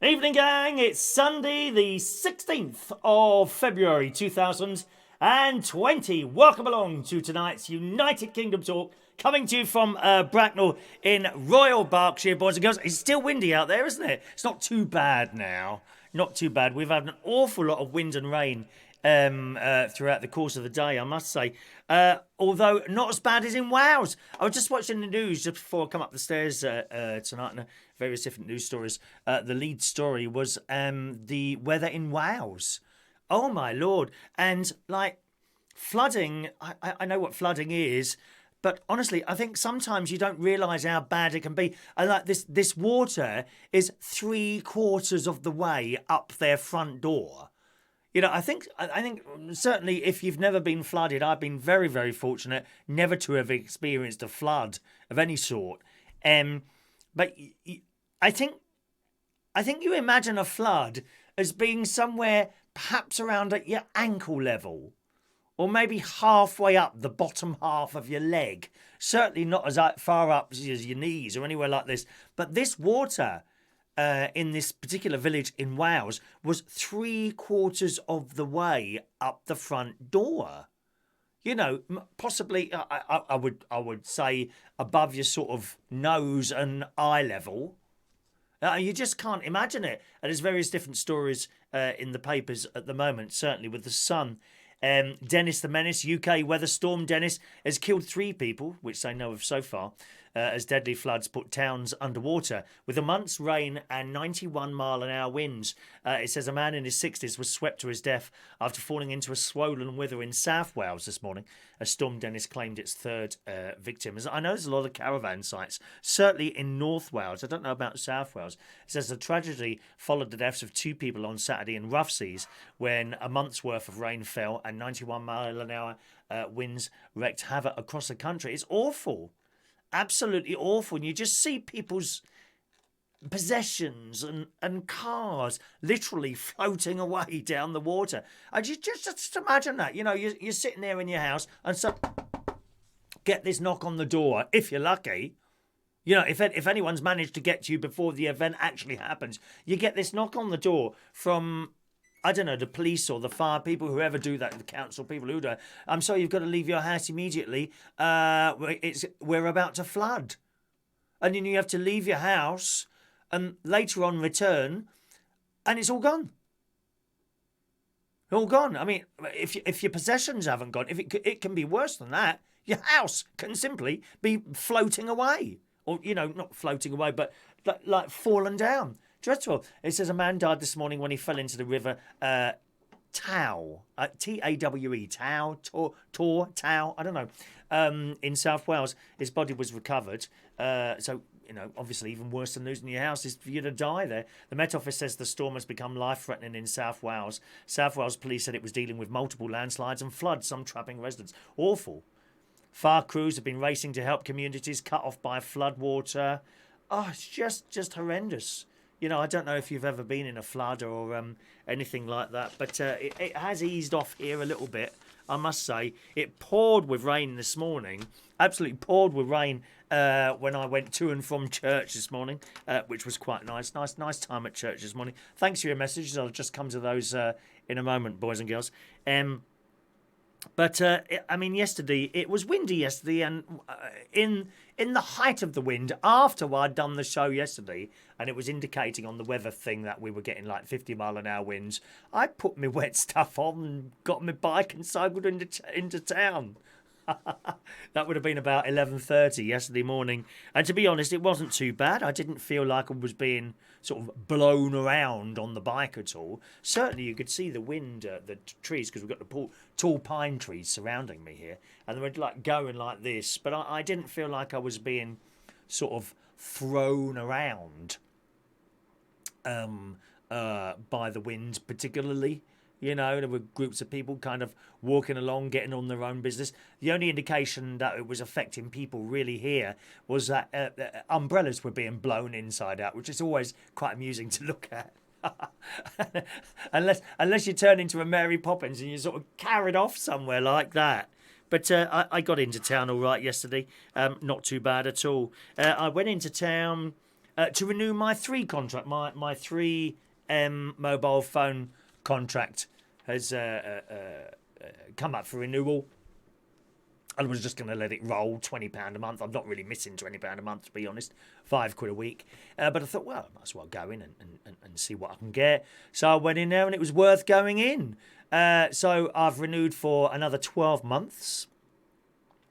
Evening, gang. It's Sunday, the 16th of February 2020. Welcome along to tonight's United Kingdom talk, coming to you from Bracknell in Royal Berkshire, boys and girls. It's still windy out there, isn't it? It's not too bad now. Not too bad. We've had an awful lot of wind and rain throughout the course of the day, I must say. Although not as bad as in Wales. I was just watching the news just before I come up the stairs tonight, and various different news stories. The lead story was the weather in Wales. Oh my lord! And like flooding, I know what flooding is. But honestly, I think sometimes you don't realise how bad it can be. And like this water is 3/4 of the way up their front door. You know, I think certainly if you've never been flooded, I've been very, very fortunate never to have experienced a flood of any sort. But I think you imagine a flood as being somewhere perhaps around at your ankle level, or maybe halfway up the bottom half of your leg. Certainly not as far up as your knees or anywhere like this. But this water in this particular village in Wales was 3/4 of the way up the front door. You know, possibly I would say above your sort of nose and eye level. You just can't imagine it. And there's various different stories in the papers at the moment, certainly with the Sun. Dennis the Menace, UK weather storm Dennis, has killed 3 people, which they know of so far, as deadly floods put towns underwater. With a month's rain and 91-mile-an-hour winds, it says a man in his 60s was swept to his death after falling into a swollen river in South Wales this morning. As Storm Dennis claimed its 3rd victim. I know there's a lot of caravan sites, certainly in North Wales. I don't know about South Wales. It says the tragedy followed the deaths of 2 people on Saturday in rough seas when a month's worth of rain fell and 91-mile-an-hour winds wreaked havoc across the country. It's awful. Absolutely awful. And you just see people's possessions and cars literally floating away down the water. And just imagine that. You know, you're sitting there in your house and so get this knock on the door, if you're lucky. You know, if anyone's managed to get to you before the event actually happens, you get this knock on the door from, I don't know, the police or the fire people, whoever do that, the council people who do it. I'm sorry, you've got to leave your house immediately. We're about to flood. And then you have to leave your house and later on return and it's all gone. All gone. I mean, if your possessions haven't gone, it can be worse than that. Your house can simply be floating away. Or, you know, not floating away, but like fallen down. Dreadful. It says a man died this morning when he fell into the river Tawe, T-A-W-E, Tawe, I don't know, in South Wales. His body was recovered. So, you know, obviously even worse than losing your house is for you to die there. The Met Office says the storm has become life-threatening in South Wales. South Wales police said it was dealing with multiple landslides and floods, some trapping residents. Awful. Fire crews have been racing to help communities cut off by floodwater. Oh, it's just horrendous. You know, I don't know if you've ever been in a flood or anything like that, but it has eased off here a little bit, I must say. It poured with rain this morning, absolutely poured with rain when I went to and from church this morning, which was quite nice. Nice time at church this morning. Thanks for your messages. I'll just come to those in a moment, boys and girls. But I mean, yesterday it was windy yesterday, and in the height of the wind, after I'd done the show yesterday, and it was indicating on the weather thing that we were getting like 50-mile-an-hour winds, I put my wet stuff on and got my bike and cycled into town. That would have been about 11:30 yesterday morning, and to be honest, it wasn't too bad. I didn't feel like I was being sort of blown around on the bike at all. Certainly you could see the wind, the trees, because we've got the tall pine trees surrounding me here, and they were like going like this, but I didn't feel like I was being sort of thrown around by the wind particularly. You know, there were groups of people kind of walking along, getting on their own business. The only indication that it was affecting people really here was that umbrellas were being blown inside out, which is always quite amusing to look at. unless you turn into a Mary Poppins and you're sort of carried off somewhere like that. But I got into town all right yesterday. Not too bad at all. I went into town to renew my 3 contract. My 3 mobile phone contract has come up for renewal. I was just going to let it roll, £20 a month. I'm not really missing £20 a month, to be honest. £5 a week. But I thought, well, I might as well go in and see what I can get. So I went in there and it was worth going in. So I've renewed for another 12 months.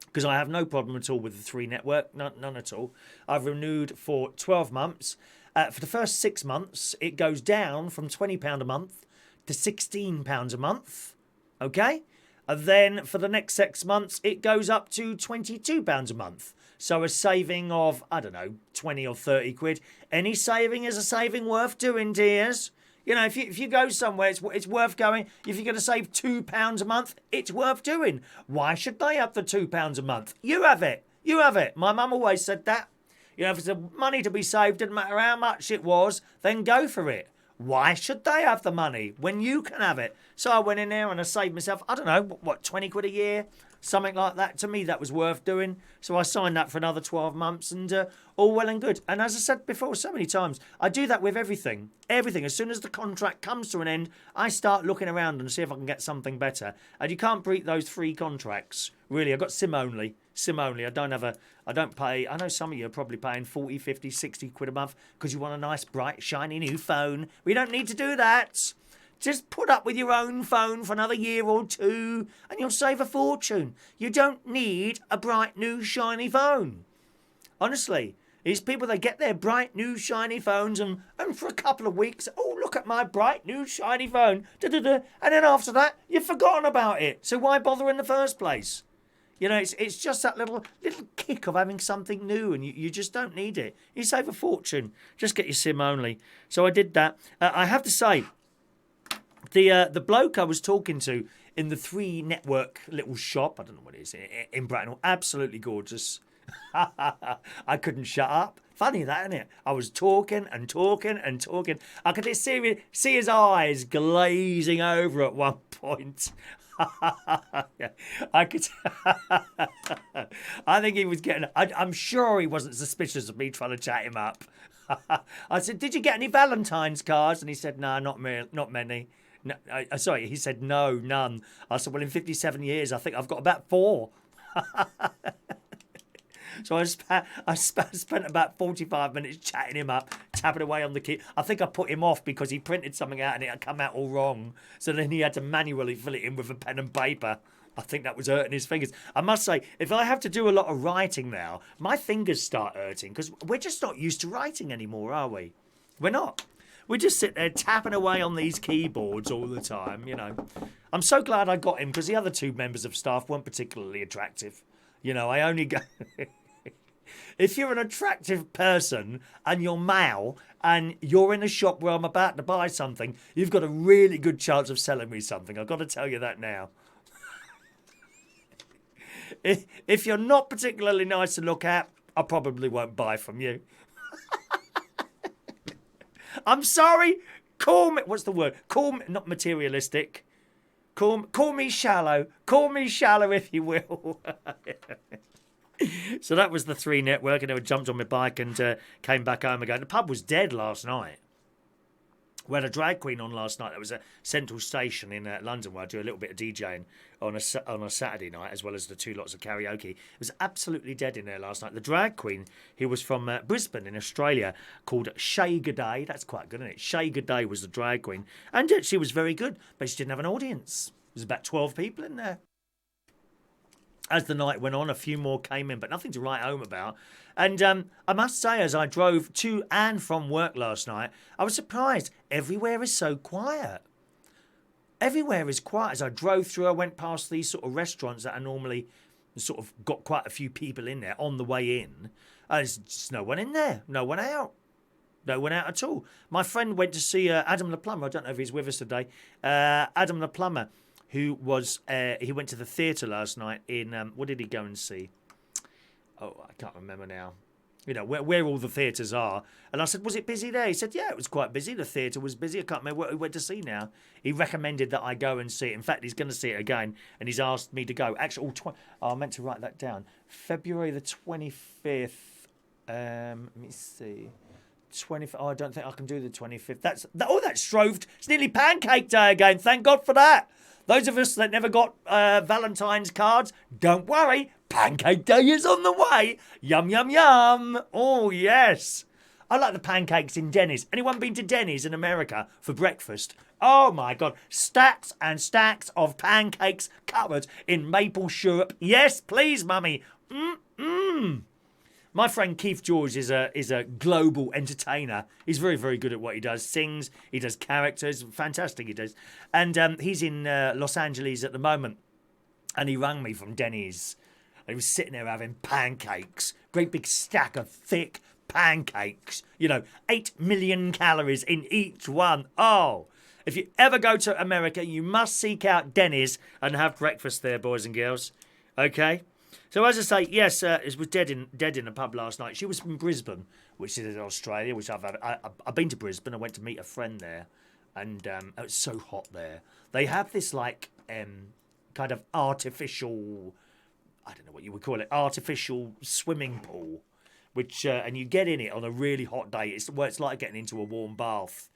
Because I have no problem at all with the 3 network. None at all. I've renewed for 12 months. For the first 6 months, it goes down from £20 a month to £16 a month. Okay? And then for the next 6 months, it goes up to £22 a month. So a saving of, I don't know, 20 or 30 quid. Any saving is a saving worth doing, dears. You know, if you go somewhere, it's worth going. If you're going to save £2 a month, it's worth doing. Why should they have the £2 a month? You have it. You have it. My mum always said that. You know, if it's money to be saved, doesn't matter how much it was, then go for it. Why should they have the money when you can have it? So I went in there and I saved myself, I don't know, what, 20 quid a year? Something like that. To me, that was worth doing. So I signed up for another 12 months and all well and good. And as I said before so many times, I do that with everything. Everything. As soon as the contract comes to an end, I start looking around and see if I can get something better. And you can't beat those 3 contracts. Really, I've got SIM only. SIM only. I don't pay. I know some of you are probably paying 40, 50, 60 quid a month because you want a nice, bright, shiny new phone. We don't need to do that. Just put up with your own phone for another year or 2 and you'll save a fortune. You don't need a bright, new, shiny phone. Honestly, these people, they get their bright, new, shiny phones and for a couple of weeks, oh, look at my bright, new, shiny phone. Da-da-da. And then after that, you've forgotten about it. So why bother in the first place? You know, it's just that little kick of having something new and you just don't need it. You save a fortune. Just get your SIM only. So I did that. I have to say, the bloke I was talking to in the 3 network little shop, I don't know what it is, in Bracknell, absolutely gorgeous. I couldn't shut up. Funny that, isn't it? I was talking and talking and talking. I could see his eyes glazing over at one point. Yeah, I could. I think he was getting. I'm sure he wasn't suspicious of me trying to chat him up. I said, "Did you get any Valentine's cards?" And he said, "No, not many." No, sorry, he said, "No, none." I said, "Well, in 57 years, I think I've got about 4." So I spent about 45 minutes chatting him up, tapping away on the key. I think I put him off because he printed something out and it had come out all wrong. So then he had to manually fill it in with a pen and paper. I think that was hurting his fingers. I must say, if I have to do a lot of writing now, my fingers start hurting because we're just not used to writing anymore, are we? We're not. We just sit there tapping away on these keyboards all the time, you know. I'm so glad I got him because the other 2 members of staff weren't particularly attractive. You know, I only go... If you're an attractive person and you're male and you're in a shop where I'm about to buy something, you've got a really good chance of selling me something. I've got to tell you that now. If you're not particularly nice to look at, I probably won't buy from you. I'm sorry. Call me, what's the word? Call me, not materialistic. Call me shallow. Call me shallow if you will. So that was the 3 network, and I jumped on my bike and came back home again. The pub was dead last night. We had a drag queen on last night. That was a Central Station in London where I do a little bit of DJing on a Saturday night, as well as the 2 lots of karaoke. It was absolutely dead in there last night. The drag queen, who was from Brisbane in Australia, called Shay G'day. That's quite good, isn't it? Shay G'day was the drag queen. And she was very good, but she didn't have an audience. There was about 12 people in there. As the night went on, a few more came in, but nothing to write home about. And I must say, as I drove to and from work last night, I was surprised. Everywhere is so quiet. Everywhere is quiet. As I drove through, I went past these sort of restaurants that are normally sort of got quite a few people in there on the way in. There's just no one in there. No one out. No one out at all. My friend went to see Adam the Plumber. I don't know if he's with us today. Adam the Plumber, who was, he went to the theatre last night in, what did he go and see? Oh, I can't remember now. You know, where all the theatres are. And I said, was it busy there? He said, yeah, it was quite busy. The theatre was busy. I can't remember what he went to see now. He recommended that I go and see it. In fact, he's going to see it again. And he's asked me to go. Actually, I meant to write that down. February the 25th. Let me see. 25th. Oh, I don't think I can do the 25th. That's Stroved. It's nearly Pancake Day again. Thank God for that. Those of us that never got Valentine's cards, don't worry. Pancake Day is on the way. Yum, yum, yum. Oh, yes. I like the pancakes in Denny's. Anyone been to Denny's in America for breakfast? Oh, my God. Stacks and stacks of pancakes covered in maple syrup. Yes, please, mummy. Mm-mm. My friend Keith George is a global entertainer. He's very, very good at what he does. Sings, he does characters, fantastic he does. And he's in Los Angeles at the moment. And he rang me from Denny's. And he was sitting there having pancakes. Great big stack of thick pancakes. 8 million calories in each one. Oh, if you ever go to America, you must seek out Denny's and have breakfast there, boys and girls. Okay? So as I say, yes, it was dead in a pub last night. She was from Brisbane, which is in Australia, which I've been to Brisbane. I went to meet a friend there, and it's so hot there. They have this kind of artificial, I don't know what you would call it, artificial swimming pool, which and you get in it on a really hot day. It's like getting into a warm bath.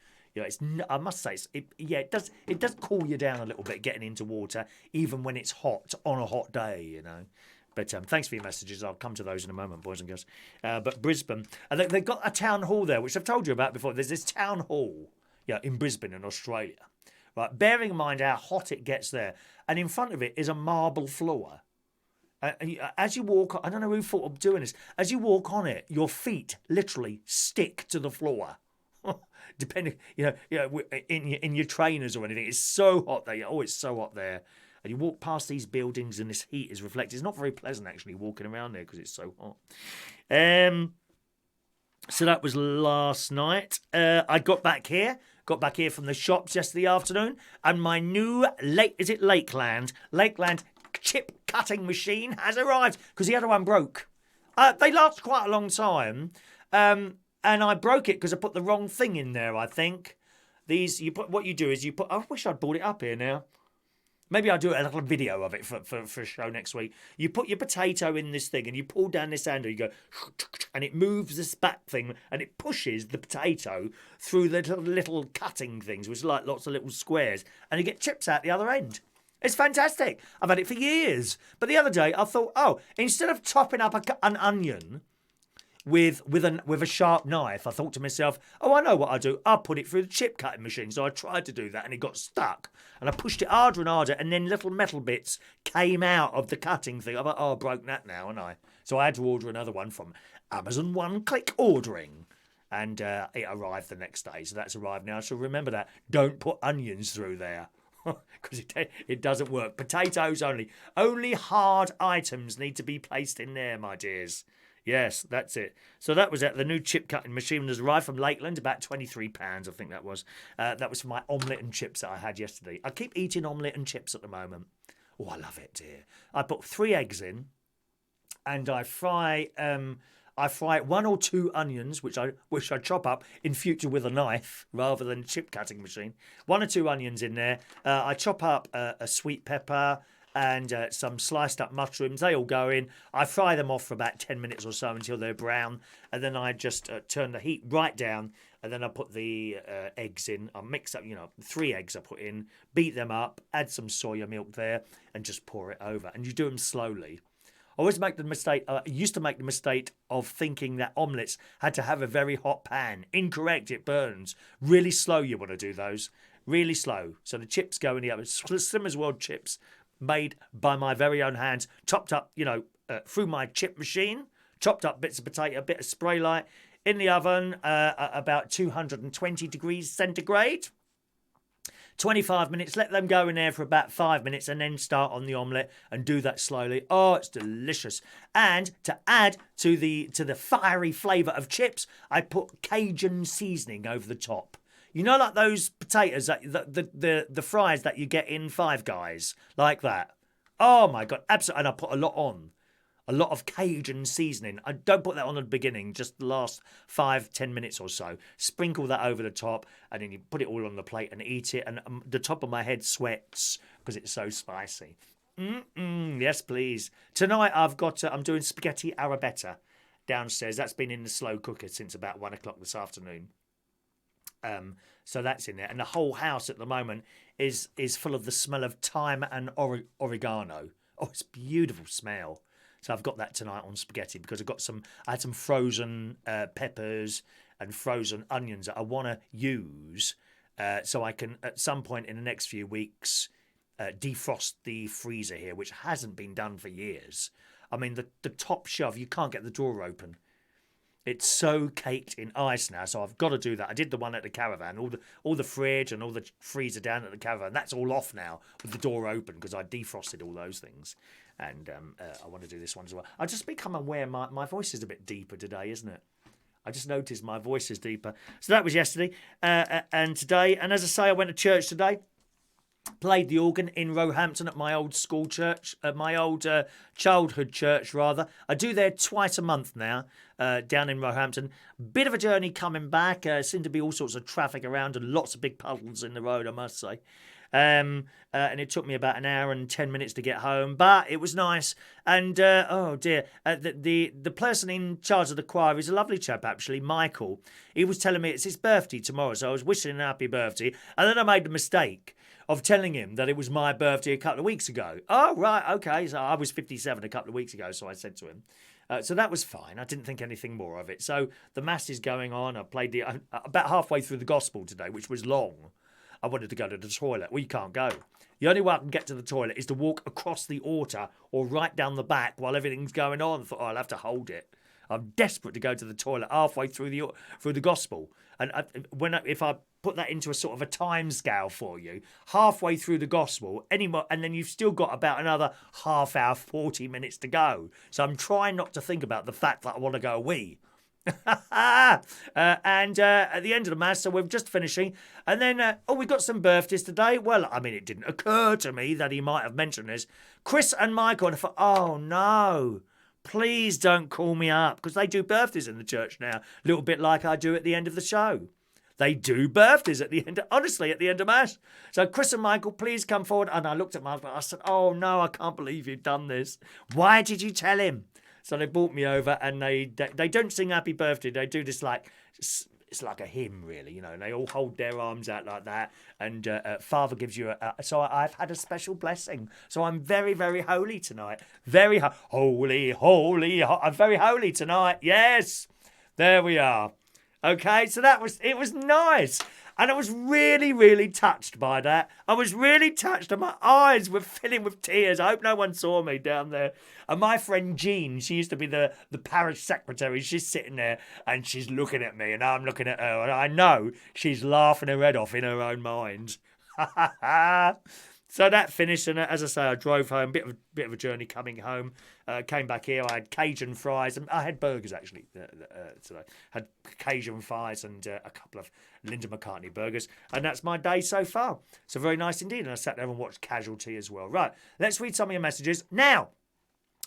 I must say, it does cool you down a little bit getting into water, even when it's hot on a hot day. But thanks for your messages. I'll come to those in a moment, boys and girls. But Brisbane, and they've got a town hall there, which I've told you about before. There's this town hall, in Brisbane in Australia. Right, bearing in mind how hot it gets there, and in front of it is a marble floor. As you walk, I don't know who thought of doing this. As you walk on it, your feet literally stick to the floor. Depending, in your trainers or anything. It's so hot there. Oh, it's so hot there. And you walk past these buildings and this heat is reflected. It's not very pleasant, actually, walking around there because it's so hot. So that was last night. I got back here from the shops yesterday afternoon, and my new Lakeland chip cutting machine has arrived because the other one broke. They last quite a long time, and I broke it because I put the wrong thing in there, I think. I wish I'd brought it up here now. Maybe I'll do a little video of it for a show next week. You put your potato in this thing and you pull down this handle, you go, and it moves this back thing and it pushes the potato through the little cutting things, which are like lots of little squares, and you get chips out the other end. It's fantastic. I've had it for years. But the other day I thought, instead of chopping up an onion with a sharp knife, I thought to myself, I know what I'll do. I'll put it through the chip cutting machine. So I tried to do that and it got stuck. And I pushed it harder and harder, and then little metal bits came out of the cutting thing. I thought, I broke that now, and so I had to order another one from Amazon one-click ordering. And it arrived the next day. So that's arrived now. So remember that. Don't put onions through there. Because it doesn't work. Potatoes only. Only hard items need to be placed in there, my dears. Yes, that's it. So that was it. The new chip cutting machine has arrived from Lakeland, about £23, I think that was. That was for my omelette and chips that I had yesterday. I keep eating omelette and chips at the moment. Oh, I love it, dear. I put 3 eggs in, and I fry 1 or 2 onions, which I chop up in future with a knife rather than chip cutting machine. 1 or 2 onions in there. I chop up a sweet pepper and some sliced up mushrooms. They all go in. I fry them off for about 10 minutes or so until they're brown, and then I just turn the heat right down, and then I put the eggs in. I mix up, 3 eggs I put in, beat them up, add some soya milk there, and just pour it over. And you do them slowly. I used to make the mistake of thinking that omelettes had to have a very hot pan. Incorrect, it burns. Really slow you want to do those. Really slow. So the chips go in the oven. Slimmer's World chips, made by my very own hands, chopped up, through my chip machine, chopped up bits of potato, a bit of spray light, in the oven, about 220 degrees centigrade. 25 minutes, let them go in there for about 5 minutes, and then start on the omelette and do that slowly. Oh, it's delicious. And to add to the fiery flavour of chips, I put Cajun seasoning over the top. Like those potatoes, the fries that you get in Five Guys, like that. Oh my God, absolutely. And I put a lot on. A lot of Cajun seasoning. I don't put that on at the beginning, just the last 5-10 minutes or so. Sprinkle that over the top, and then you put it all on the plate and eat it. And the top of my head sweats because it's so spicy. Yes, please. Tonight I'm doing spaghetti arrabbiata. downstairs. That's been in the slow cooker since about 1 o'clock this afternoon. So that's in there, and the whole house at the moment is full of the smell of thyme and oregano. Oh, it's a beautiful smell. So I've got that tonight on spaghetti because I had some frozen peppers and frozen onions that I want to use, so I can at some point in the next few weeks defrost the freezer here, which hasn't been done for years. I mean, the top shelf, you can't get the drawer open. It's so caked in ice now, so I've got to do that. I did the one at the caravan, all the fridge and all the freezer down at the caravan. That's all off now with the door open because I defrosted all those things. And I want to do this one as well. I just become aware my voice is a bit deeper today, isn't it? I just noticed my voice is deeper. So that was yesterday and today. And as I say, I went to church today. Played the organ in Roehampton at my old school church, at my old childhood church, rather. I do there twice a month now, down in Roehampton. Bit of a journey coming back. Seemed to be all sorts of traffic around and lots of big puddles in the road, I must say. And it took me about an hour and 10 minutes to get home, but it was nice. And oh dear, the person in charge of the choir is a lovely chap, actually, Michael. He was telling me it's his birthday tomorrow, so I was wishing him a happy birthday, and then I made the mistake of telling him that it was my birthday a couple of weeks ago. Oh, right, okay. So I was 57 a couple of weeks ago, so I said to him. So that was fine. I didn't think anything more of it. So the mass is going on. I played about halfway through the gospel today, which was long. I wanted to go to the toilet. Well, you can't go. The only way I can get to the toilet is to walk across the altar or right down the back while everything's going on. I thought, I'll have to hold it. I'm desperate to go to the toilet halfway through the gospel. And if I put that into a sort of a time scale for you, halfway through the gospel, and then you've still got about another half hour, 40 minutes to go. So I'm trying not to think about the fact that I want to go wee. And at the end of the mass, so we're just finishing, and then we got some birthdays today. Well, I mean, it didn't occur to me that he might have mentioned this. Chris and Michael, and I thought, oh no, please don't call me up, because they do birthdays in the church now, a little bit like I do at the end of the show. They do birthdays at the end, honestly, at the end of Mass. So Chris and Michael, please come forward. And I looked at Michael, I said, oh no, I can't believe you've done this. Why did you tell him? So they brought me over, and they don't sing happy birthday. They do this like, it's like a hymn, really, you know, and they all hold their arms out like that. And Father gives you so I've had a special blessing. So I'm very, very holy tonight. Very holy. I'm very holy tonight. Yes, there we are. Okay, so it was nice. And I was really, really touched by that. I was really touched, and my eyes were filling with tears. I hope no one saw me down there. And my friend Jean, she used to be the parish secretary. She's sitting there, and she's looking at me, and I'm looking at her. And I know she's laughing her head off in her own mind. So that finished, and as I say, I drove home. Bit of a journey coming home. Came back here. I had Cajun fries, and I had burgers actually today. Had Cajun fries and a couple of Linda McCartney burgers, and that's my day so far. So very nice indeed. And I sat there and watched Casualty as well. Right, let's read some of your messages now.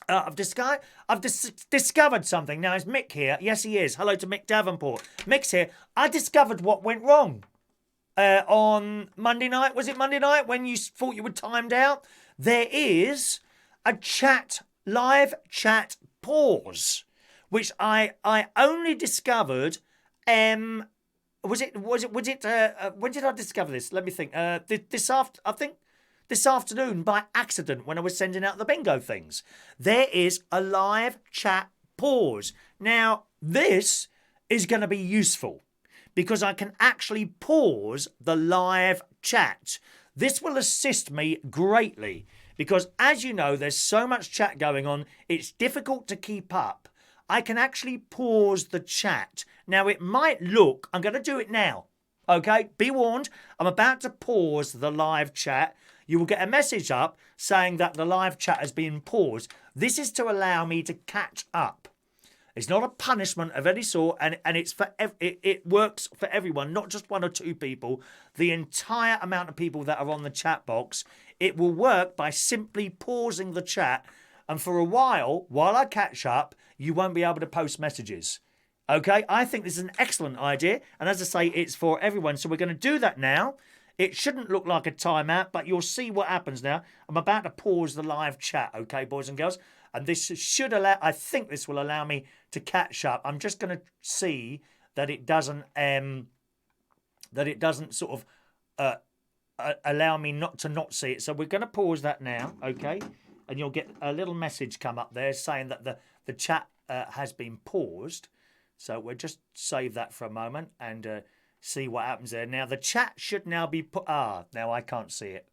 I've discovered something. Now, is Mick here? Yes, he is. Hello to Mick Davenport. Mick's here. I discovered what went wrong. On Monday night, was it Monday night when you thought you were timed out? There is a live chat pause, which I only discovered. When did I discover this? Let me think. This afternoon by accident when I was sending out the bingo things. There is a live chat pause. Now this is going to be useful, because I can actually pause the live chat. This will assist me greatly, because as you know, there's so much chat going on, it's difficult to keep up. I can actually pause the chat. Now, it might look, I'm going to do it now, okay? Be warned, I'm about to pause the live chat. You will get a message up saying that the live chat has been paused. This is to allow me to catch up. It's not a punishment of any sort, and it's it works for everyone, not just one or two people. The entire amount of people that are on the chat box, it will work by simply pausing the chat, and for a while I catch up, you won't be able to post messages. Okay, I think this is an excellent idea, and as I say, it's for everyone. So we're going to do that now. It shouldn't look like a timeout, but you'll see what happens now. I'm about to pause the live chat, okay, boys and girls? And this should allow, I think this will allow me to catch up. I'm just going to see that it doesn't sort of allow me not see it. So we're going to pause that now, okay? And you'll get a little message come up there saying that the chat has been paused. So we'll just save that for a moment and see what happens there. Now the chat should now be put. Now I can't see it.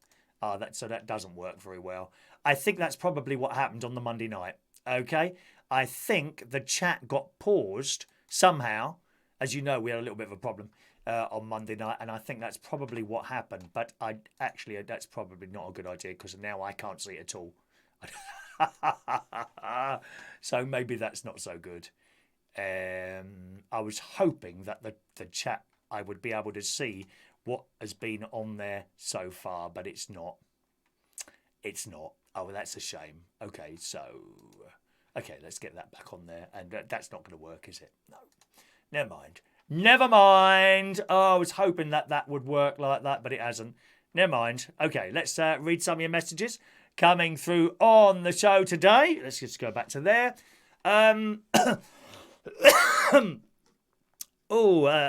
So that doesn't work very well. I think that's probably what happened on the Monday night. Okay, I think the chat got paused somehow. As you know, we had a little bit of a problem on Monday night, and I think that's probably what happened. But that's probably not a good idea because now I can't see it at all. So maybe that's not so good. I was hoping that the chat, I would be able to see what has been on there so far, but it's not. It's not. Oh, well, that's a shame. Okay, let's get that back on there. And that's not going to work, is it? No. Never mind. Never mind. Oh, I was hoping that would work like that, but it hasn't. Never mind. Okay, let's read some of your messages coming through on the show today. Let's just go back to there.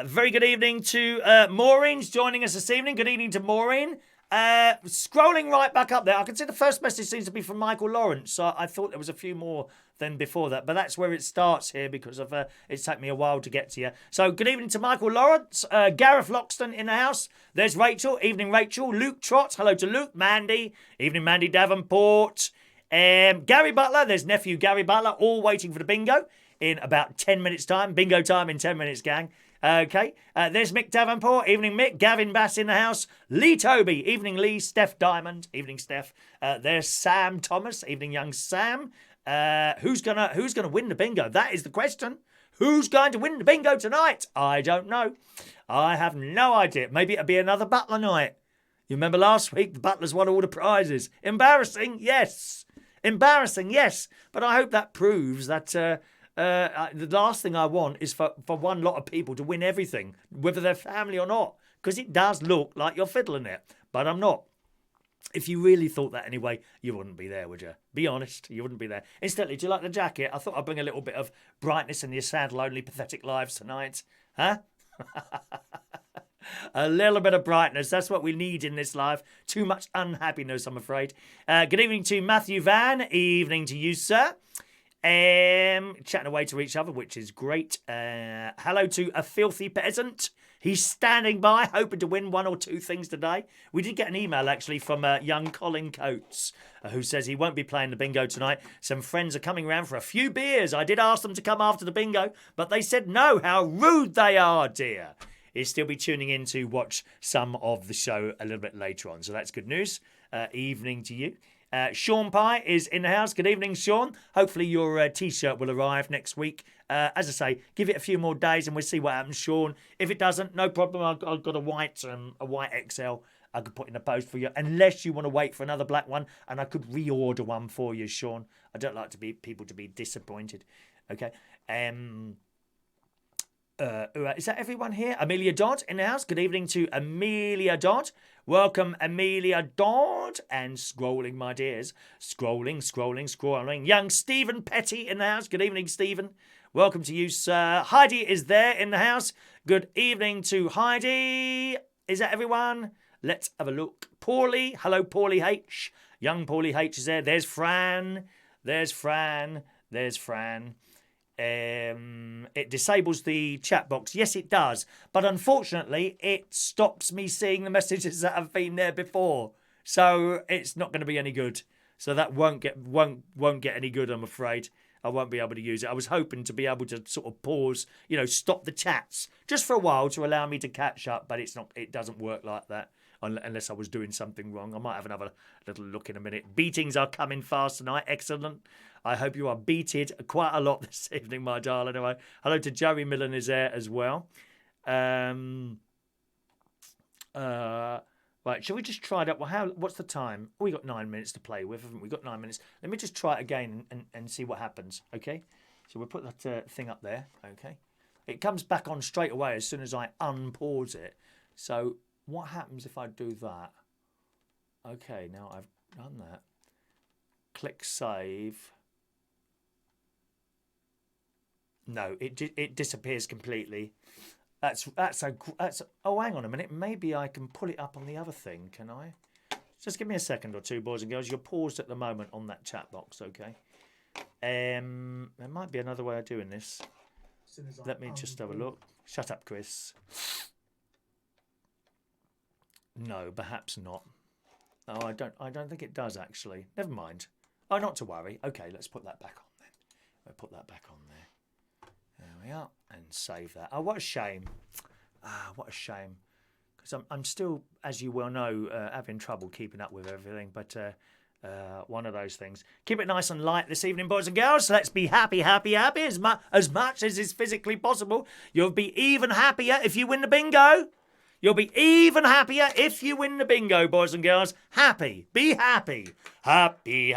Very good evening to Maureen's joining us this evening. Good evening to Maureen. Scrolling right back up there, I can see the first message seems to be from Michael Lawrence. So I thought there was a few more than before that, but that's where it starts here because of it's taken me a while to get to you. So good evening to Michael Lawrence, Gareth Loxton in the house. There's Rachel. Evening, Rachel. Luke Trott. Hello to Luke. Mandy. Evening, Mandy Davenport. Gary Butler. There's nephew Gary Butler, all waiting for the bingo in about 10 minutes time. Bingo time in 10 minutes, gang. Okay, there's Mick Davenport. Evening, Mick. Gavin Bass in the house. Lee Toby. Evening, Lee. Steph Diamond. Evening, Steph. There's Sam Thomas. Evening, young Sam. Who's gonna win the bingo? That is the question. Who's going to win the bingo tonight? I don't know. I have no idea. Maybe it'll be another Butler night. You remember last week the Butlers won all the prizes. Embarrassing, yes. Embarrassing, yes. But I hope that proves that. The last thing I want is for one lot of people to win everything, whether they're family or not, because it does look like you're fiddling it, but I'm not. If you really thought that anyway, you wouldn't be there, would you? Be honest, you wouldn't be there. Incidentally, do you like the jacket? I thought I'd bring a little bit of brightness in your sad, lonely, pathetic lives tonight. Huh? A little bit of brightness. That's what we need in this life. Too much unhappiness, I'm afraid. Good evening to Matthew Van. Evening to you, sir. Chatting away to each other, which is great. Hello to a filthy peasant. He's standing by, hoping to win one or two things today. We did get an email, actually, from young Colin Coates, who says he won't be playing the bingo tonight. Some friends are coming round for a few beers. I did ask them to come after the bingo, but they said no. How rude they are, dear. He'll still be tuning in to watch some of the show a little bit later on, so that's good news. Evening to you. Sean Pye is in the house. Good evening, Sean. Hopefully your T-shirt will arrive next week. As I say, give it a few more days and we'll see what happens, Sean. If it doesn't, no problem. I've got a white XL I could put in the post for you, unless you want to wait for another black one, and I could reorder one for you, Sean. I don't like people to be disappointed. Okay. Is that everyone here? Amelia Dodd in the house. Good evening to Amelia Dodd. Welcome, Amelia Dodd. And scrolling, my dears. Scrolling. Young Stephen Petty in the house. Good evening, Stephen. Welcome to you, sir. Heidi is there in the house. Good evening to Heidi. Is that everyone? Let's have a look. Paulie. Hello, Paulie H. Young Paulie H is there. There's Fran. It disables the chat box. Yes, it does. But unfortunately, it stops me seeing the messages that have been there before. So it's not going to be any good. So that won't get any good, I'm afraid. I won't be able to use it. I was hoping to be able to sort of pause, stop the chats just for a while to allow me to catch up, but it's not. It doesn't work like that unless I was doing something wrong. I might have another little look in a minute. Beatings are coming fast tonight. Excellent. I hope you are beated quite a lot this evening, my darling. Anyway, hello to Joey Millen is there as well. Right, shall we just try that? Well, what's the time? Oh, we got 9 minutes to play with, haven't we? Got 9 minutes. Let me just try it again and see what happens, okay? So we'll put that thing up there, okay? It comes back on straight away as soon as I unpause it. So what happens if I do that? Okay, now I've done that. Click save. No, it disappears completely. That's oh, hang on a minute. Maybe I can pull it up on the other thing. Can I? Just give me a second or two, boys and girls. You're paused at the moment on that chat box, okay? There might be another way of doing this. Let me just have a look. Shut up, Chris. No, perhaps not. Oh, I don't think it does actually. Never mind. Oh, not to worry. Okay, let's put that back on then. We'll put that back on there. There we are, and save that. Oh, what a shame. Ah, what a shame. Because I'm still, as you well know, having trouble keeping up with everything. But one of those things. Keep it nice and light this evening, boys and girls. Let's be happy as much as is physically possible. You'll be even happier if you win the bingo. You'll be even happier if you win the bingo, boys and girls. Happy. Be happy. Happy.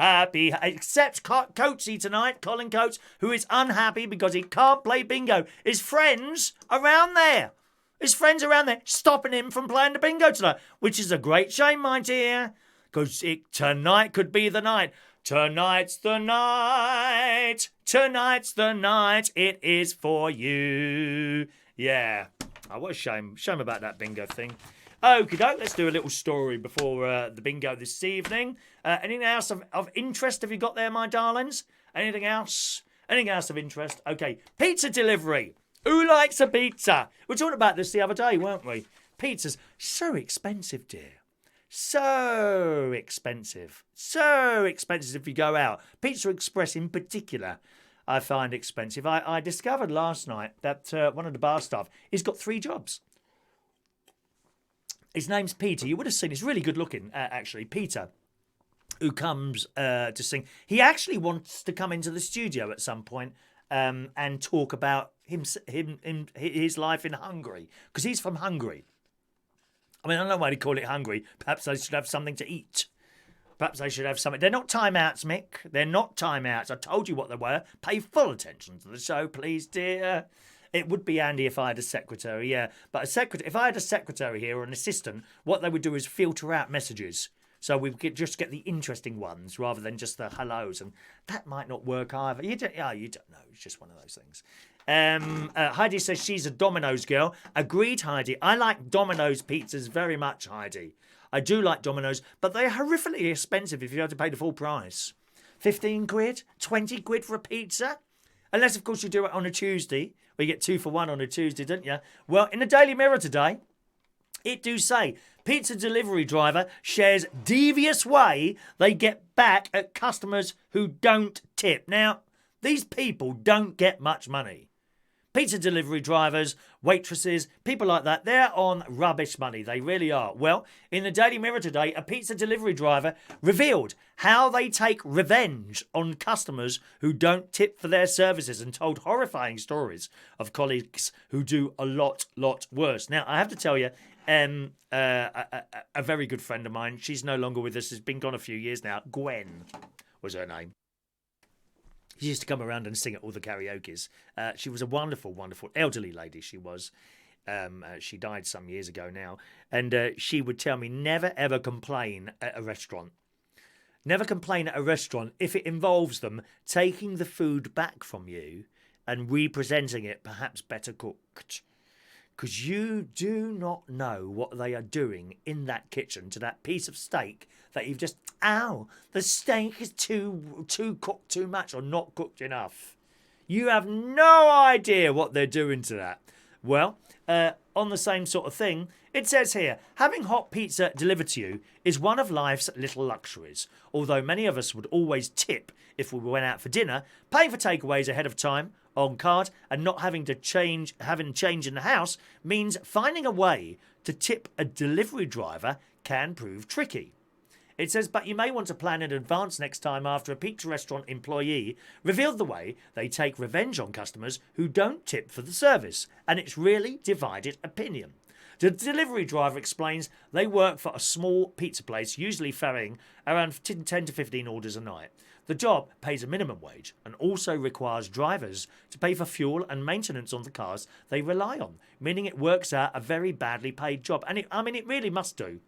Except Coatsy tonight, Colin Coates, who is unhappy because he can't play bingo. His friends around there. Stopping him from playing the bingo tonight, which is a great shame, my dear. Because tonight could be the night. Tonight's the night. Tonight's the night. It is for you. Yeah. Oh, what a shame. Shame about that bingo thing. Okie doke, let's do a little story before the bingo this evening. Anything else of interest have you got there, my darlings? Anything else? Anything else of interest? Okay, pizza delivery. Who likes a pizza? We were talking about this the other day, weren't we? Pizza's so expensive, dear. So expensive. So expensive if you go out. Pizza Express in particular, I find expensive. I discovered last night that one of the bar staff, he's got 3 jobs. His name's Peter. You would have seen, he's really good looking, actually. Peter, who comes to sing. He actually wants to come into the studio at some point and talk about his life in Hungary, because he's from Hungary. I mean, I don't know why they call it Hungary. Perhaps they should have something to eat. Perhaps they should have something. They're not timeouts, Mick. They're not timeouts. I told you what they were. Pay full attention to the show, please, dear. It would be handy if I had a secretary, yeah. But if I had a secretary here or an assistant, what they would do is filter out messages. So we could just get the interesting ones rather than just the hellos. And that might not work either. You don't know. It's just one of those things. Heidi says she's a Domino's girl. Agreed, Heidi. I like Domino's pizzas very much, Heidi. I do like Domino's, but they're horrifically expensive if you have to pay the full price. 15 quid? 20 quid for a pizza? Unless, of course, you do it on a Tuesday, where you get 2 for 1 on a Tuesday, don't you? Well, in the Daily Mirror today, it do say, pizza delivery driver shares devious way they get back at customers who don't tip. Now, these people don't get much money. Pizza delivery drivers, waitresses, people like that, they're on rubbish money. They really are. Well, in the Daily Mirror today, a pizza delivery driver revealed how they take revenge on customers who don't tip for their services and told horrifying stories of colleagues who do a lot worse. Now, I have to tell you, a very good friend of mine, she's no longer with us, has been gone a few years now. Gwen was her name. She used to come around and sing at all the karaokes. She was a wonderful elderly lady, she was. She died some years ago now. And she would tell me, never ever complain at a restaurant. Never complain at a restaurant if it involves them taking the food back from you and representing it perhaps better cooked. Because you do not know what they are doing in that kitchen to that piece of steak that you've just, the steak is too cooked too much or not cooked enough. You have no idea what they're doing to that. Well, on the same sort of thing, it says here, having hot pizza delivered to you is one of life's little luxuries. Although many of us would always tip if we went out for dinner, paying for takeaways ahead of time on card and not having change in the house means finding a way to tip a delivery driver can prove tricky. It says, but you may want to plan in advance next time after a pizza restaurant employee revealed the way they take revenge on customers who don't tip for the service, and it's really divided opinion. The delivery driver explains they work for a small pizza place, usually ferrying around 10 to 15 orders a night. The job pays a minimum wage and also requires drivers to pay for fuel and maintenance on the cars they rely on, meaning it works out a very badly paid job. And it really must do.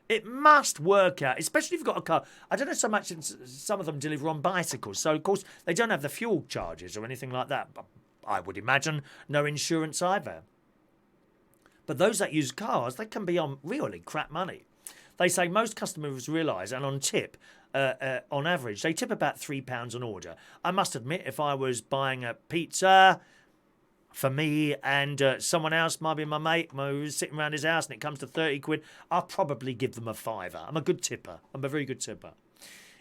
It must work out, especially if you've got a car. I don't know so much, some of them deliver on bicycles, so of course they don't have the fuel charges or anything like that. But I would imagine no insurance either. But those that use cars, they can be on really crap money. They say most customers realise, and on tip, on average, they tip about £3 an order. I must admit, if I was buying a pizza for me and someone else, might be my mate, who's sitting around his house, and it comes to 30 quid, I'll probably give them a fiver. I'm a good tipper. I'm a very good tipper.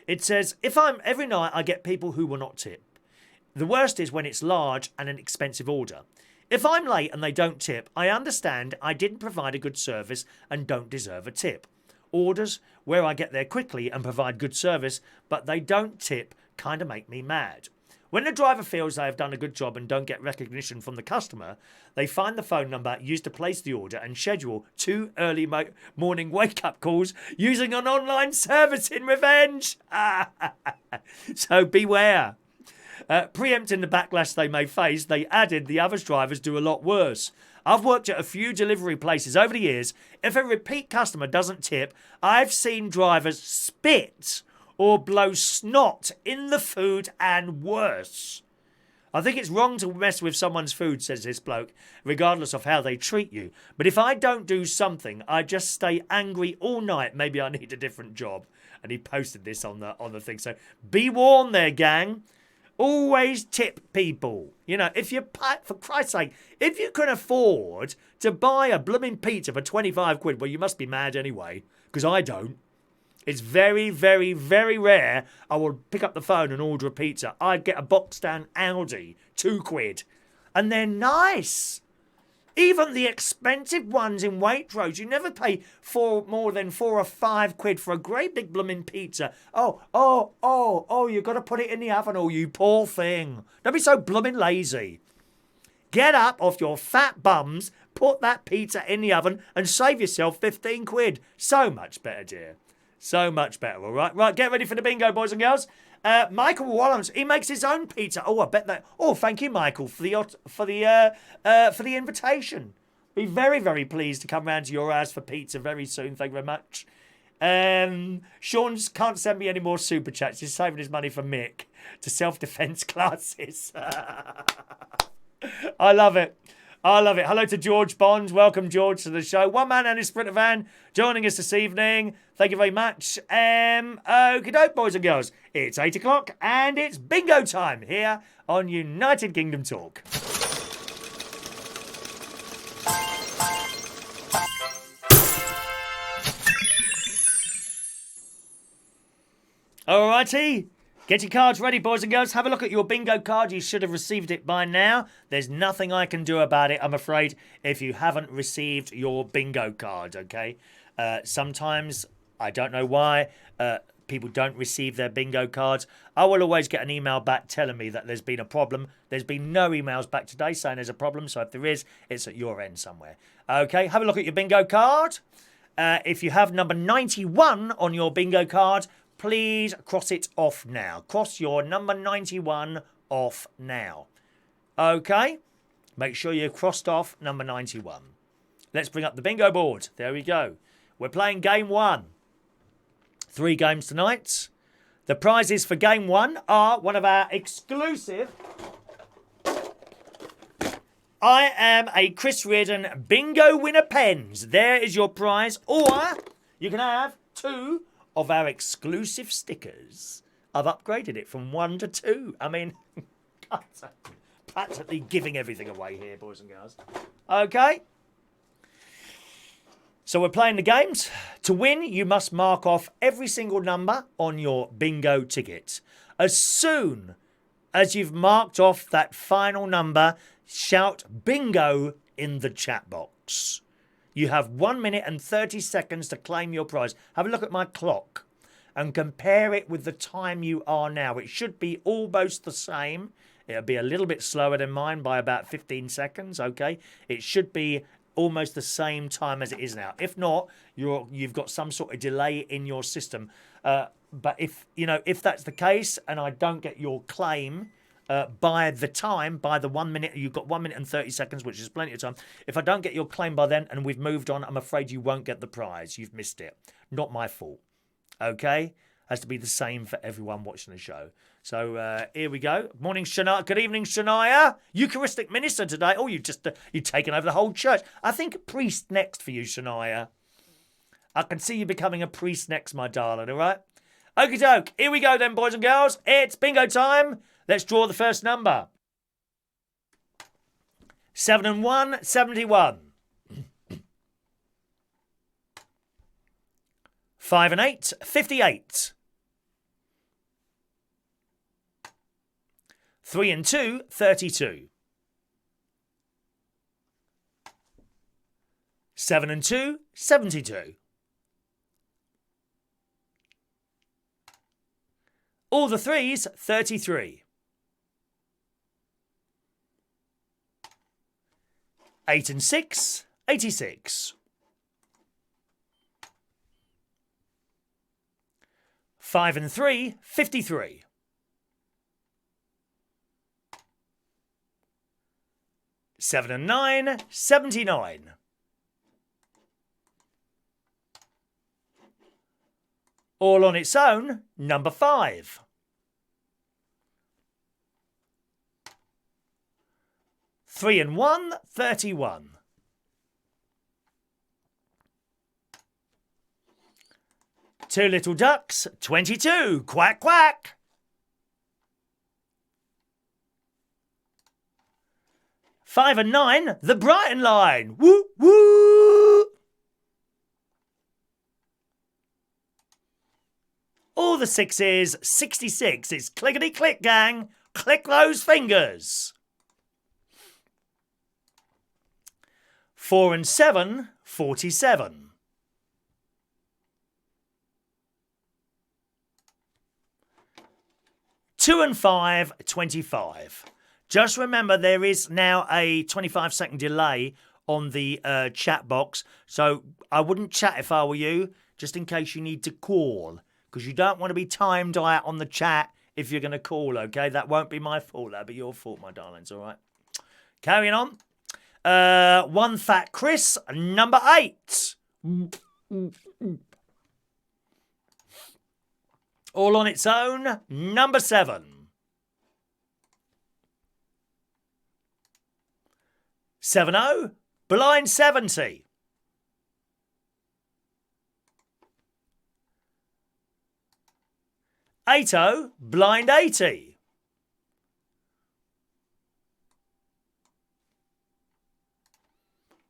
It says, every night I get people who will not tip. The worst is when it's large and an expensive order. If I'm late and they don't tip, I understand I didn't provide a good service and don't deserve a tip. Orders where I get there quickly and provide good service, but they don't tip, kind of make me mad. When the driver feels they have done a good job and don't get recognition from the customer, they find the phone number used to place the order and schedule 2 early morning wake-up calls using an online service in revenge. So beware. Preempting the backlash they may face, they added the other drivers do a lot worse. I've worked at a few delivery places over the years. If a repeat customer doesn't tip, I've seen drivers spit or blow snot in the food and worse. I think it's wrong to mess with someone's food, says this bloke, regardless of how they treat you. But if I don't do something, I just stay angry all night. Maybe I need a different job. And he posted this on the thing. So be warned there, gang. Always tip people. You know, if you, for Christ's sake, if you can afford to buy a blooming pizza for 25 quid, well, you must be mad anyway, because I don't. It's very, very, very rare I will pick up the phone and order a pizza. I'd get a box-down Audi, 2 quid. And they're nice. Even the expensive ones in Waitrose, you never pay more than 4 or 5 quid for a great big blooming pizza. Oh, you've got to put it in the oven, oh, you poor thing. Don't be so blooming lazy. Get up off your fat bums, put that pizza in the oven and save yourself 15 quid. So much better, dear. So much better, all right? Right, get ready for the bingo, boys and girls. Michael Wallams, he makes his own pizza. Oh, I bet that. Oh, thank you, Michael, for the invitation. Be very, very pleased to come round to your house for pizza very soon. Thank you very much. Sean can't send me any more super chats. He's saving his money for Mick to self-defense classes. I love it. I love it. Hello to George Bonds. Welcome, George, to the show. One man and his sprinter van joining us this evening. Thank you very much. Okie doke, boys and girls. It's 8 o'clock and it's bingo time here on United Kingdom Talk. Alrighty. Get your cards ready, boys and girls. Have a look at your bingo card. You should have received it by now. There's nothing I can do about it, I'm afraid, if you haven't received your bingo card, okay? Sometimes, I don't know why, people don't receive their bingo cards. I will always get an email back telling me that there's been a problem. There's been no emails back today saying there's a problem, so if there is, it's at your end somewhere. Okay, have a look at your bingo card. If you have number 91 on your bingo card, please cross it off now. Cross your number 91 off now. Okay? Make sure you've crossed off number 91. Let's bring up the bingo board. There we go. We're playing game 1. 3 games tonight. The prizes for game 1 are one of our exclusive I am a Chris Reardon bingo winner pens. There is your prize. Or you can have 2 of our exclusive stickers. I've upgraded it from 1 to 2. I mean, practically giving everything away here, boys and girls. Okay. So we're playing the games. To win, you must mark off every single number on your bingo ticket. As soon as you've marked off that final number, shout bingo in the chat box. You have 1 minute and 30 seconds to claim your prize. Have a look at my clock and compare it with the time you are now. It should be almost the same. It'll be a little bit slower than mine by about 15 seconds, okay? It should be almost the same time as it is now. If not, you've got some sort of delay in your system. But if that's the case and I don't get your claim by the 1 minute, you've got 1 minute and 30 seconds, which is plenty of time. If I don't get your claim by then and we've moved on, I'm afraid you won't get the prize. You've missed it. Not my fault. Okay? Has to be the same for everyone watching the show. So here we go. Morning, Shania. Good evening, Shania. Eucharistic minister today. Oh, you've taken over the whole church. I think a priest next for you, Shania. I can see you becoming a priest next, my darling, all right? Okie doke. Here we go then, boys and girls. It's bingo time. Let's draw the first number. 7 and 1, 71. 5 and 8, 58. 3 and 2, 32. 7 and 2, 72. All the threes, 33. 8 and 6, 86. 5 and 3, 53. 7 and 9, 79. All on its own, number 5. 3 and 1, 31. 2 little ducks, 22. Quack, quack. 5 and 9, the Brighton line. Woo, woo. All the sixes, 66. It's clickety click, gang. Click those fingers. 4 and 7, 47. 2 and 5, 25. Just remember there is now a 25-second delay on the chat box. So I wouldn't chat if I were you, just in case you need to call. Because you don't want to be timed out on the chat if you're going to call, okay? That won't be my fault. That'll be your fault, my darlings, all right? Carrying on. One Fat Chris, number 8. All on its own, number 7. 7-0, blind 70. 8-0, blind 80.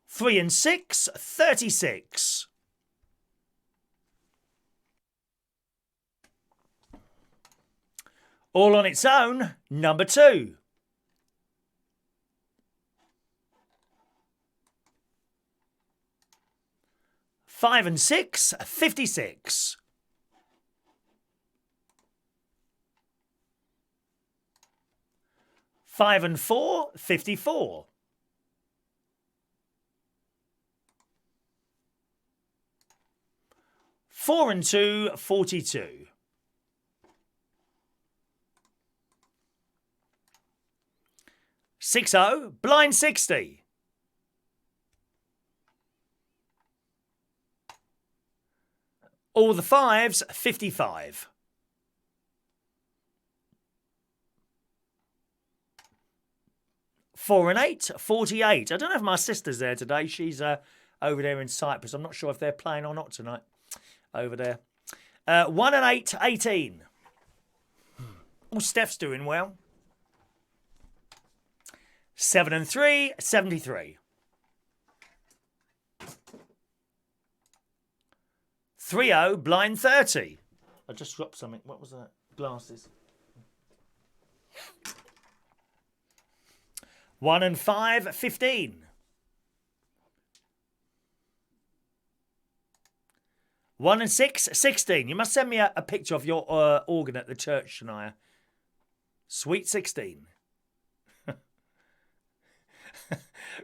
3 and 6, 36. All on its own, number 2. 5 and 6, 56. 5 and 4, 54. 4 and 2, 42. 6-0, blind 60. 'All the 5s, 55. 4 and 8, 48. I don't know if my sister's there today. She's over there in Cyprus. I'm not sure if they're playing or not tonight. Over there. 1 and 8, 18. Oh, Steph's doing well. 7 and 3, 73. 3-0, blind 30. I just dropped something. What was that? Glasses. 1 and 5, 15. 1 and 6, 16. You must send me a picture of your organ at the church, Shania. Sweet 16.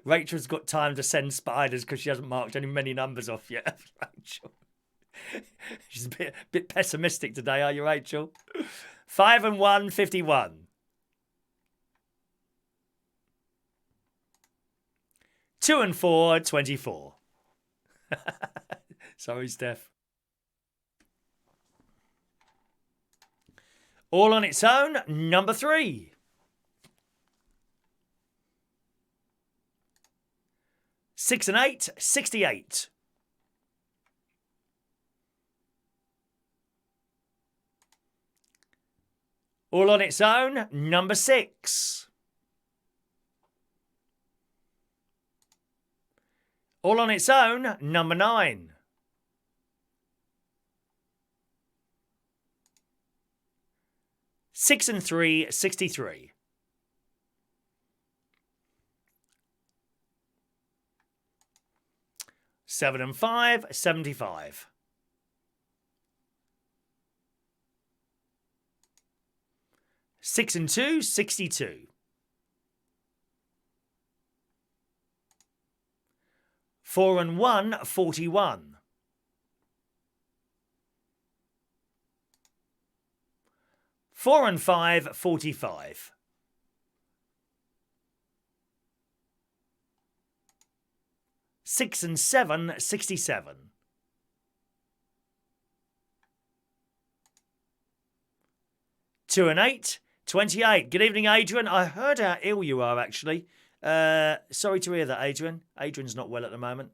Rachel's got time to send spiders because she hasn't marked any many numbers off yet. Rachel. She's a bit pessimistic today, are you, Rachel? 5 and 1, 51. 2 and 4, 24. Sorry, Steph. All on its own, number 3. Six and 8, 68. All on its own, number 6. All on its own, number 9. Six and 3, 63. Seven and 5, 75. 6 and 2, 62. 4 and 1, 41. 4 and 5, 45. 6 and 7, 67. 2 and 8, 28. Good evening, Adrian. I heard how ill you are, actually. Sorry to hear that, Adrian. Adrian's not well at the moment.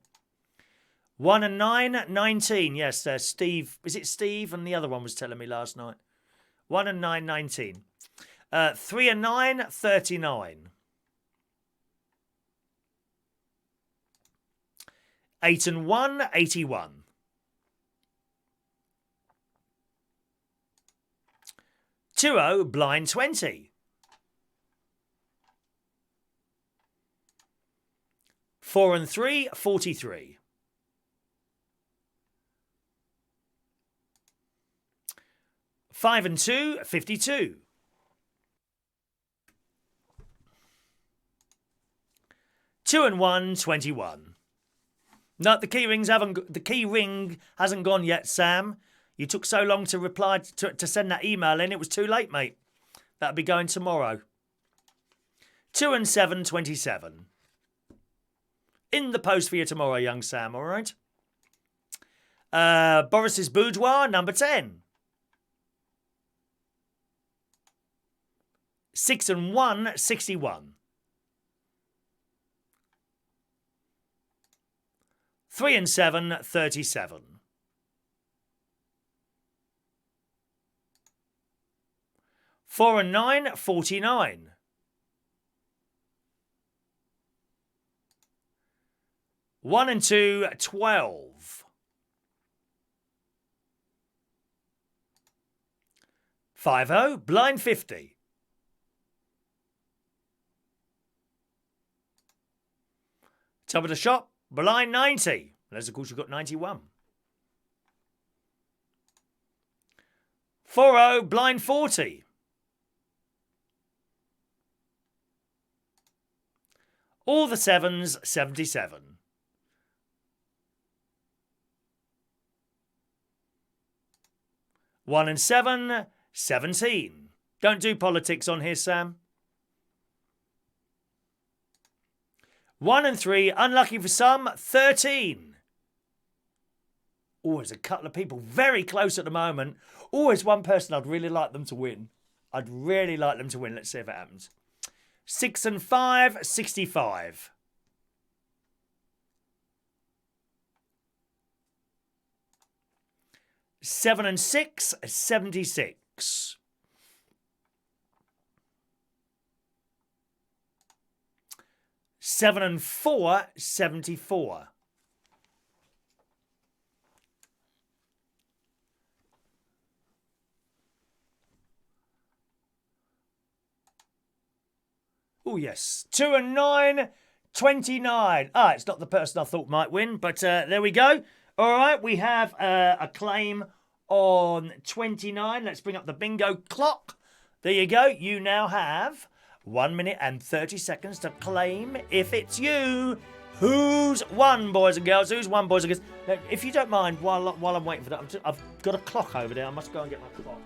1 and 9, 19. Yes, Steve. Is it Steve? And the other one was telling me last night. 1 and 9, 19. 3 and 9, 39. 8 and 1, 81. 2-0, blind 20. 4 and 3, 43. 5 and 2, 52. 2 and 1, 21. No, the key ring hasn't gone yet, Sam. You took so long to reply to send that email in, it was too late, mate. That'll be going tomorrow. 2 and 7, 27. In the post for you tomorrow, young Sam, all right? Boris's Boudoir, number 10. 6 and 1, 61. 3 and 7, 37. 4 and 9, 49. 1 and 2, 12. 5-0, blind 50. Top of the shop, blind 90. Unless, of course, you've got 91. 4-0, blind 40. All the 7s, 77. 1 and 7, 17. Don't do politics on here, Sam. 1 and 3, unlucky for some, 13. Oh, there's a couple of people very close at the moment. Oh, there's one person I'd really like them to win. I'd really like them to win. Let's see if it happens. 6 and 5, 65. 7 and 6, 76. 7 and 4, 74. Oh, yes. 2 and 9, 29. Ah, it's not the person I thought might win, but there we go. All right, we have a claim on 29. Let's bring up the bingo clock. There you go. You now have 1 minute and 30 seconds to claim if it's you. Who's won, boys and girls? Who's won, boys and girls? Now, if you don't mind, while I'm waiting for that, I've got a clock over there. I must go and get my clock.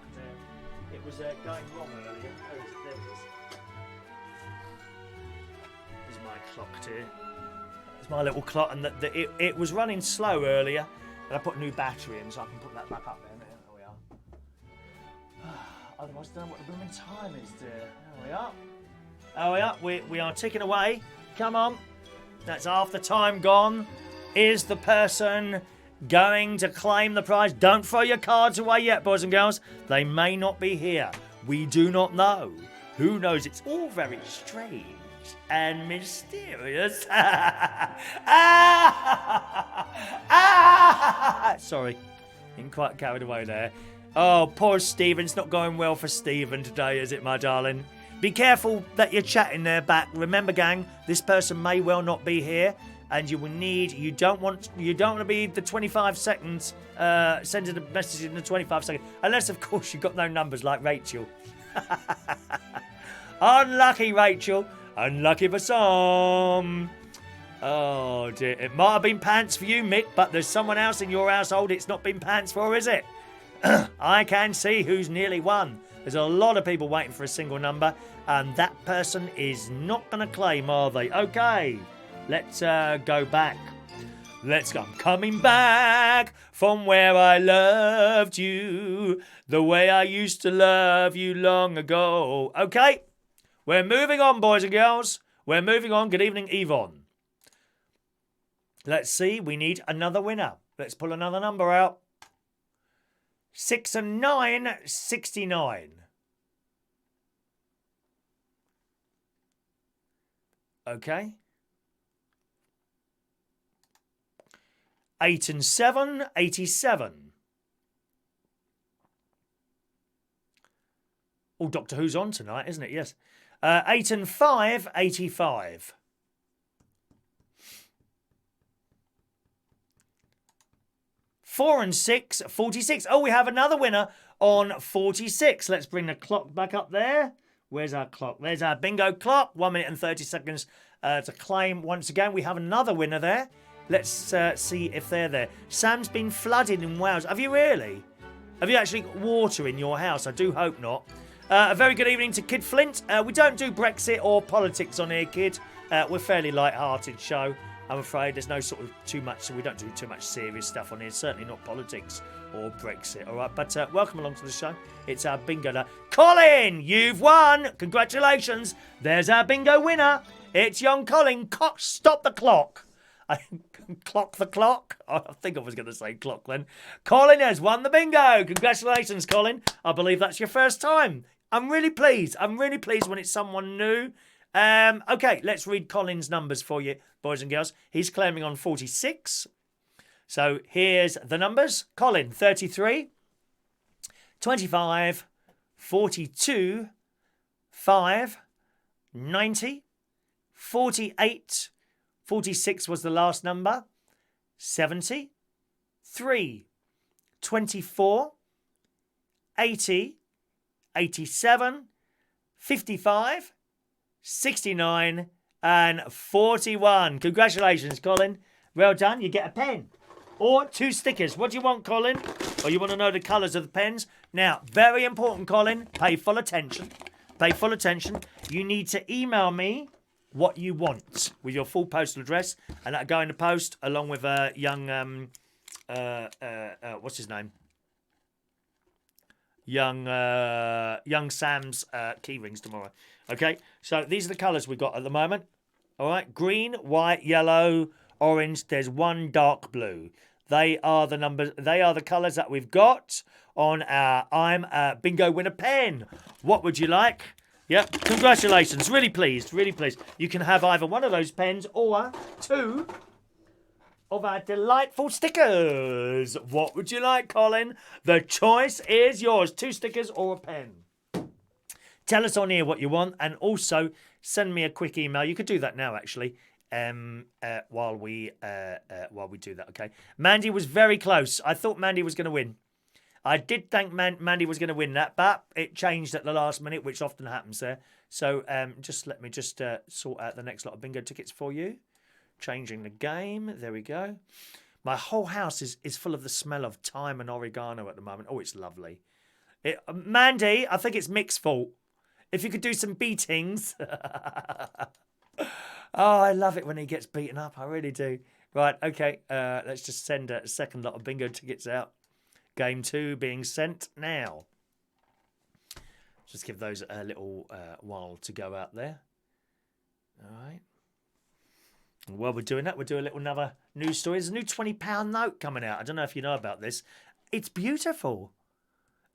It was going wrong earlier. Oh, there it is. There's my clock here. It's my little clock, and it was running slow earlier, and I put a new battery in, so I can put that back up there. There we are. Otherwise, I don't know what the blooming time is, dear. There we are. Oh, yeah, we are ticking away. Come on. That's half the time gone. Is the person going to claim the prize? Don't throw your cards away yet, boys and girls. They may not be here. We do not know. Who knows? It's all very strange and mysterious. Sorry. Getting quite carried away there. Oh, poor Stephen. It's not going well for Stephen today, is it, my darling? Be careful that you're chatting there back. Remember, gang, this person may well not be here, and you will need. You don't want to be the 25 seconds. Sending a message in the 25 seconds, unless of course you've got no numbers like Rachel. Unlucky, Rachel. Unlucky for some. Oh dear. It might have been pants for you, Mick, but there's someone else in your household it's not been pants for, is it? I can see who's nearly won. There's a lot of people waiting for a single number, and that person is not going to claim, are they? Okay, let's go back. Let's go. I'm coming back from where I loved you, the way I used to love you long ago. Okay, we're moving on, boys and girls. We're moving on. Good evening, Yvonne. Let's see. We need another winner. Let's pull another number out. 6 and 9, 69. Okay. 8 and 7, 87. Oh, Doctor Who's on tonight, isn't it? Yes. 8 and 5, 85. 4 and 6, 46. Oh, we have another winner on 46. Let's bring the clock back up there. Where's our clock? There's our bingo clock. 1 minute and 30 seconds to claim. Once again, we have another winner there. Let's see if they're there. Sam's been flooded in Wales. Have you really? Have you actually got water in your house? I do hope not. A very good evening to Kid Flint. We don't do Brexit or politics on here, Kid. We're a fairly light-hearted show. I'm afraid there's no sort of too much, so we don't do too much serious stuff on here. Certainly not politics or Brexit, all right? But welcome along to the show. It's our bingo night. Colin, you've won. Congratulations. There's our bingo winner. It's young Colin. Stop the clock. Clock the clock? I think I was going to say clock then. Colin has won the bingo. Congratulations, Colin. I believe that's your first time. I'm really pleased. I'm really pleased when it's someone new. Okay, let's read Colin's numbers for you, boys and girls. He's claiming on 46. So here's the numbers. Colin, 33, 25, 42, 5, 90, 48, 46 was the last number, 70, 3, 24, 80, 87, 55, 69 and 41. Congratulations, Colin. Well done. You get a pen or 2 stickers. What do you want, Colin? Or you want to know the colours of the pens? Now, very important, Colin. Pay full attention. Pay full attention. You need to email me what you want with your full postal address, and that'll go in the post along with young what's his name? Young Sam's key rings tomorrow. Okay, so these are the colours we've got at the moment. All right, green, white, yellow, orange. There's one dark blue. They are the numbers. They are the colours that we've got on our I'm a Bingo Winner pen. What would you like? Yep, congratulations. Really pleased, really pleased. You can have either one of those pens or 2 of our delightful stickers. What would you like, Colin? The choice is yours. 2 stickers or a pen. Tell us on here what you want, and also send me a quick email. You could do that now, actually, while we do that. Okay. Mandy was very close. I thought Mandy was going to win. I did think Mandy was going to win that, but it changed at the last minute, which often happens there. So just let me sort out the next lot of bingo tickets for you. Changing the game. There we go. My whole house is full of the smell of thyme and oregano at the moment. Oh, it's lovely. Mandy, I think it's Mick's fault. If you could do some beatings. Oh, I love it when he gets beaten up. I really do. Right, okay. Let's just send a second lot of bingo tickets out. Game 2 being sent now. Just give those a little while to go out there. All right. While we're doing that, we'll do a little another news story. There's a new £20 note coming out. I don't know if you know about this. It's beautiful.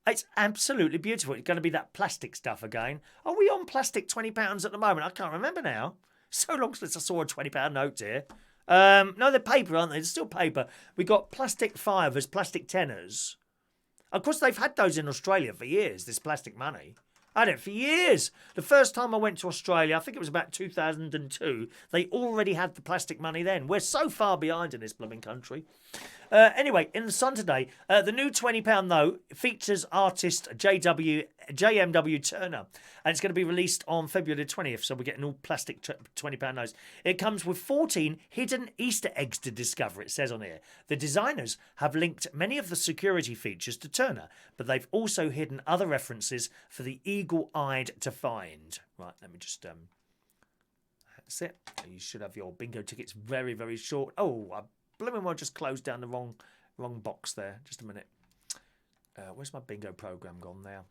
It's absolutely beautiful. It's going to be that plastic stuff again. Are we on plastic £20 at the moment? I can't remember now. So long since I saw a £20 note here. No, they're paper, aren't they? They're still paper. We got plastic fivers, plastic tenors. Of course, they've had those in Australia for years, this plastic money. I had it for years. The first time I went to Australia, I think it was about 2002, they already had the plastic money then. We're so far behind in this blooming country. Anyway, in the Sun today, the new £20 note features artist JMW Turner, and it's going to be released on February the 20th, so we're getting all plastic £20 notes. It comes with 14 hidden Easter eggs to discover, it says on here. The designers have linked many of the security features to Turner, but they've also hidden other references for the eagle-eyed to find. Right, let me just... that's it. You should have your bingo tickets very, very short. Oh, I blooming well just closed down the wrong box there. Just a minute. Where's my bingo program gone now?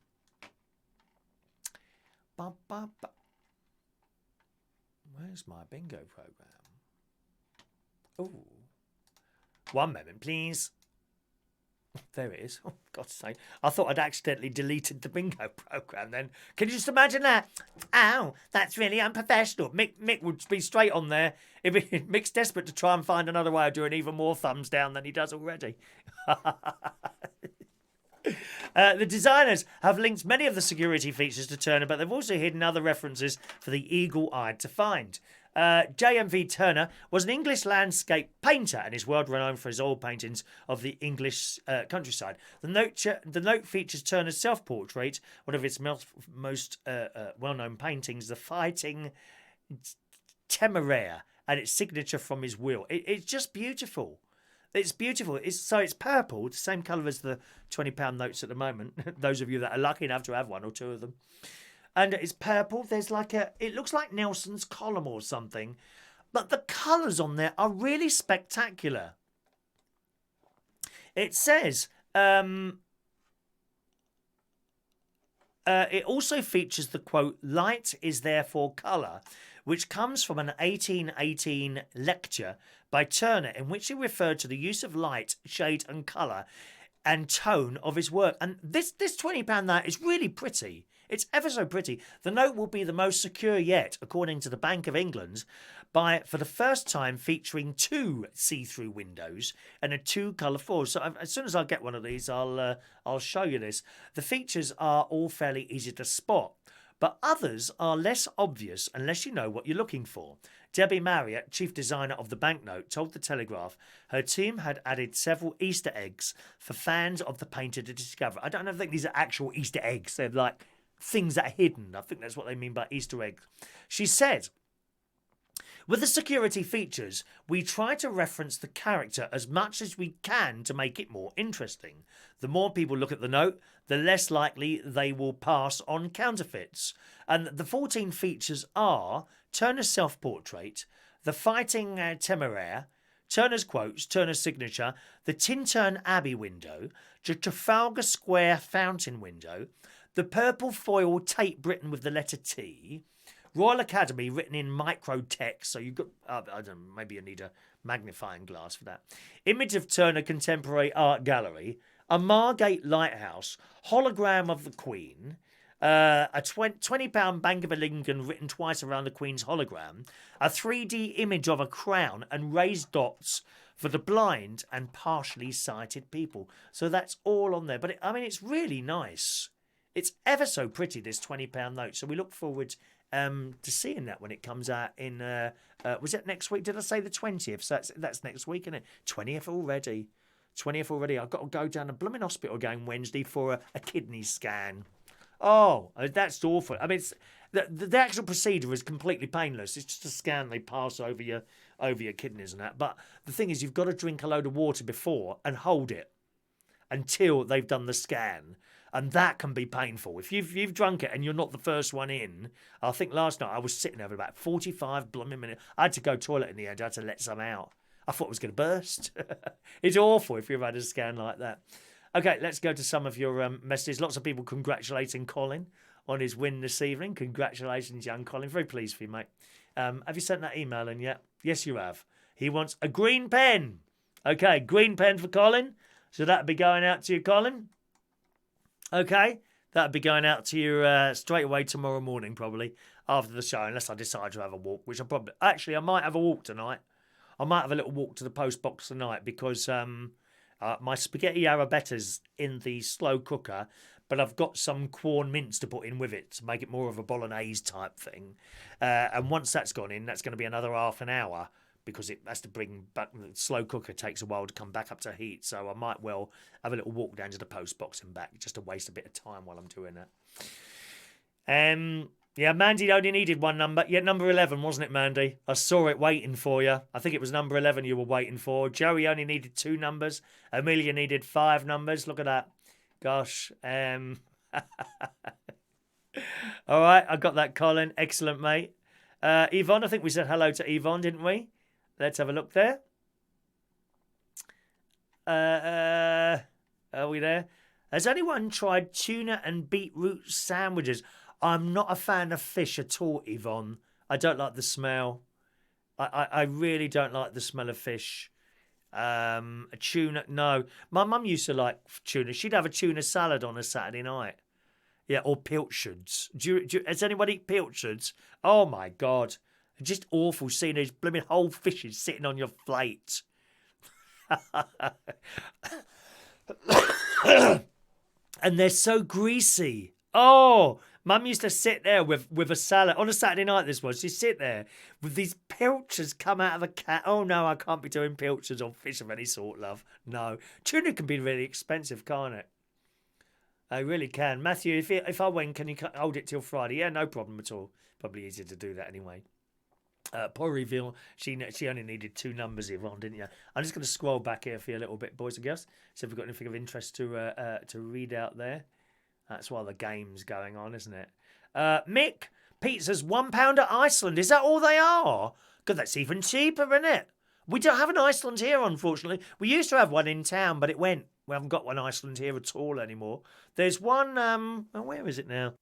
Where's my bingo program? Oh, 1 moment, please. There it is. Oh, God's sake. I thought I'd accidentally deleted the bingo program then. Can you just imagine that? Ow, that's really unprofessional. Mick would be straight on there. Mick's desperate to try and find another way of doing even more thumbs down than he does already. The designers have linked many of the security features to Turner, but they've also hidden other references for the eagle-eyed to find. JMV Turner was an English landscape painter and is world renowned for his oil paintings of the English countryside. The note features Turner's self-portrait, one of its most well-known paintings, The Fighting Temeraire, and its signature from his will. It's just beautiful. It's beautiful. It's purple, the same colour as the £20 notes at the moment. Those of you that are lucky enough to have one or two of them. And it's purple. There's it looks like Nelson's column or something. But the colours on there are really spectacular. It says, it also features the quote, "Light is therefore colour," which comes from an 1818 lecture by Turner in which he referred to the use of light, shade and colour and tone of his work. And this £20 note is really pretty. It's ever so pretty. The note will be the most secure yet, according to the Bank of England, for the first time featuring 2 see-through windows and a 2-colour foil. So as soon as I get one of these, I'll show you this. The features are all fairly easy to spot, but others are less obvious unless you know what you're looking for. Debbie Marriott, chief designer of the banknote, told The Telegraph her team had added several Easter eggs for fans of the painter to discover. I don't think these are actual Easter eggs. They're like things that are hidden. I think that's what they mean by Easter eggs. She said, "With the security features, we try to reference the character as much as we can to make it more interesting. The more people look at the note, the less likely they will pass on counterfeits." And the 14 features are Turner's self-portrait, the Fighting Temeraire, Turner's quotes, Turner's signature, the Tintern Abbey window, the Trafalgar Square fountain window, the purple foil tape written with the letter T, Royal Academy written in micro text, so you've got, I don't know, maybe you need a magnifying glass for that. Image of Turner Contemporary Art Gallery, a Margate Lighthouse, hologram of the Queen, a £20 Bank of Lincoln written twice around the Queen's hologram, a 3D image of a crown and raised dots for the blind and partially sighted people. So that's all on there. But it's really nice. It's ever so pretty, this £20 note. So we look forward to seeing that when it comes out in, was it next week? Did I say the 20th? So that's next week, isn't it? 20th already. 20th already. I've got to go down to blooming hospital again Wednesday for a kidney scan. Oh, that's awful. I mean, the actual procedure is completely painless. It's just a scan they pass over your kidneys and that. But the thing is, you've got to drink a load of water before and hold it until they've done the scan. And that can be painful. If you've drunk it and you're not the first one in, I think last night I was sitting there for about 45 blooming minutes. I had to go toilet in the end. I had to let some out. I thought it was going to burst. It's awful if you've had a scan like that. Okay, let's go to some of your messages. Lots of people congratulating Colin on his win this evening. Congratulations, young Colin. Very pleased for you, mate. Have you sent that email in yet? Yes, you have. He wants a green pen. Okay, green pen for Colin. So that'll be going out to you, Colin. Okay, that'll be going out to you straight away tomorrow morning, probably, after the show, unless I decide to have a walk, which I probably... Actually, I might have a walk tonight. I might have a little walk to the post box tonight because my spaghetti arabetta's in the slow cooker, but I've got some corn mince to put in with it to make it more of a bolognese type thing. And once that's gone in, that's going to be another half an hour because it has to bring back... The slow cooker takes a while to come back up to heat, so I might well have a little walk down to the post box and back just to waste a bit of time while I'm doing that. Yeah, Mandy only needed one number. Yeah, number 11, wasn't it, Mandy? I saw it waiting for you. I think it was number 11 you were waiting for. Joey only needed 2 numbers. Amelia needed 5 numbers. Look at that. Gosh. All right, I got that, Colin. Excellent, mate. Yvonne, I think we said hello to Yvonne, didn't we? Let's have a look there. Are we there? Has anyone tried tuna and beetroot sandwiches? I'm not a fan of fish at all, Yvonne. I don't like the smell. I really don't like the smell of fish. A tuna, no. My mum used to like tuna. She'd have a tuna salad on a Saturday night. Yeah, or pilchards. Has anybody eat pilchards? Oh, my God. Just awful seeing these blooming whole fishes sitting on your plate. And they're so greasy. Oh, Mum used to sit there with a salad. On a Saturday night this was. She'd sit there with these pilchards come out of a can. Oh, no, I can't be doing pilchards or fish of any sort, love. No. Tuna can be really expensive, can't it? I really can. Matthew, if I win, can you hold it till Friday? Yeah, no problem at all. Probably easier to do that anyway. Poor reveal. She only needed 2 numbers, Yvonne, didn't you? I'm just going to scroll back here for you a little bit, boys and girls. See if we've got anything of interest to read out there. That's why the game's going on, isn't it? Mick, pizzas £1 at Iceland. Is that all they are? God, that's even cheaper, isn't it? We don't have an Iceland here, unfortunately. We used to have one in town, but it went. We haven't got one Iceland here at all anymore. There's one, where is it now?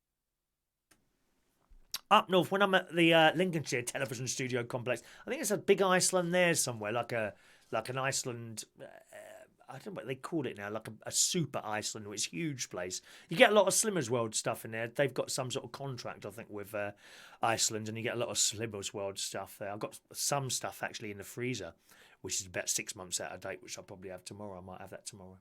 Up north, when I'm at the Lincolnshire Television Studio Complex, I think there's a big Iceland there somewhere, like an Iceland... I don't know what they call it now, like a super Iceland, which is a huge place. You get a lot of Slimmers World stuff in there. They've got some sort of contract, I think, with Iceland, and you get a lot of Slimmers World stuff there. I've got some stuff actually in the freezer, which is about 6 months out of date, which I'll probably have tomorrow. I might have that tomorrow.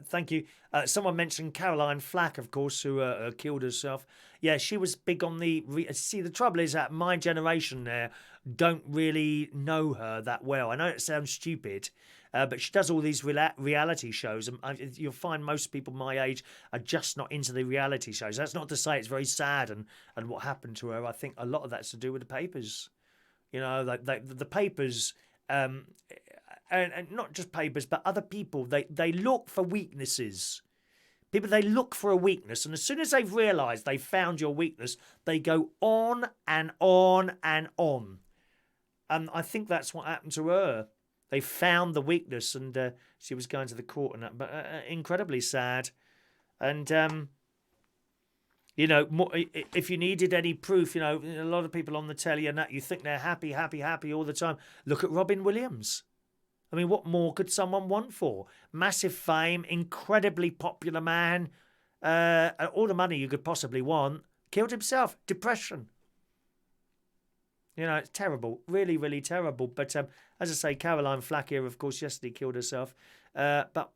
Thank you. Someone mentioned Caroline Flack, of course, who killed herself. Yeah, she was big on the... See, the trouble is that my generation there don't really know her that well. I know it sounds stupid, but she does all these reality shows, and you'll find most people my age are just not into the reality shows. That's not to say it's very sad and what happened to her. I think a lot of that's to do with the papers. You know, the papers... and not just papers, but other people, they look for weaknesses. People, they look for a weakness, and as soon as they've realised they've found your weakness, they go on and on and on. And I think that's what happened to her. They found the weakness, and she was going to the court and that, but incredibly sad. And, you know, if you needed any proof, you know, a lot of people on the telly and that, you think they're happy, happy, happy all the time. Look at Robin Williams. I mean, what more could someone want for? Massive fame, incredibly popular man, all the money you could possibly want. Killed himself. Depression. You know, it's terrible. Really, really terrible. But as I say, Caroline Flack here, of course, yesterday killed herself. But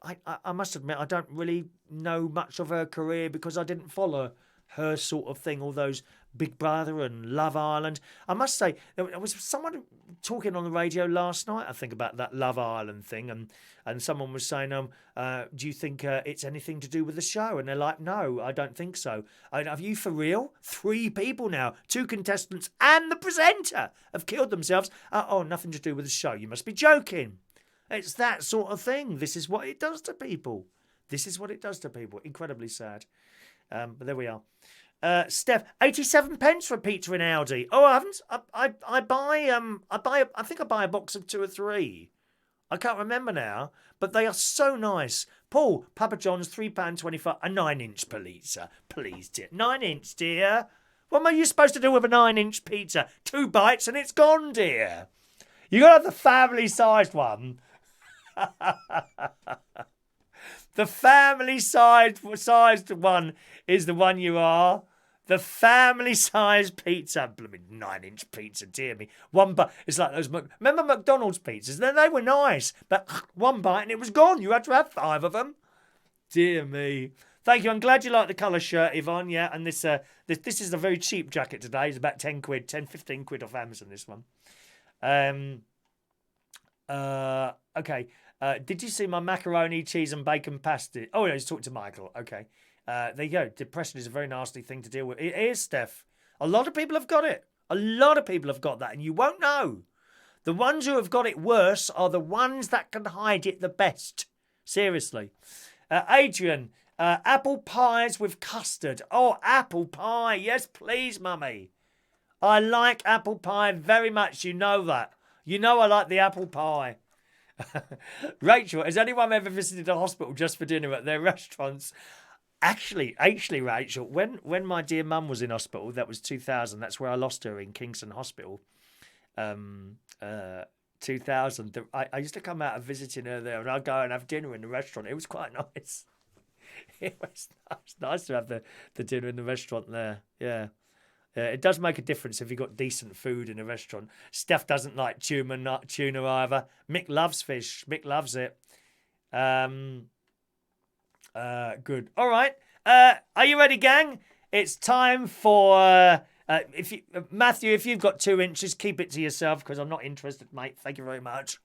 I must admit, I don't really know much of her career because I didn't follow her sort of thing, all those Big Brother and Love Island. I must say, there was someone talking on the radio last night, I think, about that Love Island thing, and someone was saying, do you think it's anything to do with the show? And they're like, no, I don't think so. Are you for real? 3 people now, 2 contestants and the presenter have killed themselves. Oh, nothing to do with the show. You must be joking. It's that sort of thing. This is what it does to people. This is what it does to people. Incredibly sad. But there we are. Steph, 87 pence for a pizza in Aldi. Oh, I haven't. I think I buy a box of 2 or 3. I can't remember now, but they are so nice. Paul, Papa John's, £3.25, a 9-inch pizza. Please, dear. 9-inch, dear. What are you supposed to do with a 9-inch pizza? 2 bites and it's gone, dear. You got to have the family-sized one. The family-sized one is the one you are. The family-sized pizza. Blooming 9-inch pizza, dear me. One bite. It's like those... Remember McDonald's pizzas? They were nice, but one bite and it was gone. You had to have 5 of them. Dear me. Thank you. I'm glad you like the colour shirt, Yvonne. Yeah, and this is a very cheap jacket today. It's about 10 quid, 10, 15 quid off Amazon, this one. Okay. Did you see my macaroni, cheese and bacon pasta? Oh, yeah, he's talking to Michael. Okay. There you go. Depression is a very nasty thing to deal with. It is, Steph. A lot of people have got it. A lot of people have got that, and you won't know. The ones who have got it worse are the ones that can hide it the best. Seriously. Adrian, apple pies with custard. Oh, apple pie. Yes, please, Mummy. I like apple pie very much. You know that. You know I like the apple pie. Rachel, has anyone ever visited a hospital just for dinner at their restaurants? Actually, Rachel, when my dear mum was in hospital, that was 2000. That's where I lost her, in Kingston Hospital. 2000. I used to come out of visiting her there, and I'd go and have dinner in the restaurant. It was quite nice. It was nice to have the dinner in the restaurant there. Yeah. It does make a difference if you've got decent food in a restaurant. Steph doesn't like tuna either. Mick loves fish. Mick loves it. Good. All right. Are you ready, gang? It's time for... Matthew, if you've got 2 inches, keep it to yourself because I'm not interested, mate. Thank you very much.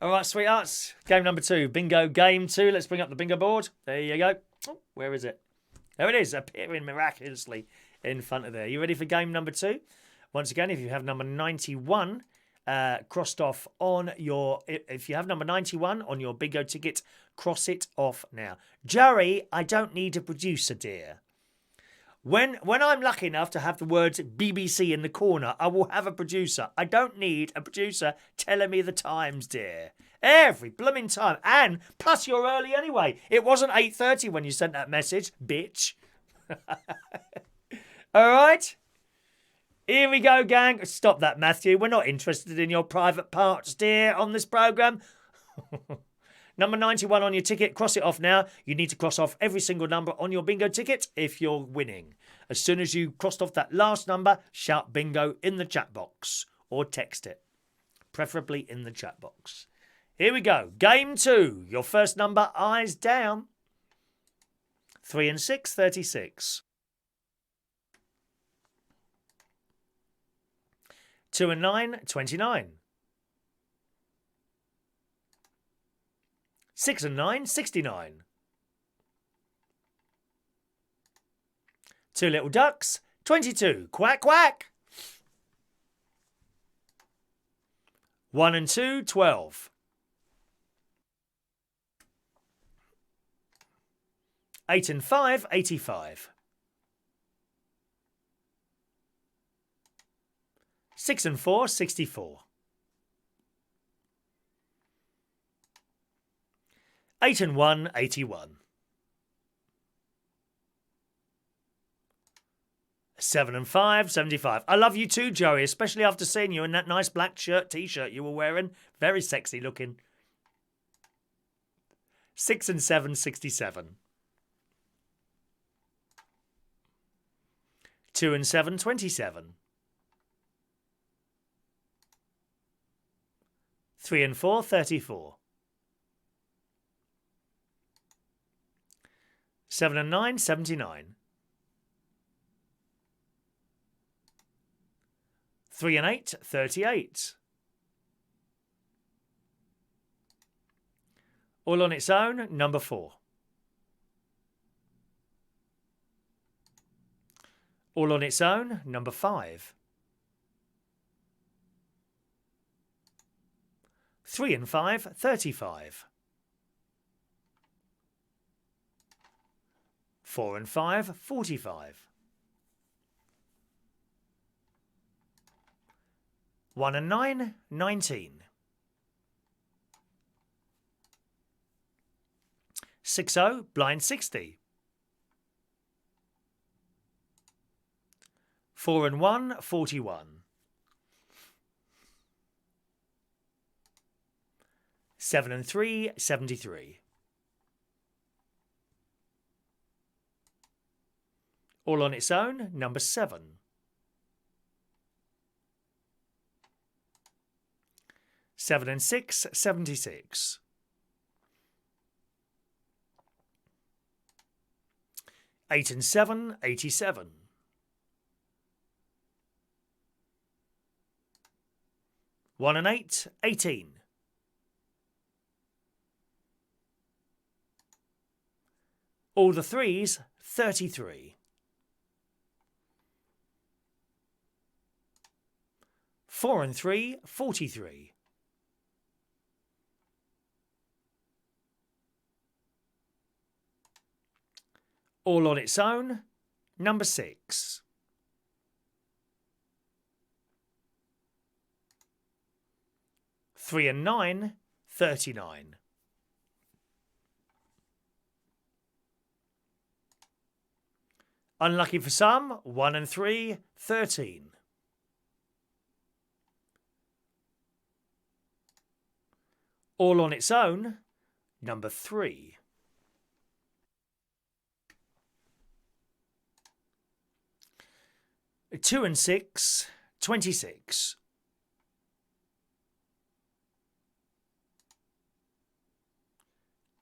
All right, sweethearts. Game number 2. Bingo game 2. Let's bring up the bingo board. There you go. Oh, where is it? There it is, appearing miraculously in front of there. You ready for game number 2? Once again, if you have number 91 crossed off on your... If you have number 91 on your bingo ticket, cross it off now. Jerry, I don't need a producer, dear. When I'm lucky enough to have the words BBC in the corner, I will have a producer. I don't need a producer telling me the times, dear. Every blooming time. And plus you're early anyway. It wasn't 8:30 when you sent that message, bitch. All right? Here we go, gang. Stop that, Matthew. We're not interested in your private parts, dear, on this programme. Number 91 on your ticket, cross it off now. You need to cross off every single number on your bingo ticket if you're winning. As soon as you crossed off that last number, shout bingo in the chat box or text it, preferably in the chat box. Here we go. Game 2. Your first number, eyes down. 3 and 6, 36. 2 and 9, 29. 6 and 9, 69. 2 little ducks, 22. Quack, quack. 1 and 2, 12. 8 and 5, 85. 6 and 4, 64. 8 and 1, 81. 7 and 5, 75. I love you too, Joey, especially after seeing you in that nice black t-shirt you were wearing. Very sexy looking. 6 and 7, 67. 2 and 7, 27. 3 and 4, 34. 7 and 9, 79. 3 and 8, 38. All on its own, number 4. All on its own, number 5. 3 and 5, 35. 4 and 5, 45. 1 and 9, 19. 6-0, blind 60. 4 and 1, 41. 7 and 3, 73. All on its own, number 7. 7 and 6, 76. 8 and 7, 87. 1 and 8, 18. All the threes, 33. 4 and 3, 43. 'All on its own, number 6. 3 and 9, 39. Unlucky for some, 1 and 3, 13. 'All on its own, number 3. 2 and 6, 26.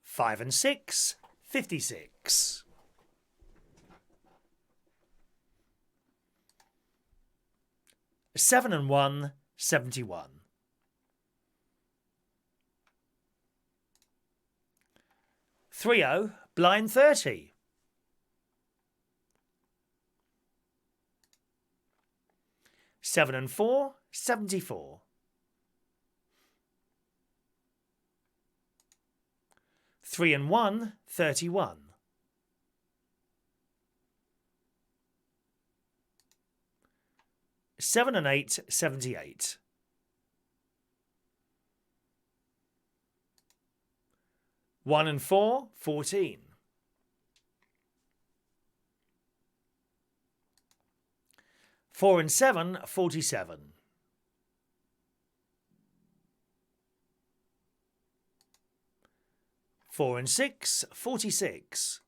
5 and 6, 56. 7 and 1, 71. 3-0, blind 30. 7 and 4, 74. 3 and 1, 31. 7 and 8, 78. 1 and 4, 14. 4 and 7, 47. 4 and 6, 46.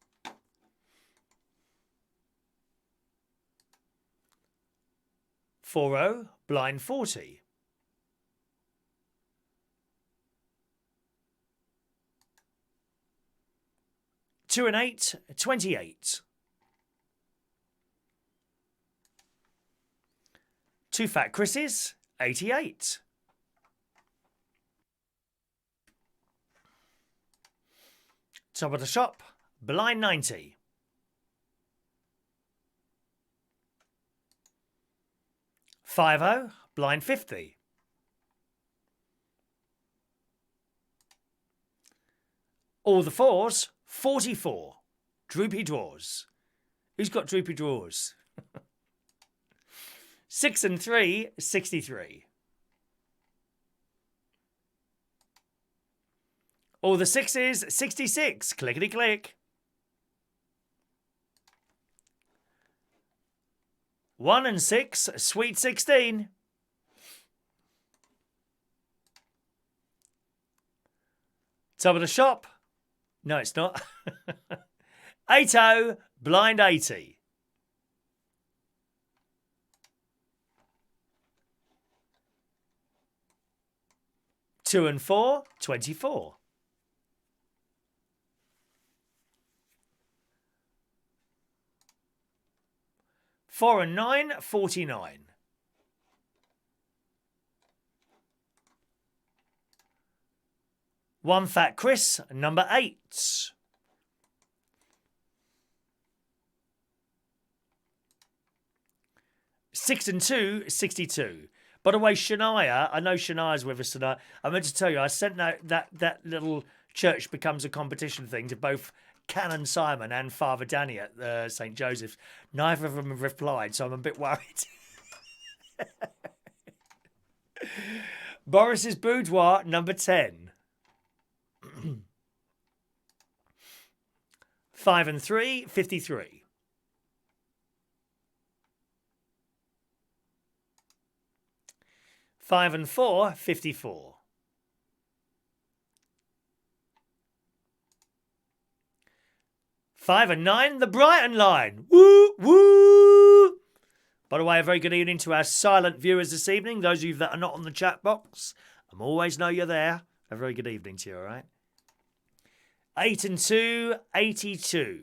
4-0, blind 40. 2 and 8, 28. 2 fat Chris's, 88. Top of the shop, blind 90. 5-0, blind 50. 'All the fours, 44. Droopy draws. Who's got droopy draws? 6 and 3, 63. 'All the sixes, 66. Clickety click. 1 and 6, sweet 16. 'Top of the shop. No, it's not. 8-0, blind 80. 2 and 4, 24. 4 and 9, 49. 1 fat Chris, number 8. 6 and 2, 62. By the way, Shania, I know Shania's with us tonight. I meant to tell you, I sent that little church becomes a competition thing to both Canon Simon and Father Danny at St. Joseph's. Neither of them have replied, so I'm a bit worried. Boris's Boudoir, number 10. 5 and 3, 53. 5 and 4, 54. 5 and 9, the Brighton line. Woo, woo! By the way, a very good evening to our silent viewers this evening. Those of you that are not on the chat box, I always know you're there. A very good evening to you, all right? 8 and 2, 82.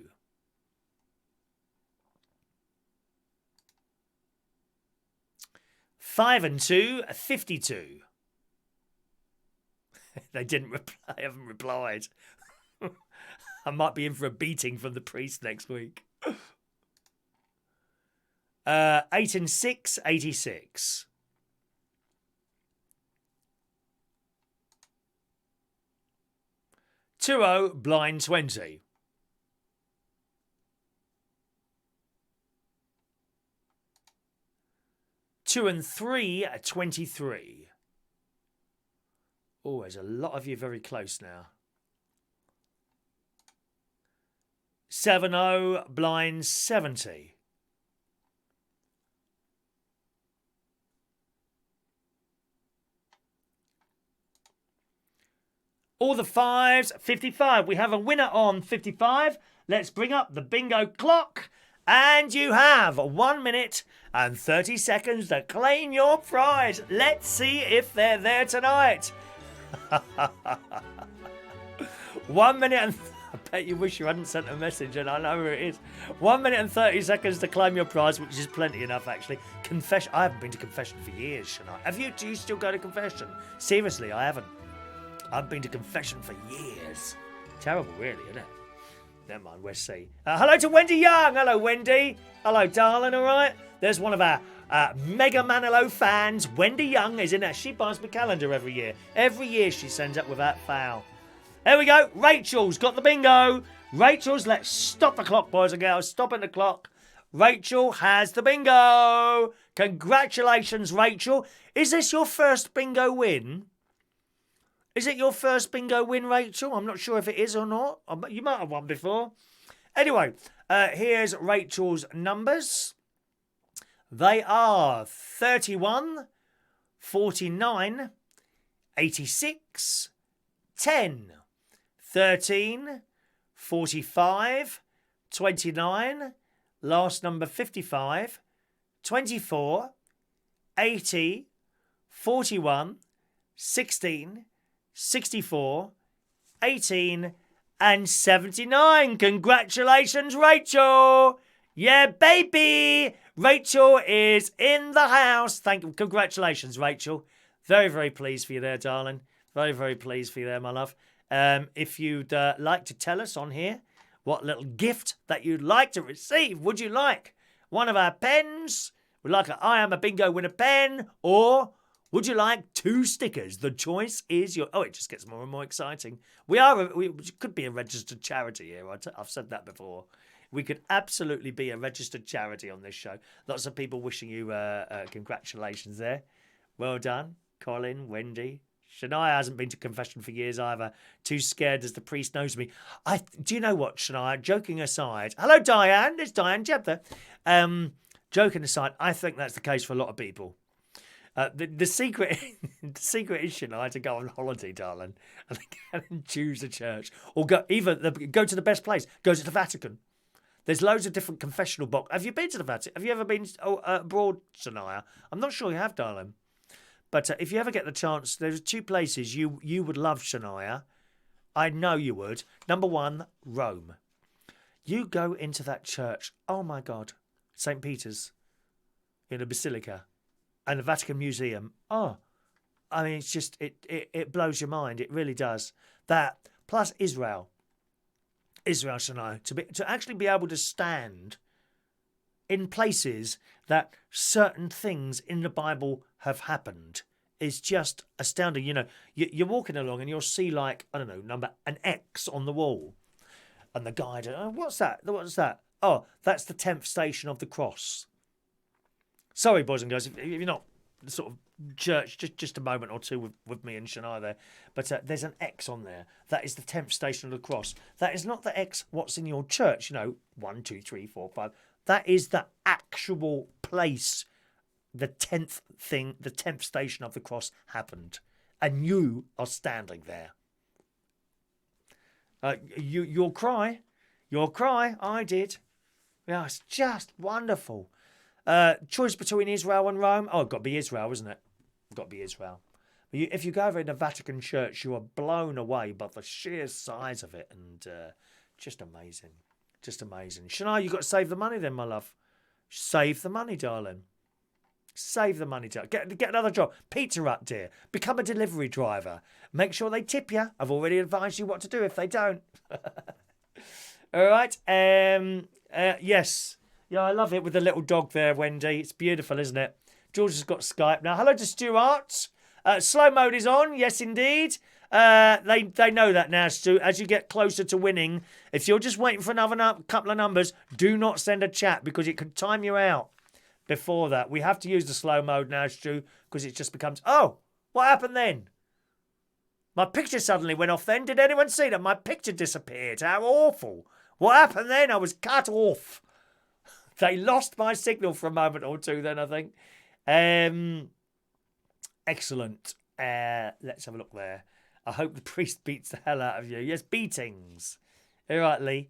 5 and 2, 52. They didn't reply. I haven't replied. I might be in for a beating from the priest next week. 8 and 6, 86. 2-0, blind 20. 2 and 3, 23. Oh, there's a lot of you very close now. 7-0, blind 70. 'All the 5s, 55. We have a winner on 55. Let's bring up the bingo clock. And you have 1 minute and 30 seconds to claim your prize. Let's see if they're there tonight. 1 minute and... I bet you wish you hadn't sent a message, and I know where it is. 1 minute and 30 seconds to claim your prize, which is plenty enough, actually. Confession. I haven't been to confession for years, Shania. Have you? Do you still go to confession? Seriously, I haven't. I've been to confession for years. Terrible, really, isn't it? Never mind, we'll see. Hello to Wendy Young. Hello, Wendy. Hello, darling, all right? There's one of our Mega Manilow fans. Wendy Young is in there. She buys me calendar every year. Every year she sends up without fail. There we go. Rachel's got the bingo. Rachel's, let's stop the clock, boys and girls. Stopping the clock. Rachel has the bingo. Congratulations, Rachel. Is this your first bingo win? Is it your first bingo win, Rachel? I'm not sure if it is or not. You might have won before. Anyway, here's Rachel's numbers. They are 31, 49, 86, 10, 13, 45, 29, last number 55, 24, 80, 41, 16, 64, 18, and 79. Congratulations, Rachel. Yeah, baby. Rachel is in the house. Thank you. Congratulations, Rachel. Very, very pleased for you there, darling. Very, very pleased for you there, my love. If you'd like to tell us on here what little gift that you'd like to receive, would you like one of our pens? Would like a I Am a Bingo Winner pen? Or would you like 2 stickers? The choice is your... Oh, it just gets more and more exciting. We could be a registered charity here. I've said that before. We could absolutely be a registered charity on this show. Lots of people wishing you congratulations there. Well done, Colin, Wendy. Shania hasn't been to confession for years either. Too scared as the priest knows me. Do you know what, Shania? Joking aside. Hello, Diane. There's Diane Jeb there. Joking aside, I think that's the case for a lot of people. The secret is, Shania, to go on holiday, darling, and choose a church. Or go to the best place. Go to the Vatican. There's loads of different confessional boxes. Have you been to the Vatican? Have you ever been abroad, Shania? I'm not sure you have, darling. But if you ever get the chance, there's 2 places you would love, Shania. I know you would. Number 1, Rome. You go into that church. Oh, my God. St. Peter's in a basilica. And the Vatican Museum. Oh, I mean, it's just, it blows your mind. It really does. That, plus Israel. Israel, Shania, to actually be able to stand in places that certain things in the Bible have happened is just astounding. You know, you're walking along and you'll see, like, I don't know, an X on the wall. And the guide, oh, what's that? What's that? Oh, that's the 10th station of the cross. Sorry, boys and girls, if you're not sort of church, just a moment or two with me and Shania there. But there's an X on there. That is the 10th station of the cross. That is not the X, what's in your church. 1, 2, 3, 4, 5. That is the actual place. The 10th thing, the 10th station of the cross happened. And you are standing there. You'll cry. You'll cry. I did. Yeah, it's just wonderful. Choice between Israel and Rome. Oh, it's got to be Israel, isn't it? Got to be Israel. If you go over in the Vatican Church, you are blown away by the sheer size of it, and just amazing, just amazing. Shania, you got to save the money, then, my love. Save the money, darling. Save the money, darling. Get another job. Pizza Hut, dear. Become a delivery driver. Make sure they tip you. I've already advised you what to do if they don't. All right. Yes. Yeah, I love it with the little dog there, Wendy. It's beautiful, isn't it? George has got Skype now. Hello to Stuart. Slow mode is on. Yes, indeed. They know that now, Stu. As you get closer to winning, if you're just waiting for another couple of numbers, do not send a chat because it could time you out before that. We have to use the slow mode now, Stu, because it just becomes... Oh, what happened then? My picture suddenly went off then. Did anyone see that? My picture disappeared. How awful. What happened then? I was cut off. They lost my signal for a moment or two then, I think. Excellent. Let's have a look there. I hope the priest beats the hell out of you. Yes, beatings. All right, Leigh.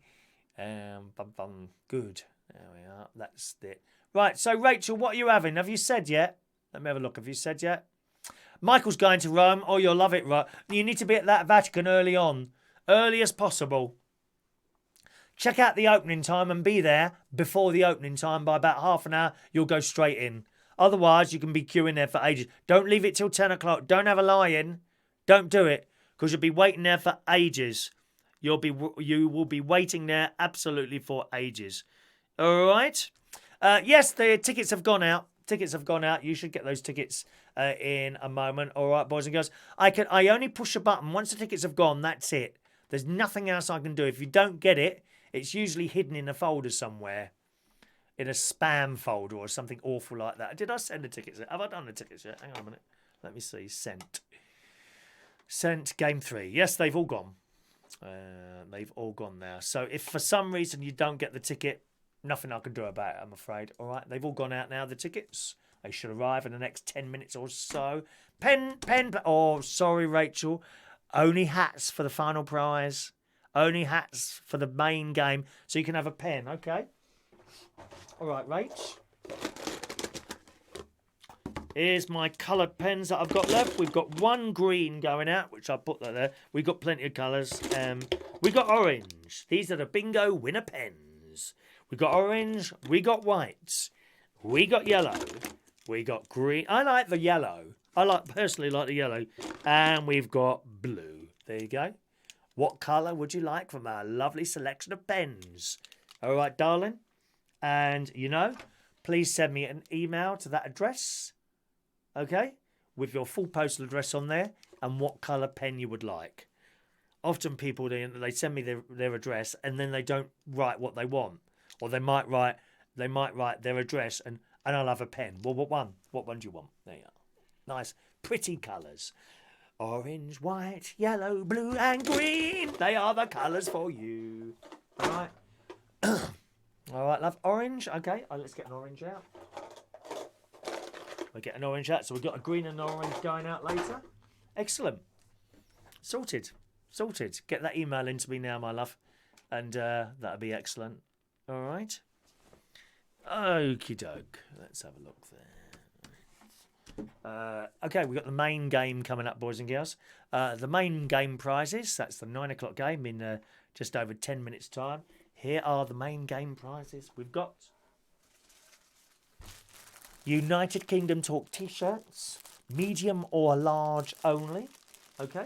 Good. There we are. That's it. Right, so Rachel, what are you having? Have you said yet? Let me have a look. Have you said yet? Michael's going to Rome. Oh, you'll love it, right? You need to be at that Vatican early on. Early as possible. Check out the opening time and be there before the opening time by about half an hour. You'll go straight in. Otherwise, you can be queuing there for ages. Don't leave it till 10 o'clock. Don't have a lie-in. Don't do it because you'll be waiting there for ages. You will be waiting there absolutely for ages. All right? Yes, the tickets have gone out. Tickets have gone out. You should get those tickets in a moment. All right, boys and girls. I only push a button. Once the tickets have gone, that's it. There's nothing else I can do. If you don't get it, it's usually hidden in a folder somewhere. In a spam folder or something awful like that. Did I send the tickets? Have I done the tickets yet? Hang on a minute. Let me see. Sent. Sent game 3. Yes, they've all gone. They've all gone now. So if for some reason you don't get the ticket, nothing I can do about it, I'm afraid. All right, they've all gone out now, the tickets. They should arrive in the next 10 minutes or so. Pen. Oh, sorry, Rachel. Only hats for the final prize. Only hats for the main game. So you can have a pen, okay? All right, Rach. Here's my coloured pens that I've got left. We've got one green going out, which I put that there. We've got plenty of colours. We got orange. These are the bingo winner pens. We got orange. We got white. We got yellow. We got green. I like the yellow. Personally like the yellow. And we've got blue. There you go. What colour would you like from our lovely selection of pens? All right, darling. And, please send me an email to that address. Okay? With your full postal address on there and what colour pen you would like. Often people, they send me their address and then they don't write what they want. Or they might write their address and I'll have a pen. Well, what one? What one do you want? There you are. Nice, pretty colours. Orange, white, yellow, blue and green. They are the colours for you. All right. All right, love. Orange. Okay, let's get an orange out. We'll get an orange out. So we've got a green and orange going out later. Excellent. Sorted. Get that email into me now, my love. And that'll be excellent. All right. Okie doke. Let's have a look there. Okay, we've got the main game coming up, boys and girls. The main game prizes. That's the 9 o'clock game in just over 10 minutes' time. Here are the main game prizes. We've got United Kingdom Talk t-shirts, medium or large only. Okay.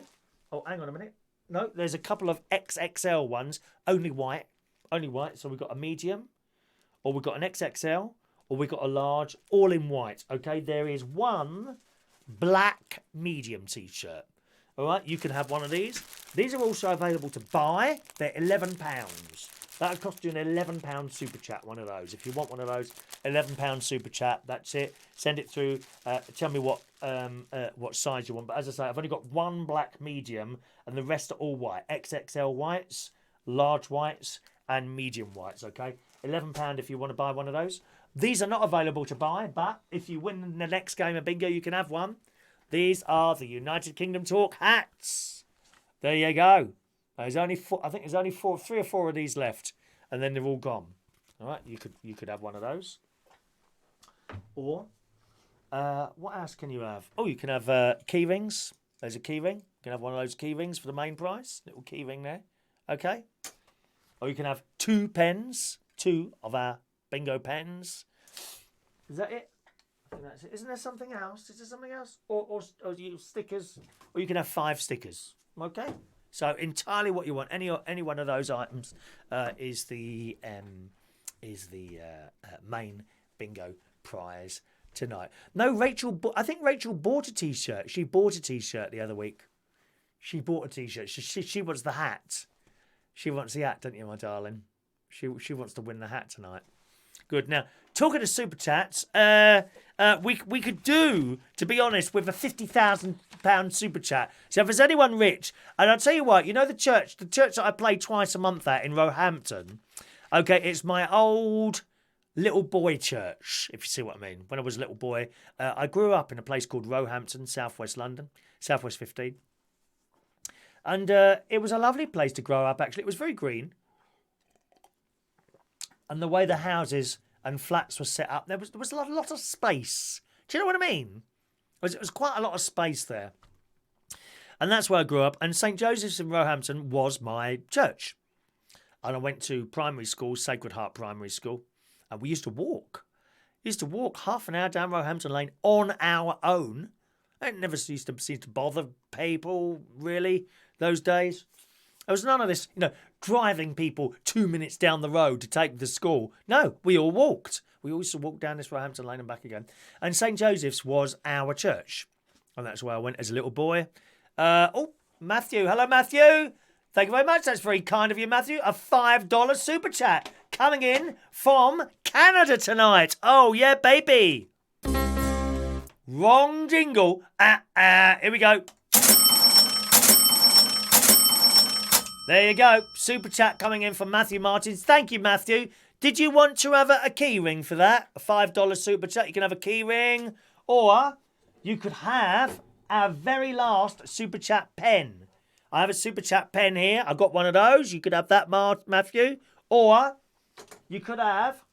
Oh, hang on a minute. No, there's a couple of XXL ones, only white. So we've got a medium, or we've got an XXL, or we've got a large, all in white. Okay, there is one black medium t-shirt. All right, you can have one of these. These are also available to buy. They're £11. That would cost you an £11 super chat, one of those. If you want one of those, £11 super chat, that's it. Send it through. Tell me what size you want. But as I say, I've only got one black medium and the rest are all white. XXL whites, large whites, and medium whites, okay? £11 if you want to buy one of those. These are not available to buy, but if you win in the next game of bingo, you can have one. These are the United Kingdom Talk hats. There you go. There's only four, I think there's only 3 or 4 of these left, and then they're all gone. All right, you could have one of those. Or what else can you have? Oh, you can have key rings. There's a key ring. You can have one of those key rings for the main price. Little key ring there. Okay. Or you can have 2 pens, 2 of our bingo pens. Is that it? I think that's it. Isn't there something else? Is there something else? Or you stickers? Or you can have 5 stickers. Okay. So entirely what you want. Any one of those items is the main bingo prize tonight. No, Rachel. I think Rachel bought a T-shirt. She bought a T-shirt the other week. She bought a T-shirt. She wants the hat. She wants the hat, don't you, my darling? She wants to win the hat tonight. Good. Now, talking to super chats, we could do, to be honest, with a £50,000 super chat. So if there's anyone rich, and I'll tell you what, you know the church that I play twice a month at in Roehampton. Okay, it's my old little boy church, if you see what I mean. When I was a little boy, I grew up in a place called Roehampton, southwest London, southwest 15. And it was a lovely place to grow up, actually. It was very green. And the way the houses and flats were set up, there was a lot of space. Do you know what I mean? It was quite a lot of space there. And that's where I grew up. And St. Joseph's in Roehampton was my church. And I went to primary school, Sacred Heart Primary School. And we used to walk. We used to walk half an hour down Roehampton Lane on our own. It never used to seem to bother people, really, those days. There was none of this, driving people 2 minutes down the road to take them to school. No, we all walked. We all used to walk down this Roehampton Lane and back again. And St. Joseph's was our church. And that's where I went as a little boy. Matthew. Hello, Matthew. Thank you very much. That's very kind of you, Matthew. A $5 super chat coming in from Canada tonight. Oh, yeah, baby. Wrong jingle. Here we go. There you go. Super chat coming in from Matthew Martins. Thank you, Matthew. Did you want to have a key ring for that? A $5 super chat. You can have a key ring. Or you could have our very last super chat pen. I have a super chat pen here. I've got one of those. You could have that, Matthew. Or you could have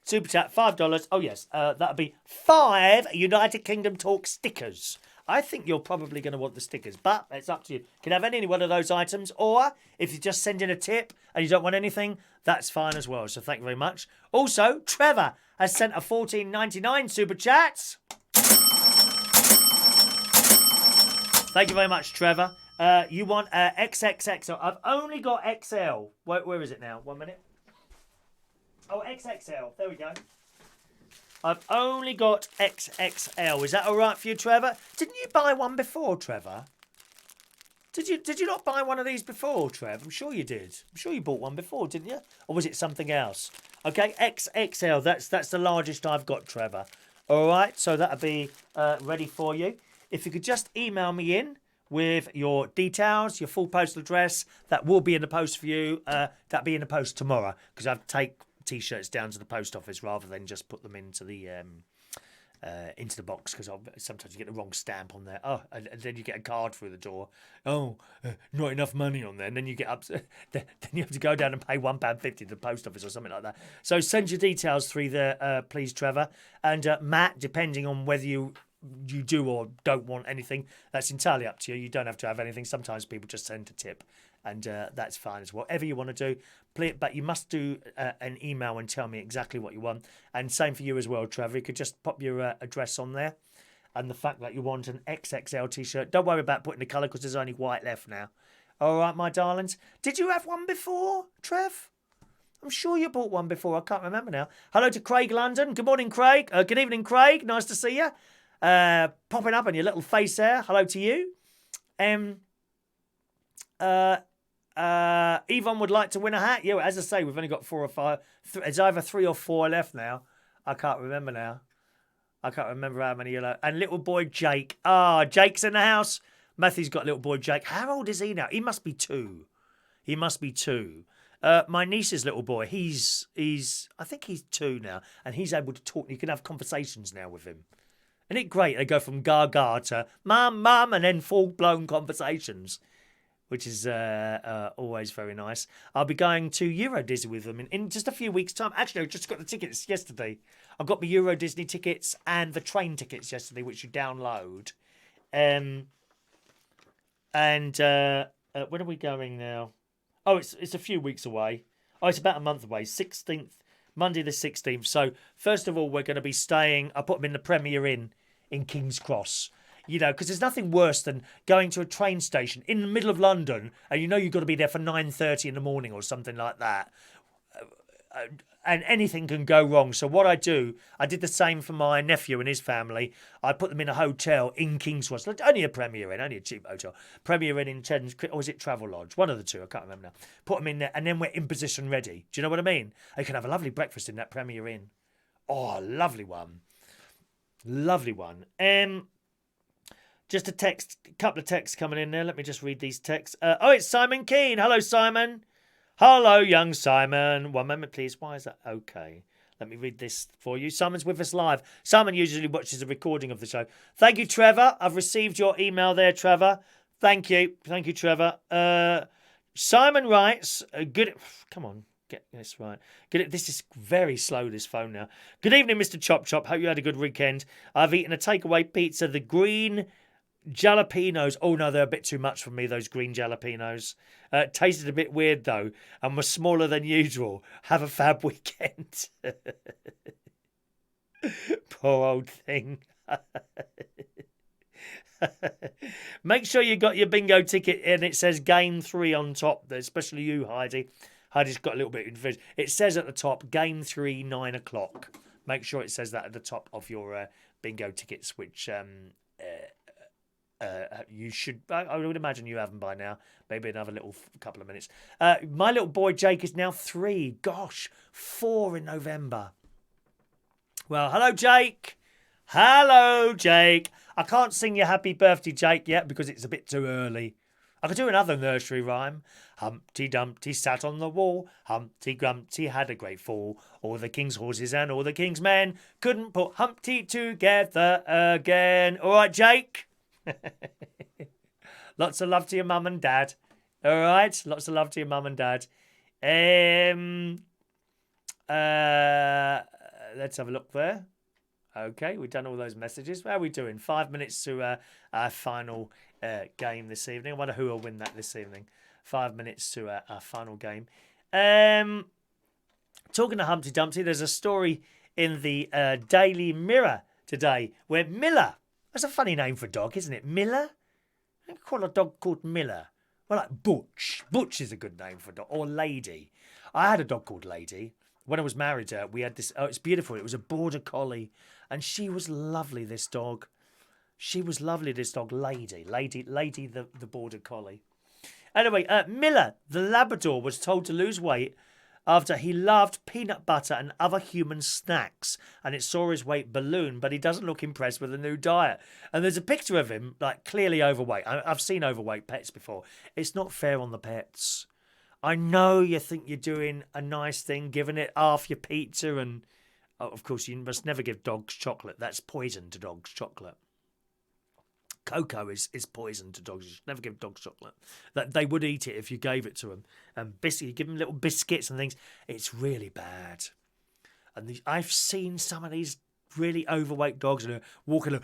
super chat, $5. Oh, yes. That would be 5 United Kingdom Talk stickers. I think you're probably going to want the stickers, but it's up to you. You can have any one of those items, or if you just send in a tip and you don't want anything, that's fine as well. So thank you very much. Also, Trevor has sent a $14.99 super chat. Thank you very much, Trevor. You want XXXL. I've only got XL. Where is it now? 1 minute. Oh, XXL. There we go. I've only got XXL. Is that all right for you, Trevor? Didn't you buy one before, Trevor? Did you not buy one of these before, Trev? I'm sure you did. I'm sure you bought one before, didn't you? Or was it something else? Okay, XXL. That's the largest I've got, Trevor. All right, so that'll be ready for you. If you could just email me in with your details, your full postal address, that will be in the post for you. That'll be in the post tomorrow because I have to take T-shirts down to the post office rather than just put them into the box because sometimes you get the wrong stamp on there. Oh, and then you get a card through the door. Oh, not enough money on there. And then you get upset. Then you have to go down and pay £1.50 to the post office or something like that. So send your details through there, please, Trevor. And Matt, depending on whether you do or don't want anything, that's entirely up to you. You don't have to have anything. Sometimes people just send a tip. And that's fine as well. Whatever you want to do, but you must do an email and tell me exactly what you want. And same for you as well, Trevor. You could just pop your address on there and the fact that you want an XXL T-shirt. Don't worry about putting the colour because there's only white left now. All right, my darlings. Did you have one before, Trev? I'm sure you bought one before. I can't remember now. Hello to Craig London. Good morning, Craig. Good evening, Craig. Nice to see you. Popping up on your little face there. Hello to you. Yvonne would like to win a hat. Yeah, as I say, we've only got 4 or 5. It's either 3 or 4 left now. I can't remember now. I can't remember how many. And little boy Jake. Jake's in the house. Matthew's got little boy Jake. How old is he now? He must be 2. He must be 2. My niece's little boy, I think he's 2 now, and he's able to talk. You can have conversations now with him. Isn't it great? They go from gaga to mum, and then full-blown conversations, which is always very nice. I'll be going to Euro Disney with them in just a few weeks' time. Actually, I just got the tickets yesterday. I got the Euro Disney tickets and the train tickets yesterday, which you download. When are we going now? Oh, it's a few weeks away. Oh, it's about a month away. 16th, Monday the 16th. So, first of all, we're going to be staying. I put them in the Premier Inn in King's Cross. You know, because there's nothing worse than going to a train station in the middle of London and you know you've got to be there for 9:30 in the morning or something like that. And anything can go wrong. So what I did the same for my nephew and his family. I put them in a hotel in King's Cross. Only a Premier Inn, only a cheap hotel. Premier Inn in Thames, or was it Travel Lodge? One of the two, I can't remember now. Put them in there and then we're in position ready. Do you know what I mean? You can have a lovely breakfast in that Premier Inn. Oh, lovely one. Lovely one. Just a couple of texts coming in there. Let me just read these texts. It's Simon Keane. Hello, Simon. Hello, young Simon. 1 moment, please. Why is that? Okay. Let me read this for you. Simon's with us live. Simon usually watches a recording of the show. Thank you, Trevor. I've received your email there, Trevor. Thank you. Thank you, Trevor. Simon writes, good... Come on. Get this right. This is very slow, this phone now. Good evening, Mr. Chop Chop. Hope you had a good weekend. I've eaten a takeaway pizza. The green jalapenos. Oh, no, they're a bit too much for me, those green jalapenos. Tasted a bit weird, though, and was smaller than usual. Have a fab weekend. Poor old thing. Make sure you got your bingo ticket and it says Game 3 on top, especially you, Heidi. Heidi's got a little bit confused. It says at the top, Game 3, 9 o'clock. Make sure it says that at the top of your bingo tickets, which you should... I would imagine you have them by now. Maybe another couple of minutes. My little boy Jake is now 3. Gosh, 4 in November. Well, hello, Jake. Hello, Jake. I can't sing you happy birthday, Jake, yet because it's a bit too early. I could do another nursery rhyme. Humpty Dumpty sat on the wall. Humpty Grumpty had a great fall. All the king's horses and all the king's men couldn't put Humpty together again. All right, Jake? Lots of love to your mum and dad. All right? Lots of love to your mum and dad. Let's have a look there. Okay, we've done all those messages. How are we doing? 5 minutes to our final game this evening. I wonder who will win that this evening. 5 minutes to our final game. Talking to Humpty Dumpty, there's a story in the Daily Mirror today where Miller, that's a funny name for a dog, isn't it? Miller? I call a dog called Miller. Well, like Butch. Butch is a good name for a dog. Or Lady. I had a dog called Lady. When I was married to her, we had this... Oh, it's beautiful. It was a border collie. And she was lovely, this dog. She was lovely, this dog, Lady. Lady, the border collie. Anyway, Miller, the Labrador, was told to lose weight after he loved peanut butter and other human snacks, and it saw his weight balloon, but he doesn't look impressed with the new diet. And there's a picture of him, like, clearly overweight. I've seen overweight pets before. It's not fair on the pets. I know you think you're doing a nice thing, giving it half your pizza, and of course you must never give dogs chocolate. That's poison to dogs, chocolate. Cocoa is poison to dogs. You should never give dogs chocolate. That they would eat it if you gave it to them. And you give them little biscuits and things. It's really bad. And I've seen some of these really overweight dogs and they're walking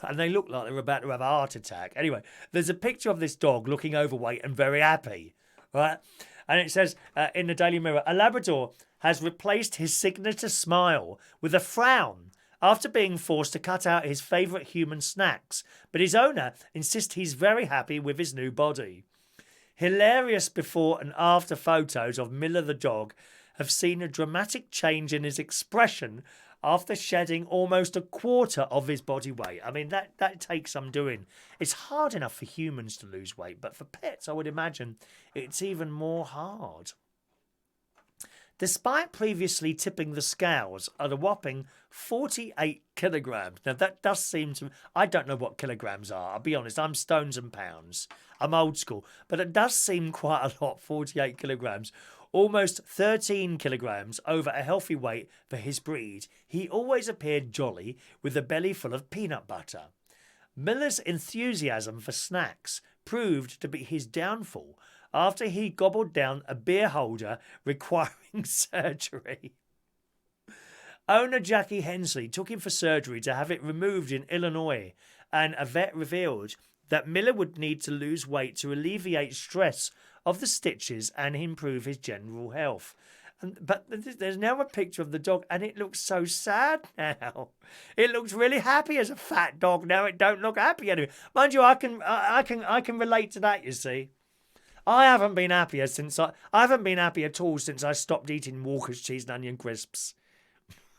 and they look like they're about to have a heart attack. Anyway, there's a picture of this dog looking overweight and very happy, right? And it says in the Daily Mirror, a Labrador has replaced his signature smile with a frown after being forced to cut out his favourite human snacks, but his owner insists he's very happy with his new body. Hilarious before and after photos of Miller the dog have seen a dramatic change in his expression after shedding almost a quarter of his body weight. I mean, that takes some doing. It's hard enough for humans to lose weight, but for pets, I would imagine it's even more hard. Despite previously tipping the scales at a whopping 48 kilograms. Now, that does seem to... I don't know what kilograms are. I'll be honest, I'm stones and pounds. I'm old school. But it does seem quite a lot, 48 kilograms. Almost 13 kilograms over a healthy weight for his breed. He always appeared jolly with a belly full of peanut butter. Miller's enthusiasm for snacks proved to be his downfall after he gobbled down a beer holder requiring surgery. Owner Jackie Hensley took him for surgery to have it removed in Illinois, and a vet revealed that Miller would need to lose weight to alleviate stress of the stitches and improve his general health. But there's now a picture of the dog, and it looks so sad now. It looks really happy as a fat dog now. It don't look happy anymore. Mind you, I can relate to that. You see, I haven't been happy at all since I stopped eating Walker's cheese and onion crisps.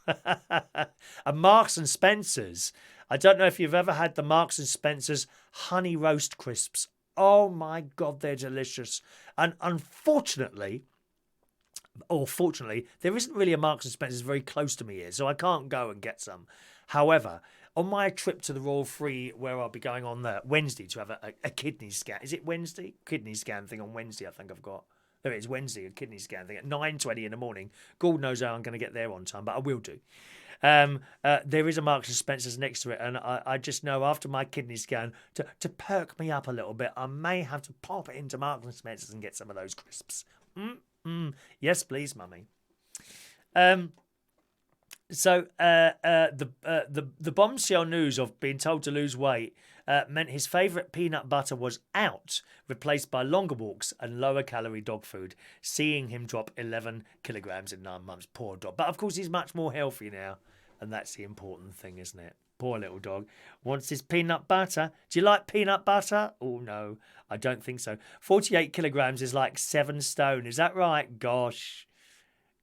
And Marks and Spencer's. I don't know if you've ever had the Marks and Spencer's honey roast crisps. Oh my God, they're delicious. And unfortunately, or fortunately, there isn't really a Marks and Spencer's very close to me here, so I can't go and get some. However, on my trip to the Royal Free, where I'll be going on Wednesday to have a kidney scan. Is it Wednesday? Kidney scan thing on Wednesday, I think I've got. There it is, Wednesday, a kidney scan thing at 9:20 in the morning. God knows how I'm going to get there on time, but I will do. There is a Marks and Spencer's next to it, and I just know after my kidney scan, to perk me up a little bit, I may have to pop it into Marks and Spencer's and get some of those crisps. Yes, please, Mummy. So the bombshell news of being told to lose weight meant his favourite peanut butter was out, replaced by longer walks and lower calorie dog food, seeing him drop 11 kilograms in 9 months. Poor dog. But of course he's much more healthy now, and that's the important thing, isn't it? Poor little dog. Wants his peanut butter. Do you like peanut butter? Oh, no, I don't think so. 48 kilograms is like 7 stone. Is that right? Gosh,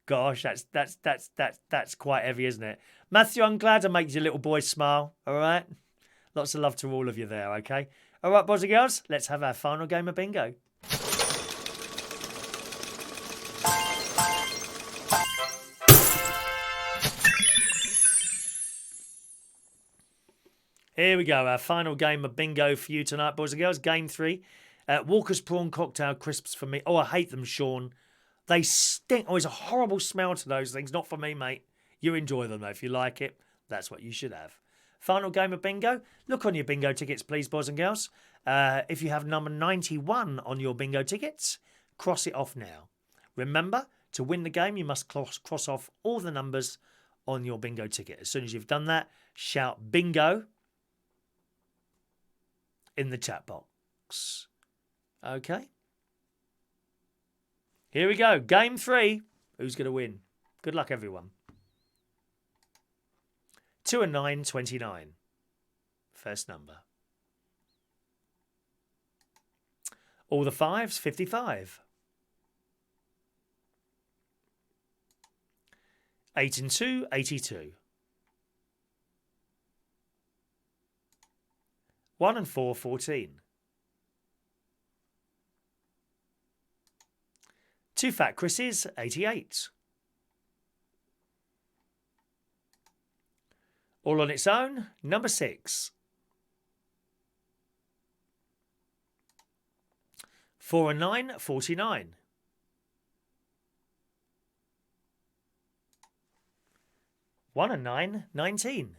that's quite heavy, isn't it? Matthew, I'm glad I make your little boy smile, all right? Lots of love to all of you there, okay? All right, boys and girls, let's have our final game of bingo. Here we go, our final game of bingo for you tonight, boys and girls. Game 3. Walker's Prawn Cocktail Crisps for me. Oh, I hate them, Sean. They stink. Oh, it's a horrible smell to those things. Not for me, mate. You enjoy them, though. If you like it, that's what you should have. Final game of bingo. Look on your bingo tickets, please, boys and girls. If you have number 91 on your bingo tickets, cross it off now. Remember, to win the game, you must cross off all the numbers on your bingo ticket. As soon as you've done that, shout bingo in the chat box. Okay. Here we go. Game 3. Who's going to win? Good luck, everyone. 2 and 9, 29. First number. All the 5s, 55. 8 and 2, 82. 1 and 4, 14. 2 Fat Chris's, 88. All on its own, number 6. 4 and 9, 49. 1 and 9, 19.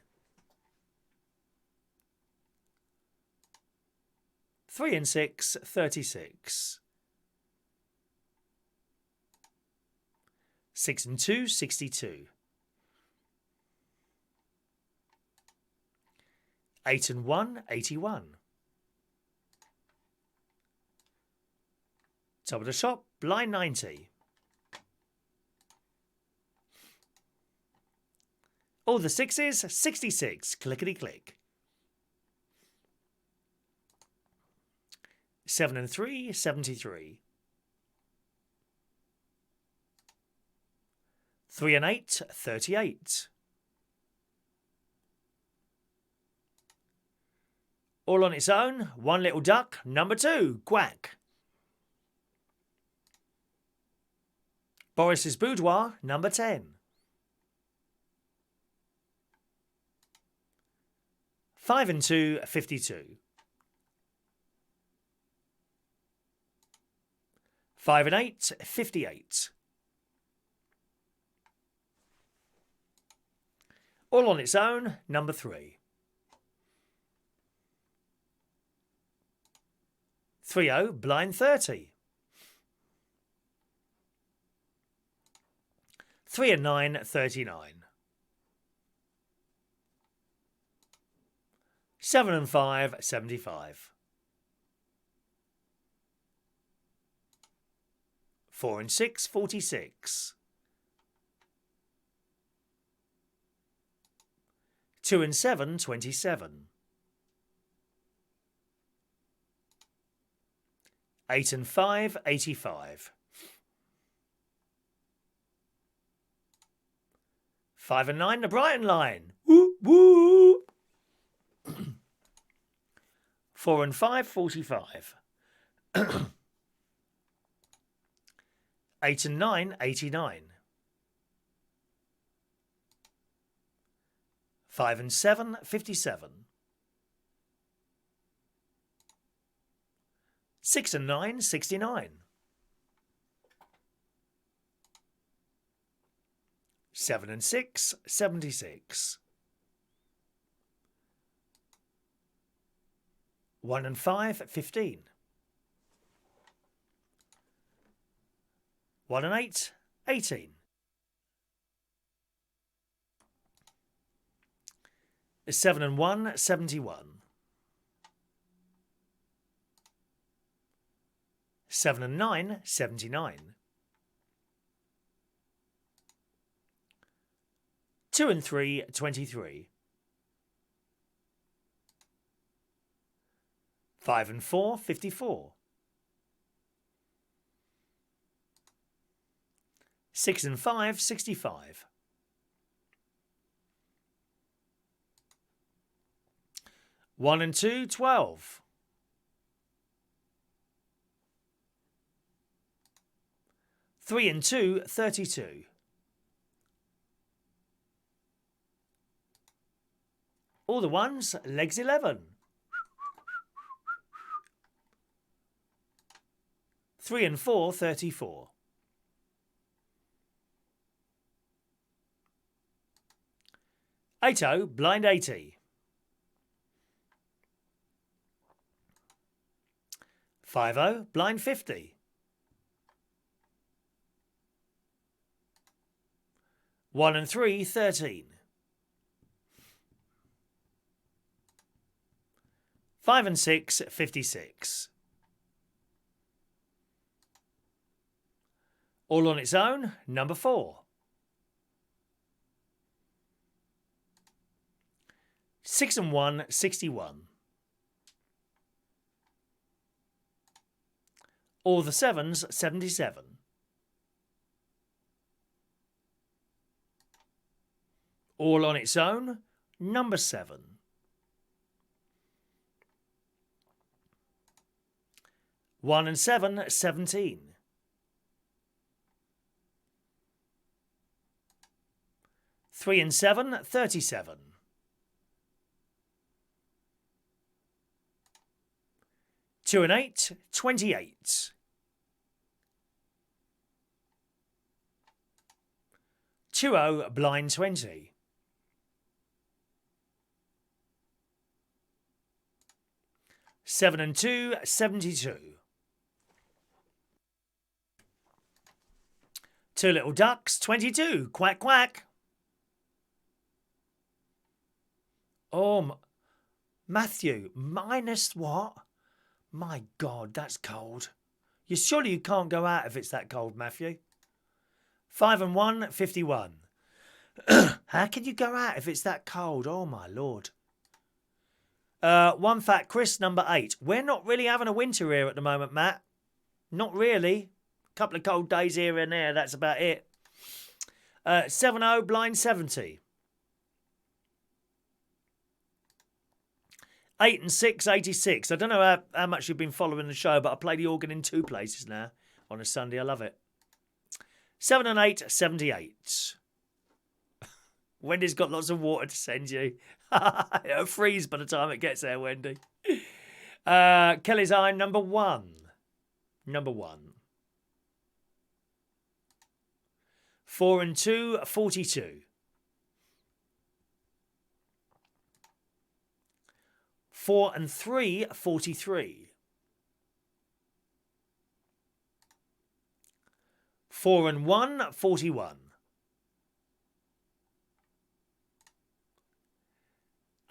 3 and 6, 36. 6 and 2, 62. 8 and 1, 81. Top of the shop, line 90. All the 6s, 66. Clickety click. 7 and 3, 73. 3 and 8, 38. All on its own, One Little Duck, number 2, Quack. Boris's Boudoir, number 10. 5 and 2, 52. 5 and 8, 58. All on its own, number 3. 3-0, blind 30. 3 and 9, 39. 7 and 5, 75. 4 and 6, 46. 2 and 7, 27. 8 and 5, 85. 5 and 9, the Brighton line. Woo, woo. 4 and 5, 45. 8 and 9, 89. 5 and 7, 57. 6 and 9, 69. 7 and 6, 76. 1 and 5, 15. 1 and 8, 18. 7 and 1, 71. 7 and 9, 79. 2 and 3, 23. 5 and 4, 54. 6 and 5, 65. 1 and 2, 12. 3 and 2, 32. 'All the ones, legs 11. 3 and 4, 34. 8-0, blind 80. 5-0, blind 50. 1 and 3, 13. 5 and 6, 56. All on its own, number 4. 6 and 1, 61. All the 7s, 77. All on its own, number 7. 1 and 7, 17. 3 and 7, 37. 2 and 8, 28. 2-0, blind 20. 7 and 2, 72. 2 Little Ducks, 22. Quack, quack. Oh, Matthew, minus what? My God, that's cold. Surely you can't go out if it's that cold, Matthew. 5 and 1, 51. How can you go out if it's that cold? Oh, my Lord. 1 Fat Chris, number 8. We're not really having a winter here at the moment, Matt. Not really. A couple of cold days here and there, that's about it. 7-0, blind 70. 8 and 6, 86. I don't know how much you've been following the show, but I play the organ in 2 places now on a Sunday. I love it. 7 and 8, 78. Wendy's got lots of water to send you. It'll freeze by the time it gets there, Wendy. Kelly's Eye, number 1. Number 1. 4 and 2, 42. 4 and 3, 43. 4 and 1, 41.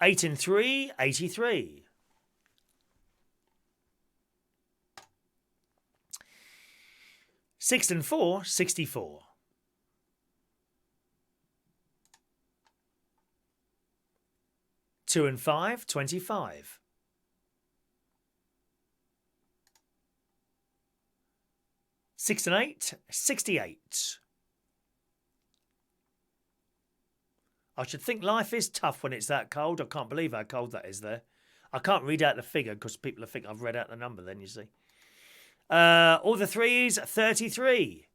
8 and 3, 83. 6 and 4, 64. 2 and 5, 25. 6 and 8, 68. I should think life is tough when it's that cold. I can't believe how cold that is there. I can't read out the figure because people will think I've read out the number then, you see. All the 3s, 33.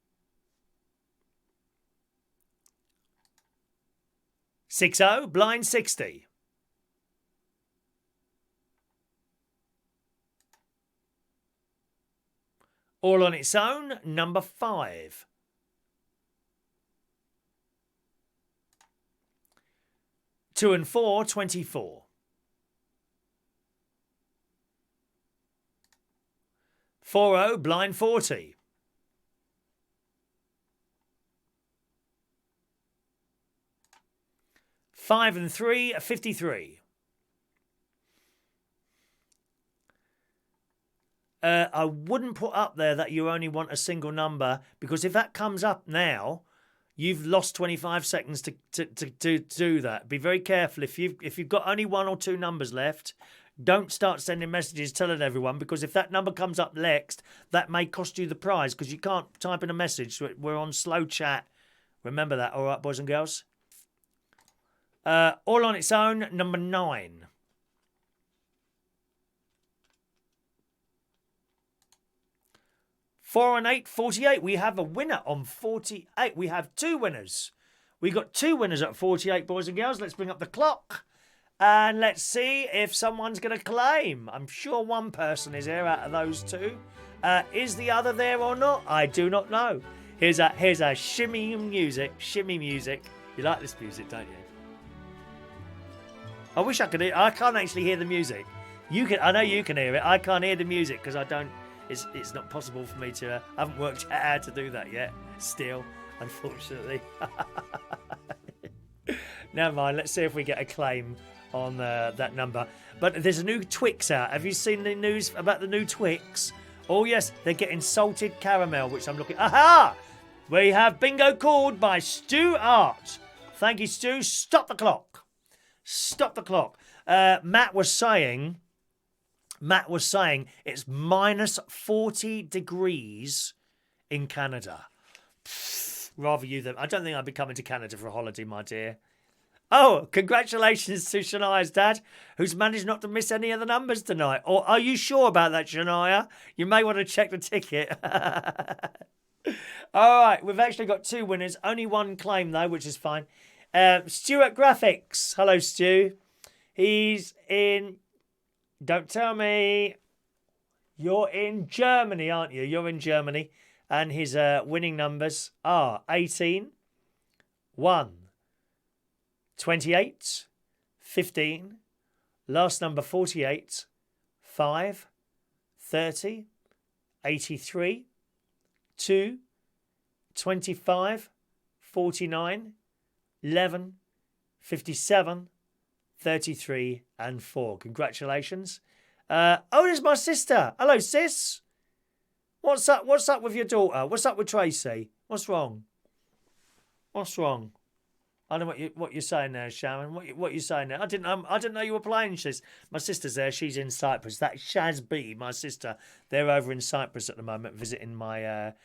60, blind 60. All on its own, number 5. 2 and 4, 24. 4-0, blind 40. 5 and 3, 53. I wouldn't put up there that you only want a single number, because if that comes up now, you've lost 25 seconds to do that. Be very careful. If you've got only 1 or 2 numbers left, don't start sending messages telling everyone, because if that number comes up next, that may cost you the prize, because you can't type in a message. We're on slow chat. Remember that, all right, boys and girls? All on its own, number 9. 4 and 8, 48. We have a winner on 48. We have 2 winners. We got 2 winners at 48, boys and girls. Let's bring up the clock. And let's see if someone's going to claim. I'm sure one person is here out of those 2. Is the other there or not? I do not know. Here's a shimmy music. Shimmy music. You like this music, don't you? I wish I could hear. I can't actually hear the music. You can. I know you can hear it. I can't hear the music because I don't. It's not possible for me to. I haven't worked out how to do that yet. Still, unfortunately. Never mind. Let's see if we get a claim on that number. But there's a new Twix out. Have you seen the news about the new Twix? Oh yes, they're getting salted caramel, which I'm looking. Aha! We have bingo called by Stu Art. Thank you, Stu. Stop the clock. Stop the clock. Matt was saying it's minus 40 degrees in Canada. Rather you than... I don't think I'd be coming to Canada for a holiday, my dear. Oh, congratulations to Shania's dad, who's managed not to miss any of the numbers tonight. Or are you sure about that, Shania? You may want to check the ticket. All right, we've actually got 2 winners. Only 1 claim, though, which is fine. Stuart Graphics. Hello, Stu. He's in... Don't tell me. You're in Germany, aren't you? You're in Germany. And his winning numbers are 18, 1, 28, 15, last number 48, 5, 30, 83, 2, 25, 49, 11, 57, 33 and 4. Congratulations. Oh, there's my sister. Hello, sis. What's up? What's up with your daughter? What's up with Tracy? What's wrong? What's wrong? I don't know what you're saying there, Sharon. What you saying there? I didn't know you were playing. My sister's there. She's in Cyprus. That's Shaz B, my sister. They're over in Cyprus at the moment, visiting my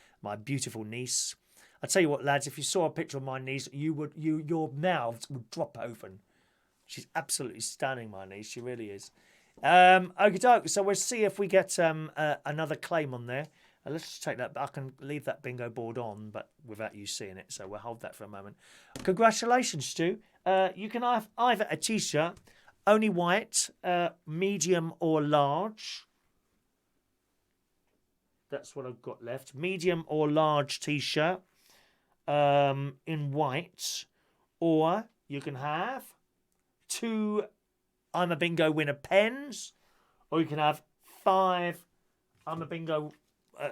beautiful niece. I tell you what, lads. If you saw a picture of my niece, your mouths would drop open. She's absolutely stunning, my niece. She really is. Okie doke. So we'll see if we get another claim on there. Let's just take that. I can leave that bingo board on, but without you seeing it. So we'll hold that for a moment. Congratulations, Stu. You can have either a t-shirt, only white, medium or large. That's what I've got left. Medium or large t-shirt in white. Or you can have 2 I'm a Bingo winner pens. Or you can have 5 I'm a Bingo...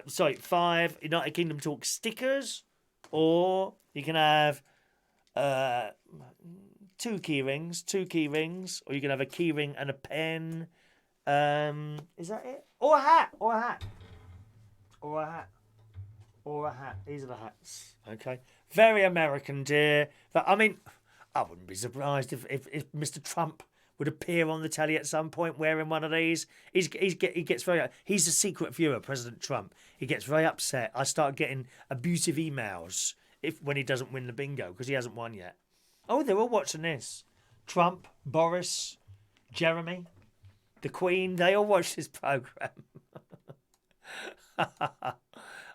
5 United Kingdom Talk stickers, or you can have 2 key rings, or you can have a key ring and a pen. Is that it? Or a hat, or a hat. These are the hats. Okay, very American, dear. But I mean, I wouldn't be surprised if Mr. Trump would appear on the telly at some point wearing one of these. He gets very... He's a secret viewer, President Trump. He gets very upset. I start getting abusive emails when he doesn't win the bingo, because he hasn't won yet. Oh, they're all watching this. Trump, Boris, Jeremy, the Queen, they all watch this programme.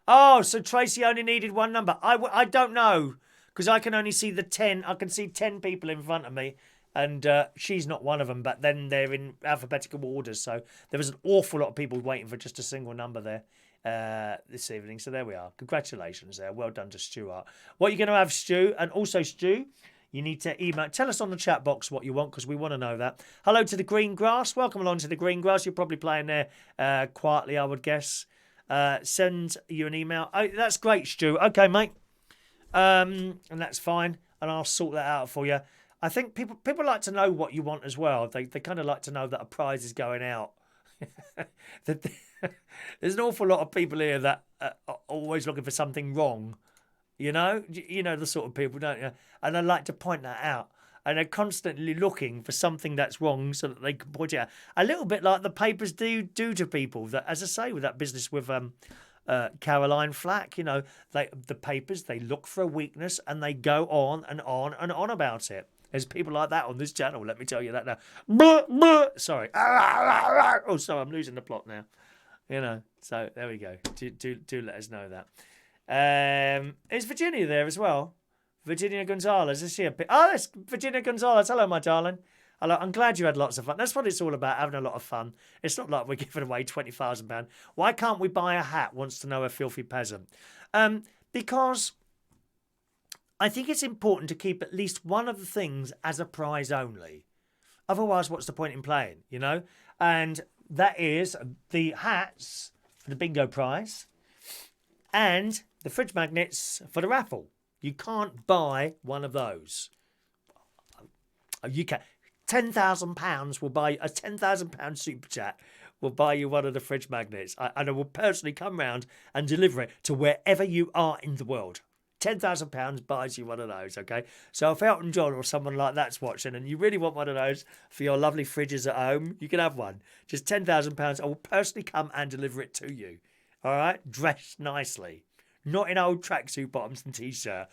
Oh, so Tracy only needed 1 number. I don't know, because I can only see the 10. I can see 10 people in front of me. And she's not one of them, but then they're in alphabetical order. So there was an awful lot of people waiting for just a single number there this evening. So there we are. Congratulations there. Well done to Stuart. What are you going to have, Stu? And also, Stu, you need to email. Tell us on the chat box what you want, because we want to know that. Hello to the Green Grass. Welcome along to the Green Grass. You're probably playing there quietly, I would guess. Send you an email. Oh, that's great, Stu. Okay, mate. And that's fine. And I'll sort that out for you. I think people like to know what you want as well. They kind of like to know that a prize is going out. There's an awful lot of people here that are always looking for something wrong. You know the sort of people, don't you? And I like to point that out. And they're constantly looking for something that's wrong so that they can point it out. A little bit like the papers do to people. That, as I say, with that business with Caroline Flack, the papers, they look for a weakness and they go on and on and on about it. There's people like that on this channel, let me tell you that now. Sorry. Oh, sorry, I'm losing the plot now. So there we go. Do let us know that. Is Virginia there as well? Virginia Gonzalez, is she a bit? Oh, that's Virginia Gonzalez. Hello, my darling. Hello. I'm glad you had lots of fun. That's what it's all about, having a lot of fun. It's not like we're giving away £20,000. Why can't we buy a hat, wants to know a filthy peasant? Because I think it's important to keep at least one of the things as a prize only. Otherwise, what's the point in playing, And that is the hats for the bingo prize and the fridge magnets for the raffle. You can't buy one of those. You can. £10,000 will buy a £10,000 super chat. Will buy you one of the fridge magnets, and I will personally come round and deliver it to wherever you are in the world. £10,000 buys you one of those, okay? So if Elton John or someone like that's watching and you really want one of those for your lovely fridges at home, you can have one. Just £10,000. I will personally come and deliver it to you. All right? Dressed nicely. Not in old tracksuit bottoms and t-shirt.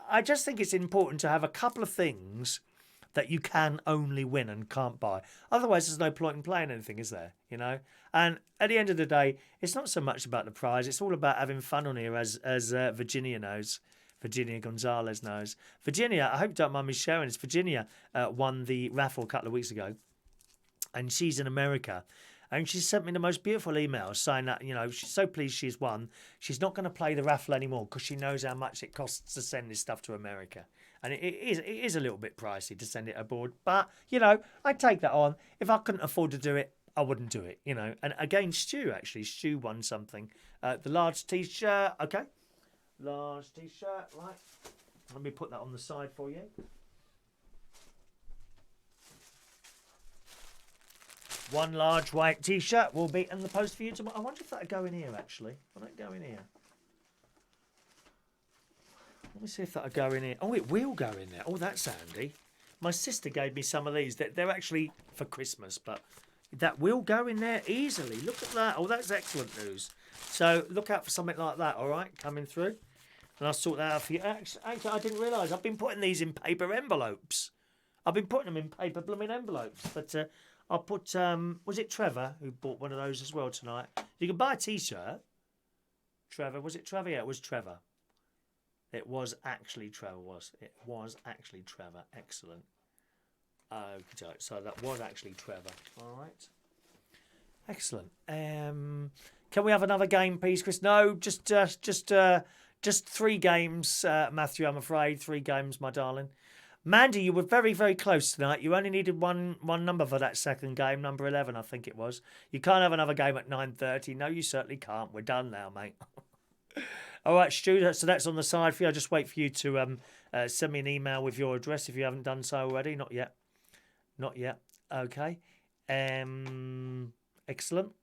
I just think it's important to have a couple of things that you can only win and can't buy. Otherwise, there's no point in playing anything, is there? And at the end of the day, it's not so much about the prize. It's all about having fun on here, as Virginia knows. Virginia Gonzalez knows. Virginia, I hope you don't mind me sharing this. Virginia won the raffle a couple of weeks ago. And she's in America. And she sent me the most beautiful email saying that, she's so pleased she's won. She's not going to play the raffle anymore because she knows how much it costs to send this stuff to America. And it is a little bit pricey to send it abroad. But, I'd take that on. If I couldn't afford to do it, I wouldn't do it, And again, Stu won something. The large T-shirt, okay. Large T-shirt, right. Let me put that on the side for you. One large white T-shirt will be in the post for you tomorrow. I wonder if that'll go in here, actually. Will it go in here? Let me see if that'll go in here. Oh, it will go in there. Oh, that's handy. My sister gave me some of these. They're actually for Christmas, but that will go in there easily. Look at that. Oh, that's excellent news. So look out for something like that, all right, coming through. And I'll sort that out for you. Actually, I didn't realise. I've been putting these in paper envelopes. I've been putting them in paper blooming envelopes, but I'll put. Was it Trevor who bought one of those as well tonight? You can buy a T-shirt. Trevor, was it Trevor? Yeah, it was Trevor. It was actually Trevor. It was actually Trevor? Excellent. Okay, so that was actually Trevor. All right. Excellent. Can we have another game, please, Chris? No, just 3 games, Matthew. I'm afraid 3 games, my darling. Mandy, you were very, very close tonight. You only needed one number for that second game, number 11, I think it was. You can't have another game at 9:30. No, you certainly can't. We're done now, mate. All right, Stu, so that's on the side for you. I'll just wait for you to send me an email with your address if you haven't done so already. Not yet. Not yet. Okay. Excellent.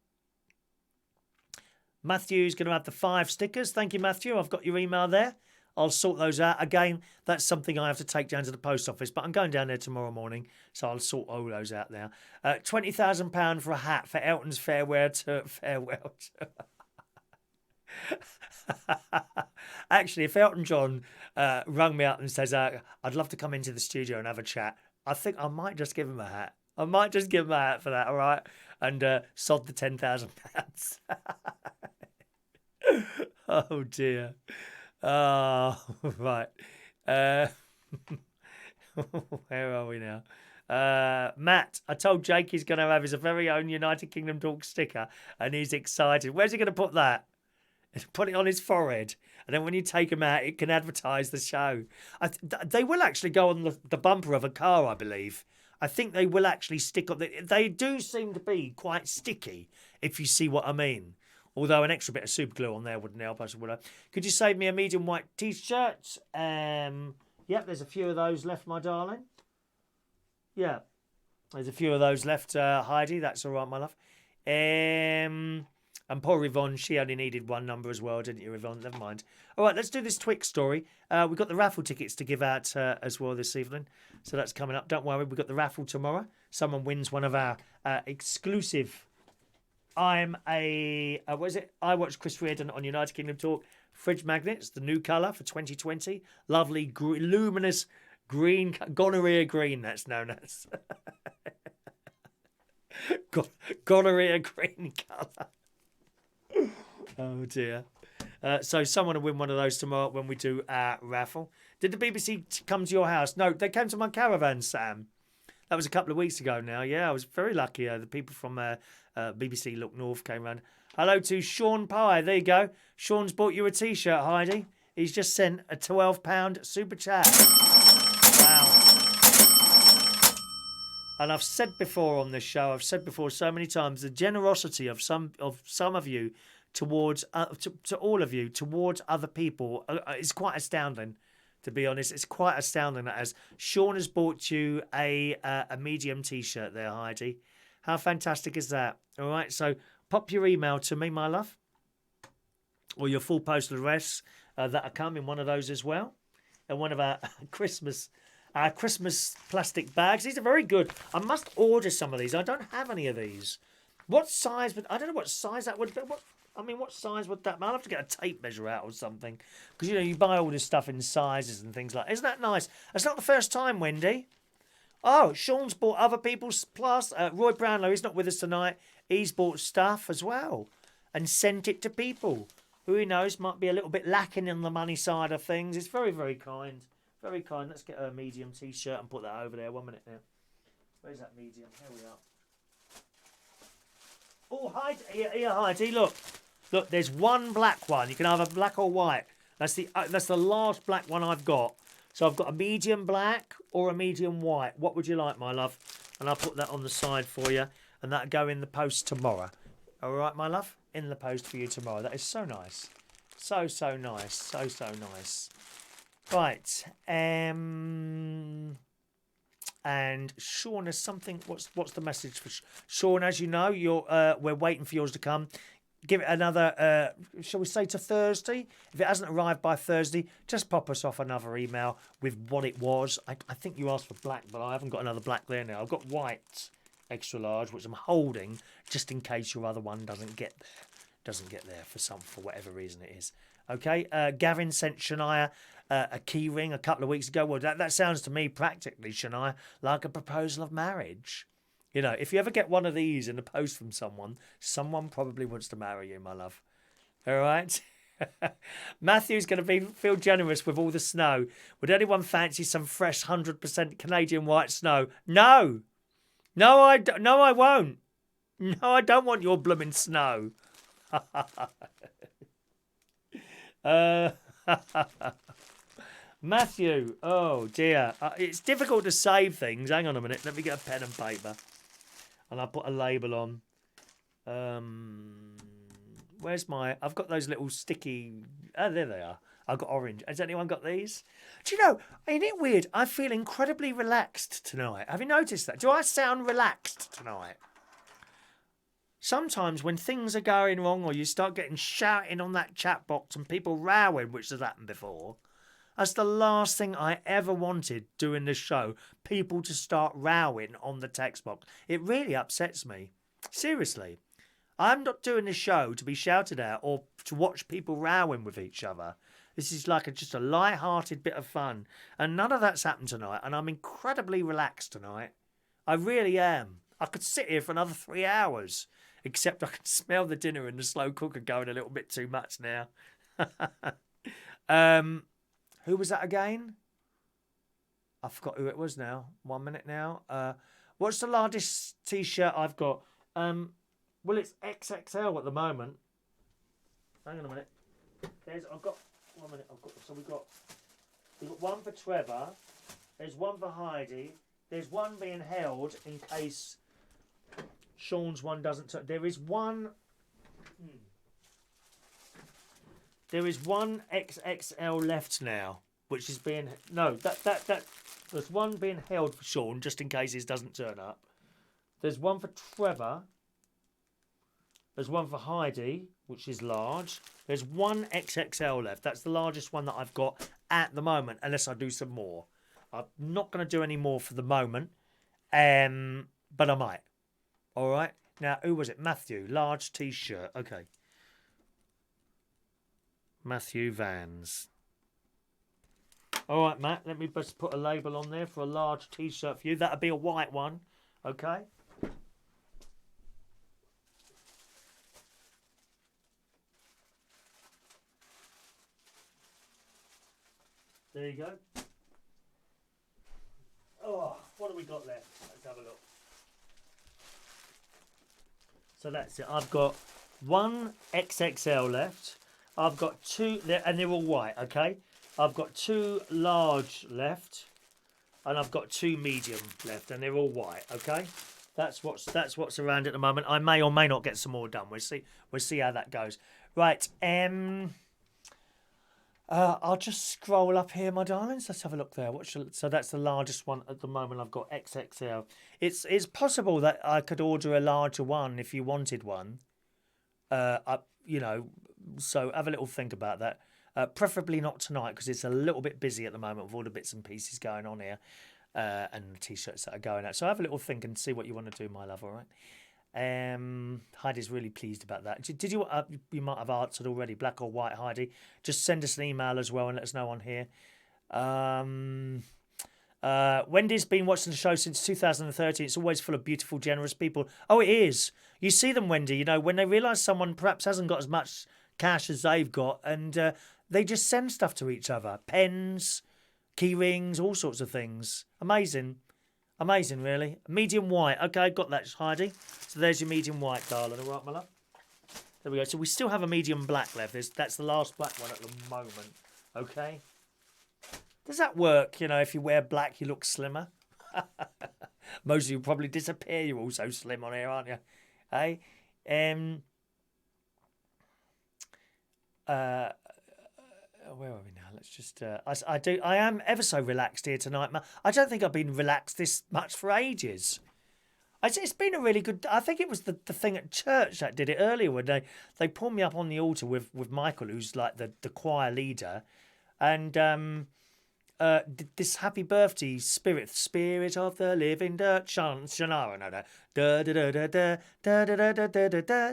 Matthew's going to have the 5 stickers. Thank you, Matthew. I've got your email there. I'll sort those out. Again, that's something I have to take down to the post office, but I'm going down there tomorrow morning, so I'll sort all those out there. £20,000 for a hat for Elton's farewell to... Actually, if Elton John rung me up and says, I'd love to come into the studio and have a chat, I think I might just give him a hat. I might just give him a hat for that, all right? And sod the £10,000. Oh, dear. Oh, right. Where are we now? Matt, I told Jake he's going to have his very own United Kingdom Talk sticker, and he's excited. Where's he going to put that? Put it on his forehead, and then when you take him out, it can advertise the show. They will actually go on the bumper of a car, I believe. I think they will actually stick up. They do seem to be quite sticky, if you see what I mean. Although an extra bit of super glue on there wouldn't help us, would I? Could you save me a medium white T-shirt? Yep, there's a few of those left, my darling. Yeah, there's a few of those left, Heidi. That's all right, my love. And poor Yvonne, she only needed 1 number as well, didn't you, Yvonne? Never mind. All right, let's do this Twix story. We've got the raffle tickets to give out as well this evening. So that's coming up. Don't worry, we've got the raffle tomorrow. Someone wins one of our exclusive... I watch Chris Reardon on United Kingdom Talk. Fridge magnets, the new colour for 2020. Lovely, luminous green, gonorrhea green, that's known as. Gonorrhea green colour. Oh, dear. So someone will win one of those tomorrow when we do our raffle. Did the BBC come to your house? No, they came to my caravan, Sam. That was a couple of weeks ago now. Yeah, I was very lucky. The people from BBC Look North came round. Hello to Sean Pye. There you go. Sean's bought you a T-shirt, Heidi. He's just sent a £12 super chat. Wow. And I've said before on this show, I've said before so many times, the generosity of some of you towards to all of you towards other people is quite astounding. To be honest, it's quite astounding that as Sean has bought you a medium T-shirt there, Heidi. How fantastic is that? All right, so pop your email to me, my love, or your full postal address that'll come in one of those as well, and one of our Christmas plastic bags. These are very good. I must order some of these. I don't have any of these. What size? I don't know what size that would be. What size would that be? I'll have to get a tape measure out or something. Because, you buy all this stuff in sizes and things like that. Isn't that nice? That's not the first time, Wendy. Oh, Sean's bought other people's plus. Roy Brownlow, he's not with us tonight. He's bought stuff as well and sent it to people who he knows might be a little bit lacking on the money side of things. It's very, very kind. Very kind. Let's get a medium T-shirt and put that over there. 1 minute now. Where's that medium? Here we are. Oh, Heidi. Here, Heidi, look. Look, there's one black one. You can have a black or white. That's the last black one I've got. So I've got a medium black or a medium white. What would you like, my love? And I'll put that on the side for you. And that'll go in the post tomorrow. All right, my love? In the post for you tomorrow. That is so nice. So, so nice. So, so nice. Right. And Sean has something. What's the message for Sean? As you know, we're waiting for yours to come. Give it another, shall we say, to Thursday? If it hasn't arrived by Thursday, just pop us off another email with what it was. I think you asked for black, but I haven't got another black there now. I've got white, extra large, which I'm holding just in case your other one doesn't get there. For whatever reason it is. Okay, Gavin sent Shania a key ring a couple of weeks ago. Well, that sounds to me practically, Shania, like a proposal of marriage. You know, if you ever get one of these in the post from someone probably wants to marry you, my love. All right? Matthew's going to feel generous with all the snow. Would anyone fancy some fresh 100% Canadian white snow? No. No, I won't. No, I don't want your blooming snow. Matthew, oh dear. It's difficult to save things. Hang on a minute. Let me get a pen and paper. And I'll put a label on. Where's my... I've got those little sticky... Oh, there they are. I've got orange. Has anyone got these? Do you know, ain't it weird? I feel incredibly relaxed tonight. Have you noticed that? Do I sound relaxed tonight? Sometimes when things are going wrong or you start getting shouting on that chat box and people rowing, which has happened before, that's the last thing I ever wanted doing this show, people to start rowing on the text box. It really upsets me. Seriously. I'm not doing this show to be shouted at or to watch people rowing with each other. This is like just a light-hearted bit of fun. And none of that's happened tonight. And I'm incredibly relaxed tonight. I really am. I could sit here for another 3 hours. Except I can smell the dinner in the slow cooker going a little bit too much now. Who was that again? I forgot who it was now. 1 minute now. What's the largest T-shirt I've got? Well, it's XXL at the moment. Hang on a minute. I've got 1 minute. We've got one for Trevor. There's one for Heidi. There's one being held in case Sean's one doesn't. There is one. There is one XXL left now, which is being there's one being held for Sean just in case his doesn't turn up. There's one for Trevor. There's one for Heidi, which is large. There's one XXL left. That's the largest one that I've got at the moment, unless I do some more. I'm not going to do any more for the moment, but I might. All right. Now, who was it? Matthew, large T-shirt. Okay. Matthew Vans. All right, Matt. Let me just put a label on there for a large T-shirt for you. That'll be a white one. Okay. There you go. Oh, what have we got left? Let's have a look. So that's it. I've got one XXL left. I've got two, and they're all white, okay? I've got two large left, and I've got two medium left, and they're all white, okay? That's what's around at the moment. I may or may not get some more done. We'll see how that goes. Right. I'll just scroll up here, my darlings. Let's have a look there. So that's the largest one at the moment. I've got XXL. It's possible that I could order a larger one if you wanted one. So have a little think about that. Preferably not tonight because it's a little bit busy at the moment with all the bits and pieces going on here and the T-shirts that are going out. So have a little think and see what you want to do, my love. All right. Heidi's really pleased about that. Did you? You might have answered already. Black or white, Heidi? Just send us an email as well and let us know on here. Wendy's been watching the show since 2013. It's always full of beautiful, generous people. Oh, it is. You see them, Wendy. You know when they realise someone perhaps hasn't got as much cash as they've got, and they just send stuff to each other: pens, key rings, all sorts of things. Amazing. Amazing, really. Medium white. Okay, got that, Heidi. So there's your medium white, darling. All right, my love? There we go. So we still have a medium black left. That's the last black one at the moment. Okay? Does that work? You know, if you wear black, you look slimmer? Most of you probably disappear. You're all so slim on here, aren't you? Hey? Where are we now? Let's just... I am ever so relaxed here tonight. I don't think I've been relaxed this much for ages. It's been a really good... I think it was the thing at church that did it earlier when they pulled me up on the altar with Michael, who's like the choir leader, and this happy birthday spirit of the living dirt, Shania, no, da da da da da da da da da da da da.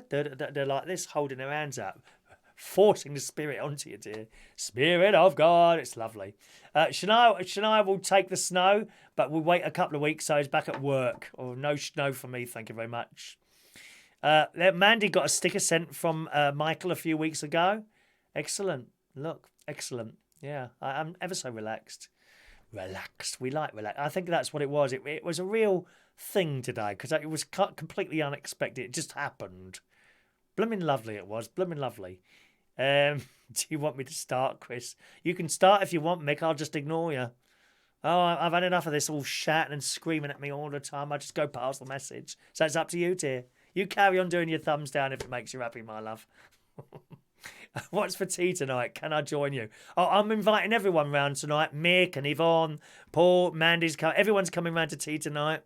They're like this, holding their hands up. forcing the spirit onto you, dear. Spirit of God. It's lovely. Shania will take the snow, but we'll wait a couple of weeks so he's back at work. Oh, no snow for me. Thank you very much. Mandy got a sticker sent from Michael a few weeks ago. Excellent. Look, excellent. Yeah, I'm ever so relaxed. Relaxed. We like relax. I think that's what it was. It was a real thing today because it was completely unexpected. It just happened. Blooming lovely it was. Blooming lovely. Do you want me to start, Chris? You can start if you want, Mick. I'll just ignore you. Oh, I've had enough of this all shouting and screaming at me all the time. I just go past the message. So it's up to you, dear. You carry on doing your thumbs down if it makes you happy, my love. What's for tea tonight? Can I join you? Oh, I'm inviting everyone round tonight. Mick and Yvonne, Paul, Mandy's coming. Everyone's coming round to tea tonight.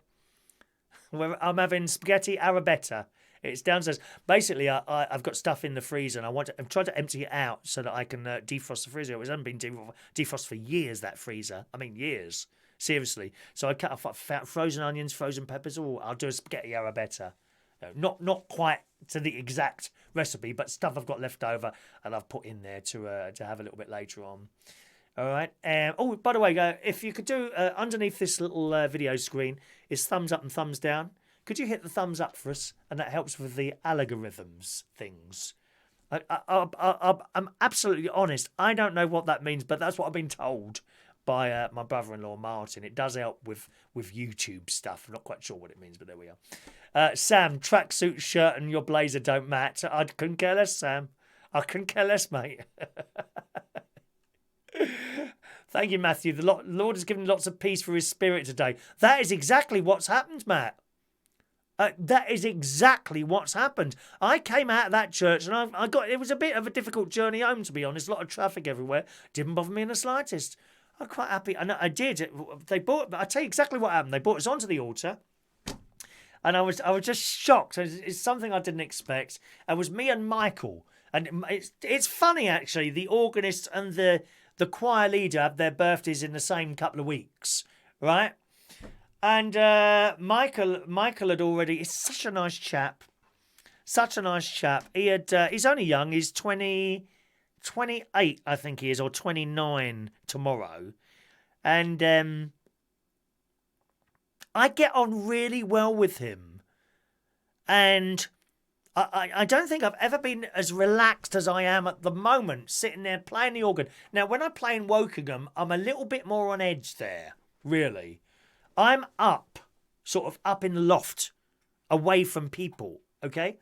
I'm having spaghetti arrabbiata. It's downstairs. Basically, I've got stuff in the freezer and I'm trying to empty it out so that I can defrost the freezer. It hasn't been defrosted for years, that freezer. I mean, years. Seriously. So I cut off frozen onions, frozen peppers. Oh, I'll do a spaghetti arrabbiata. Not quite to the exact recipe, but stuff I've got left over and I've put in there to have a little bit later on. All right. Oh, by the way, if you could do underneath this little video screen is thumbs up and thumbs down. Could you hit the thumbs up for us? And that helps with the algorithms things. I'm absolutely honest. I don't know what that means, but that's what I've been told by my brother-in-law, Martin. It does help with YouTube stuff. I'm not quite sure what it means, but there we are. Sam, tracksuit shirt and your blazer don't match. I couldn't care less, Sam. I couldn't care less, mate. Thank you, Matthew. The Lord has given lots of peace for his spirit today. That is exactly what's happened, Matt. That is exactly what's happened. I came out of that church and it was a bit of a difficult journey home, to be honest. A lot of traffic everywhere. Didn't bother me in the slightest. I'm quite happy. And I did. I'll tell you exactly what happened. They brought us onto the altar. And I was just shocked. It's something I didn't expect. It was me and Michael. And it's funny, actually. The organist and the choir leader had their birthdays in the same couple of weeks, right? And Michael had already... He's such a nice chap. Such a nice chap. He's only young. He's 28, I think he is, or 29 tomorrow. And I get on really well with him. And I don't think I've ever been as relaxed as I am at the moment, sitting there playing the organ. Now, when I play in Wokingham, I'm a little bit more on edge there, really. I'm sort of up in the loft, away from people, okay?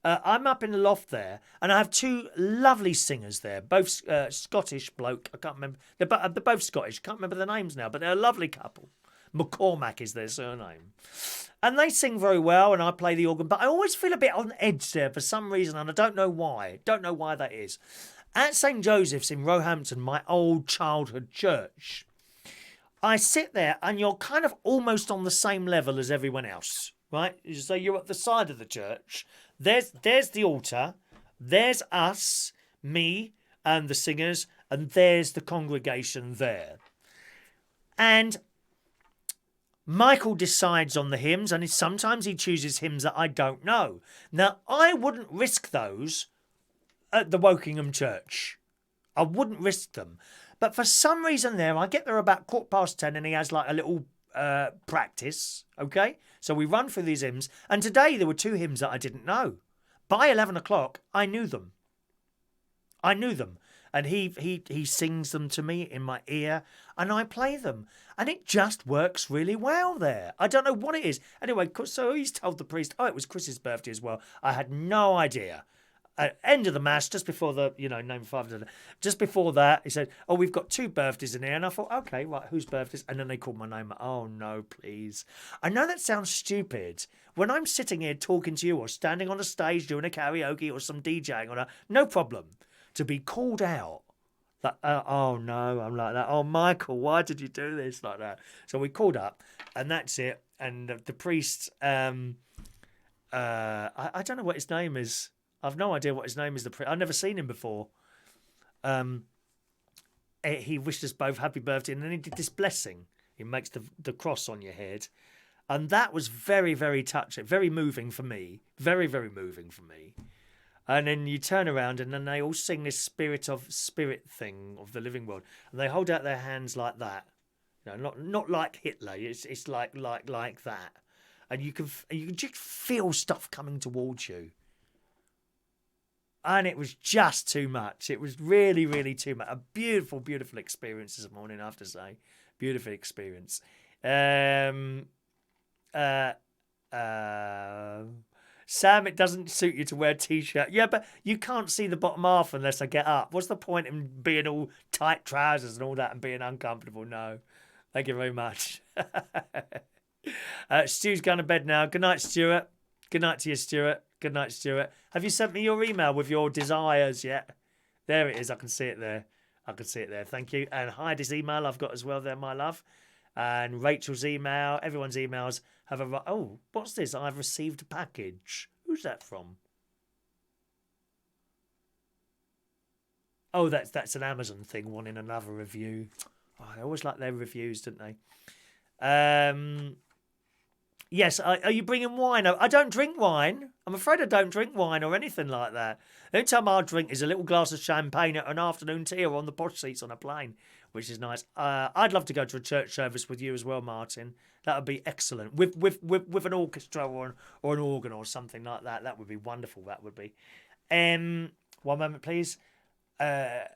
I'm up in the loft there, and I have two lovely singers there, both Scottish bloke. I can't remember. They're both Scottish. Can't remember their names now, but they're a lovely couple. McCormack is their surname. And they sing very well, and I play the organ, but I always feel a bit on edge there for some reason, and I don't know why. Don't know why that is. At St. Joseph's in Roehampton, my old childhood church, I sit there, and you're kind of almost on the same level as everyone else, right? So you're at the side of the church. There's the altar. There's us, me, and the singers, and there's the congregation there. And Michael decides on the hymns, and sometimes he chooses hymns that I don't know. Now, I wouldn't risk those at the Wokingham church. I wouldn't risk them. But for some reason there, I get there about 10:15 and he has like a little practice, okay? So we run through these hymns. And today there were two hymns that I didn't know. By 11 o'clock, I knew them. I knew them. And he sings them to me in my ear and I play them. And it just works really well there. I don't know what it is. Anyway, so he's told the priest, it was Chris's birthday as well. I had no idea. End of the mass, just before the, name 5, just before that, he said, we've got two birthdays in here. And I thought, okay, right, whose birthdays? And then they called my name. Oh, no, please. I know that sounds stupid. When I'm sitting here talking to you or standing on a stage doing a karaoke or some DJing, no problem. To be called out, that, oh, no, I'm like that. Oh, Michael, why did you do this like that? So we called up, and that's it. And the priest, I don't know what his name is. I've no idea what his name is. I've never seen him before. He wished us both happy birthday, and then he did this blessing. He makes the cross on your head. And that was very, very touching, very moving for me. Very, very moving for me. And then you turn around and then they all sing this spirit thing of the living world. And they hold out their hands like that. You know, not like Hitler. It's like that. And you can just feel stuff coming towards you. And it was just too much. It was really, really too much. A beautiful, beautiful experience this morning, I have to say. Beautiful experience. Sam, it doesn't suit you to wear a t-shirt. Yeah, but you can't see the bottom half unless I get up. What's the point in being all tight trousers and all that and being uncomfortable? No. Thank you very much. Stu's going to bed now. Good night, Stuart. Good night to you, Stuart. Good night, Stuart. Have you sent me your email with your desires yet? There it is. I can see it there. I can see it there. Thank you. And Heidi's email I've got as well there, my love. And Rachel's email. Everyone's emails have a... Oh, what's this? I've received a package. Who's that from? Oh, that's an Amazon thing wanting another review. Oh, they always like their reviews, don't they? Yes, are you bringing wine? I don't drink wine. I'm afraid I don't drink wine or anything like that. The only time I drink is a little glass of champagne at an afternoon tea or on the posh seats on a plane, which is nice. I'd love to go to a church service with you as well, Martin. That would be excellent. With an orchestra or an organ or something like that. That would be wonderful, that would be. One moment, please. Just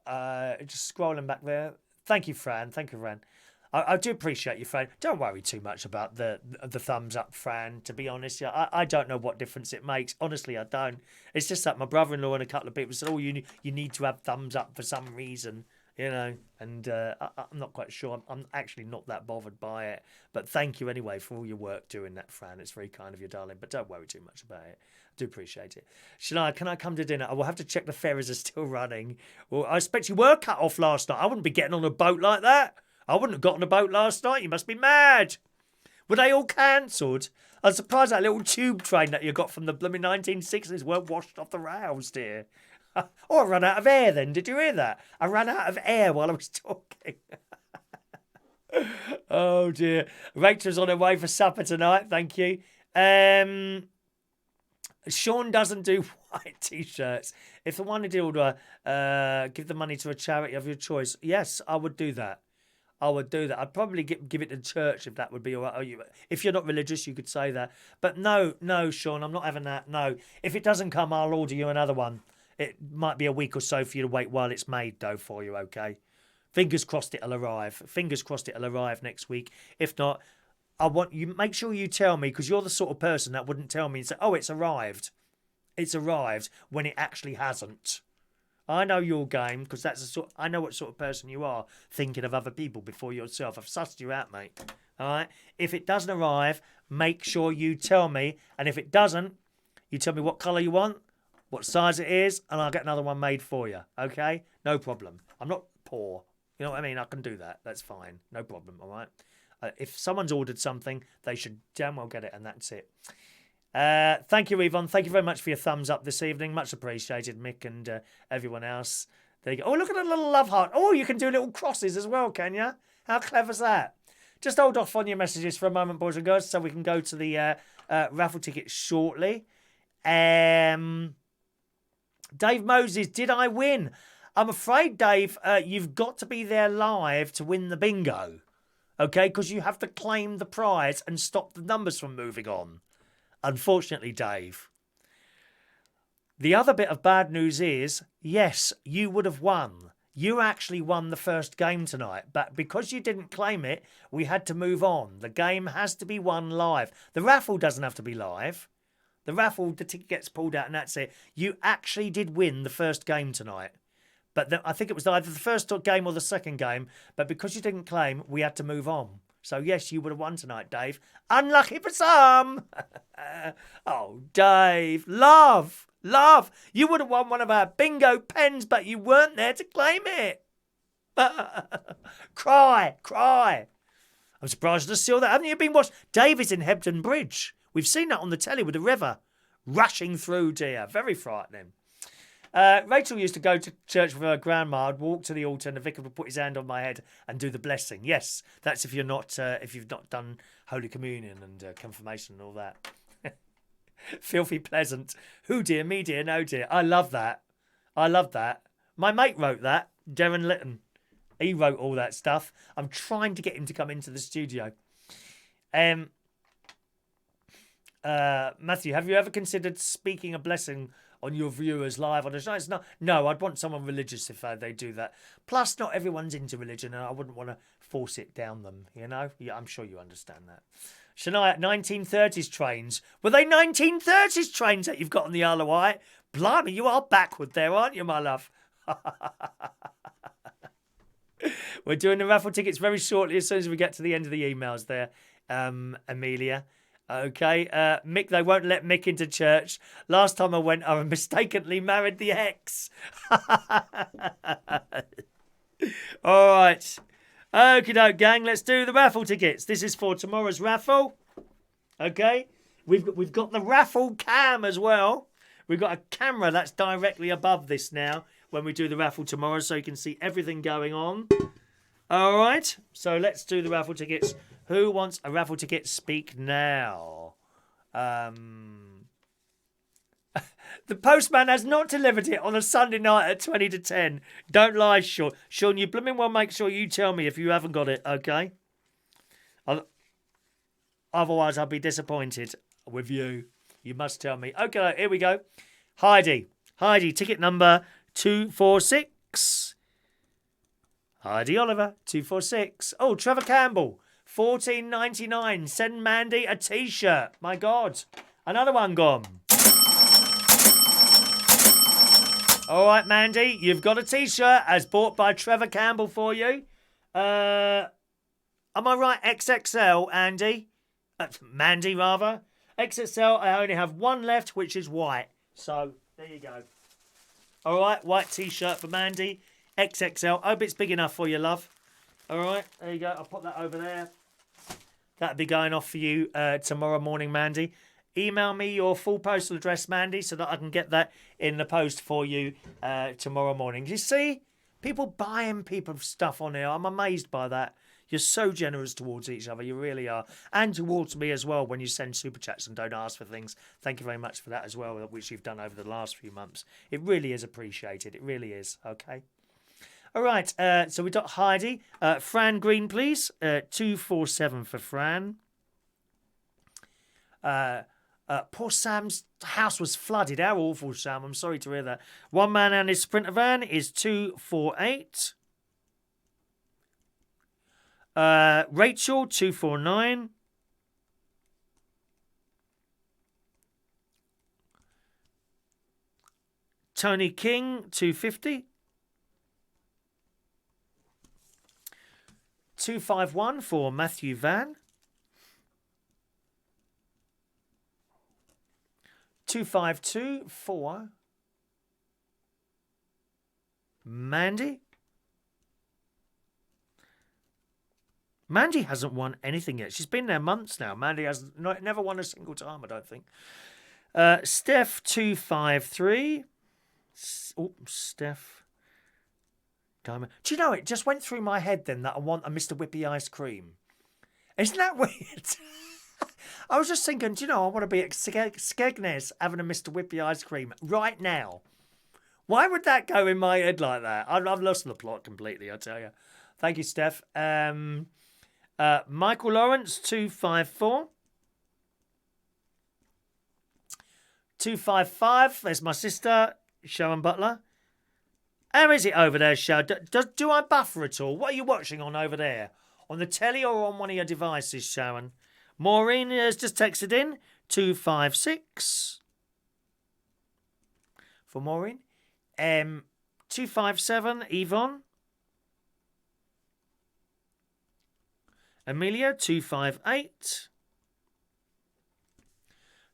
scrolling back there. Thank you, Fran. Thank you, Fran. I do appreciate you, Fran. Don't worry too much about the thumbs up, Fran. To be honest, I don't know what difference it makes. Honestly, I don't. It's just that my brother-in-law and a couple of people said, "Oh, you need to have thumbs up for some reason," you know. And I'm not quite sure. I'm actually not that bothered by it. But thank you anyway for all your work doing that, Fran. It's very kind of you, darling. But don't worry too much about it. I do appreciate it. Shania, can I come to dinner? I will have to check the ferries are still running. Well, I expect you were cut off last night. I wouldn't be getting on a boat like that. I wouldn't have got on a boat last night. You must be mad. Were they all cancelled? I'm surprised that little tube train that you got from the blooming 1960s weren't washed off the rails, dear. Oh, I ran out of air then. Did you hear that? I ran out of air while I was talking. Oh, dear. Rachel's on her way for supper tonight. Thank you. Sean doesn't do white T-shirts. If the one who did give the money to a charity of your choice, yes, I would do that. I would do that. I'd probably give it to church if that would be all right. If you're not religious, you could say that. But no, Sean, I'm not having that. No. If it doesn't come, I'll order you another one. It might be a week or so for you to wait while it's made, though, for you, okay? Fingers crossed it'll arrive. Fingers crossed it'll arrive next week. If not, I want you, make sure you tell me, because you're the sort of person that wouldn't tell me and say, oh, it's arrived. It's arrived when it actually hasn't. I know your game, because I know what sort of person you are, thinking of other people before yourself. I've sussed you out, mate. All right? If it doesn't arrive, make sure you tell me. And if it doesn't, you tell me what colour you want, what size it is, and I'll get another one made for you. Okay? No problem. I'm not poor. You know what I mean? I can do that. That's fine. No problem. All right? If someone's ordered something, they should damn well get it, and that's it. Thank you, Yvonne. Thank you very much for your thumbs up this evening. Much appreciated, Mick and everyone else. There you go. Oh, look at a little love heart. Oh, you can do little crosses as well, can you? How clever's that? Just hold off on your messages for a moment, boys and girls, so we can go to the raffle tickets shortly. Dave Moses, did I win? I'm afraid, Dave, you've got to be there live to win the bingo. Okay, because you have to claim the prize and stop the numbers from moving on. Unfortunately, Dave. The other bit of bad news is, yes, you would have won. You actually won the first game tonight, but because you didn't claim it, we had to move on. The game has to be won live. The raffle doesn't have to be live. The raffle, the ticket gets pulled out and that's it. You actually did win the first game tonight. But I think it was either the first game or the second game, but because you didn't claim, we had to move on. So, yes, you would have won tonight, Dave. Unlucky for some. Oh, Dave. Love. You would have won one of our bingo pens, but you weren't there to claim it. Cry. I'm surprised to see all that. Haven't you been watching? Dave is in Hebden Bridge. We've seen that on the telly with the river rushing through, dear. Very frightening. Rachel used to go to church with her grandma. I'd walk to the altar and the vicar would put his hand on my head and do the blessing. Yes, that's if you've not done Holy Communion and confirmation and all that. Filthy pleasant. Who dear, me dear, no dear. I love that. I love that. My mate wrote that, Darren Litton. He wrote all that stuff. I'm trying to get him to come into the studio. Matthew, have you ever considered speaking a blessing on your viewers live on the show? No, I'd want someone religious if they do that. Plus, not everyone's into religion, and I wouldn't want to force it down them, you know? Yeah, I'm sure you understand that. Shania, 1930s trains. Were they 1930s trains that you've got on the Isle of Wight? Blimey, you are backward there, aren't you, my love? We're doing the raffle tickets very shortly as soon as we get to the end of the emails there, Amelia. Okay, Mick, they won't let Mick into church. Last time I went, I mistakenly married the ex. All right. Okie doke, gang, let's do the raffle tickets. This is for tomorrow's raffle. Okay, we've got the raffle cam as well. We've got a camera that's directly above this now when we do the raffle tomorrow, so you can see everything going on. All right, so let's do the raffle tickets. Who wants a raffle ticket? Speak now. The postman has not delivered it on a Sunday night at 20 to 10. Don't lie, Sean. Sean, you blooming well make sure you tell me if you haven't got it, okay? Otherwise, I'll be disappointed with you. You must tell me. Okay, here we go. Heidi, ticket number 246. Heidi Oliver, 246. Oh, Trevor Campbell, $14.99. Send Mandy a T-shirt. My God. Another one gone. All right, Mandy, you've got a T-shirt as bought by Trevor Campbell for you. Am I right? XXL, Andy? Mandy, rather. XXL, I only have one left, which is white. So, there you go. All right, white T-shirt for Mandy. XXL. Hope it's big enough for you, love. All right, there you go. I'll put that over there. That'll be going off for you tomorrow morning, Mandy. Email me your full postal address, Mandy, so that I can get that in the post for you tomorrow morning. You see, people buying people stuff on here. I'm amazed by that. You're so generous towards each other. You really are. And towards me as well when you send super chats and don't ask for things. Thank you very much for that as well, which you've done over the last few months. It really is appreciated. It really is. Okay. All right. So we've got Heidi. Fran Green, please. 247 for Fran. Poor Sam's house was flooded. How awful, Sam. I'm sorry to hear that. One man and his Sprinter van is 248. Rachel, 249. Tony King, 250. 251 for Matthew Van. 252 for Mandy. Mandy hasn't won anything yet. She's been there months now. Mandy has never won a single time, I don't think. Steph, 253. Oh, Steph. Diamond. Do you know, it just went through my head then that I want a Mr. Whippy ice cream. Isn't that weird? I was just thinking, do you know, I want to be at Skegness having a Mr. Whippy ice cream right now. Why would that go in my head like that? I've lost the plot completely, I tell you. Thank you, Steph. Michael Lawrence, 254. 255. There's my sister, Sharon Butler. How is it over there, Sharon? Do I buffer at all? What are you watching on over there? On the telly or on one of your devices, Sharon? Maureen has just texted in. 256. For Maureen. 257, Yvonne. Amelia, 258.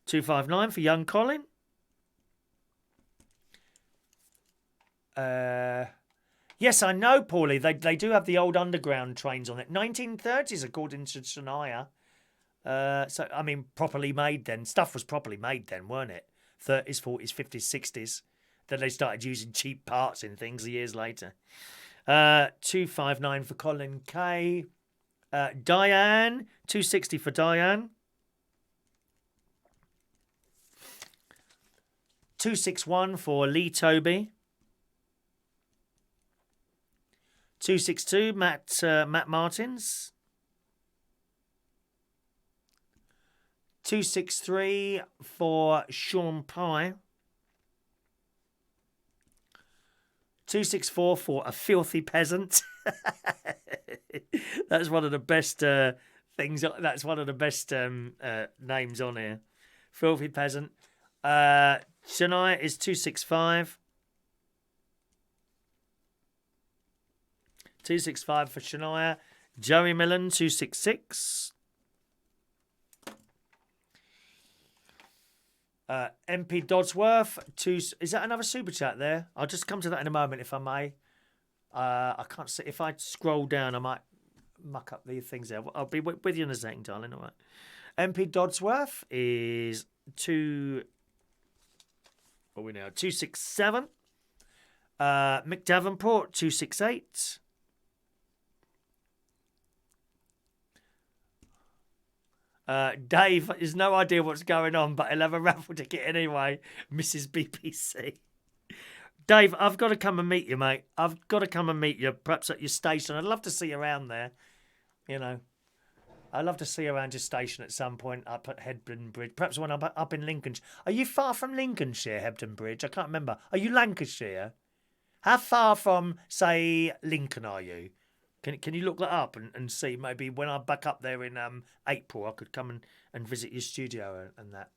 259 for young Colin. Yes, I know, Paulie. They do have the old underground trains on it. 1930s, according to Shania. So, I mean, properly made then. Stuff was properly made then, weren't it? 30s, 40s, 50s, 60s. Then they started using cheap parts in things years later. 259 for Colin K. Diane, 260 for Diane. 261 for Leigh Toby. 262 Matt Martins. 263 for Sean Pye. 264 for A Filthy Peasant. That's one of the best things. That's one of the best names on here. Filthy Peasant. Shania is 265. 265 for Shania. Joey Millen, 266. MP Dodsworth, is that another super chat there? I'll just come to that in a moment if I may. I can't see. If I scroll down, I might muck up the things there. I'll be with you in a second, darling. All right. MP Dodsworth is 267. Mick Davenport, 268. Dave has no idea what's going on, but he'll have a raffle ticket anyway. Mrs. BBC. Dave, I've got to come and meet you, mate. I've got to come and meet you, perhaps at your station. I'd love to see you around there. You know, I'd love to see you around your station at some point up at Hebden Bridge. Perhaps when I'm up in Lincolnshire. Are you far from Lincolnshire, Hebden Bridge? I can't remember. Are you Lancashire? How far from, say, Lincoln are you? Can you look that up and see? Maybe when I'm back up there in April, I could come and visit your studio and that.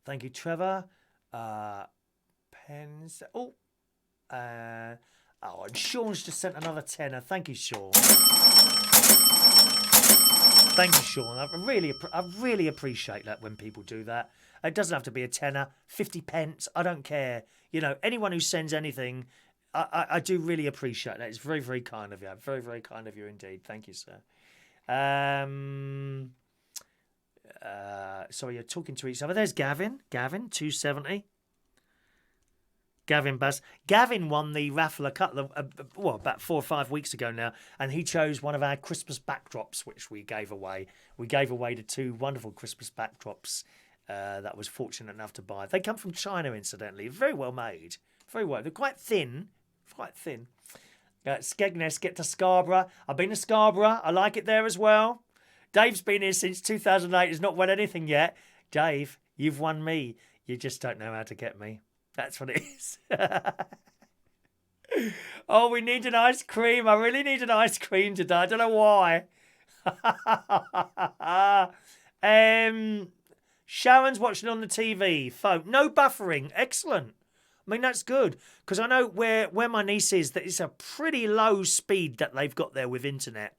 Thank you, Trevor. Pens. And Sean's just sent another tenner. Thank you, Sean. Thank you, Sean. I really appreciate that when people do that. It doesn't have to be a tenner, 50 pence. I don't care. You know, anyone who sends anything. I do really appreciate that. It's very, very kind of you. Very, very kind of you indeed. Thank you, sir. Sorry, you're talking to each other. There's Gavin. Gavin, 270. Gavin Bass. Gavin won the raffle a couple of, about 4 or 5 weeks ago now, and he chose one of our Christmas backdrops, which we gave away. We gave away the 2 wonderful Christmas backdrops that I was fortunate enough to buy. They come from China, incidentally. Very well made. Very well. They're quite thin. Quite thin. Skegness, get to Scarborough. I've been to Scarborough. I like it there as well. Dave's been here since 2008. He's not won anything yet. Dave, you've won me. You just don't know how to get me. That's what it is. Oh, we need an ice cream. I really need an ice cream today. I don't know why. Sharon's watching on the TV. Phone. No buffering. Excellent. I mean, that's good, because I know where my niece is, that it's a pretty low speed that they've got there with internet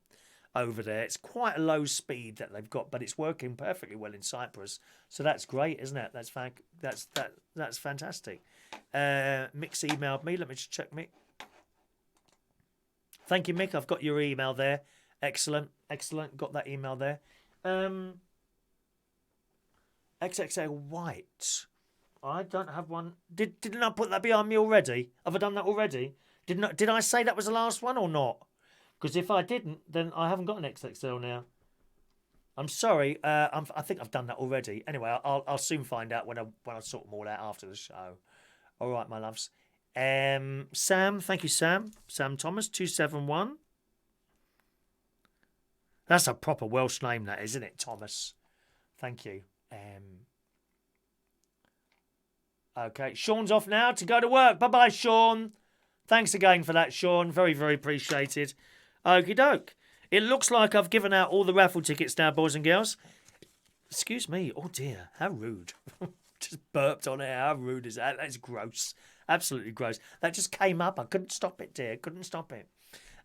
over there. It's quite a low speed that they've got, but it's working perfectly well in Cyprus. So that's great, isn't it? That's fantastic. Mick's emailed me. Let me just check, Mick. Thank you, Mick. I've got your email there. Excellent. Got that email there. XXL White. I don't have one. Didn't I put that behind me already? Have I done that already? Did I say that was the last one or not? Because if I didn't, then I haven't got an XXL now. I'm sorry. I think I've done that already. Anyway, I'll soon find out when I sort them all out after the show. All right, my loves. Sam, thank you, Sam. Sam Thomas, 271. That's a proper Welsh name, that, isn't it, Thomas? Thank you. Okay, Sean's off now to go to work. Bye-bye, Sean. Thanks again for that, Sean. Very, very appreciated. Okie doke. It looks like I've given out all the raffle tickets now, boys and girls. Excuse me. Oh, dear. How rude. Just burped on air. How rude is that? That's gross. Absolutely gross. That just came up. I couldn't stop it, dear. Couldn't stop it.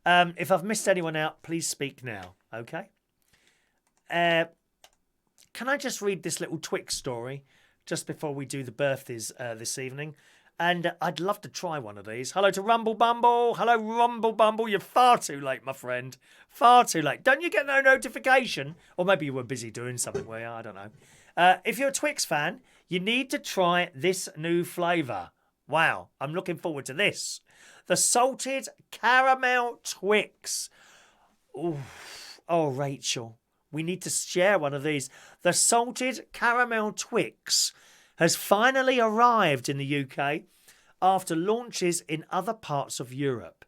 If I've missed anyone out, please speak now. Okay? Can I just read this little Twix story just before we do the birthdays this evening? And I'd love to try one of these. Hello to Rumble Bumble. Hello, Rumble Bumble. You're far too late, my friend. Far too late. Don't you get no notification? Or maybe you were busy doing something where you are. I don't know. If you're a Twix fan, you need to try this new flavour. Wow, I'm looking forward to this. The salted caramel Twix. Ooh. Oh, Rachel, we need to share one of these. The salted caramel Twix has finally arrived in the UK after launches in other parts of Europe.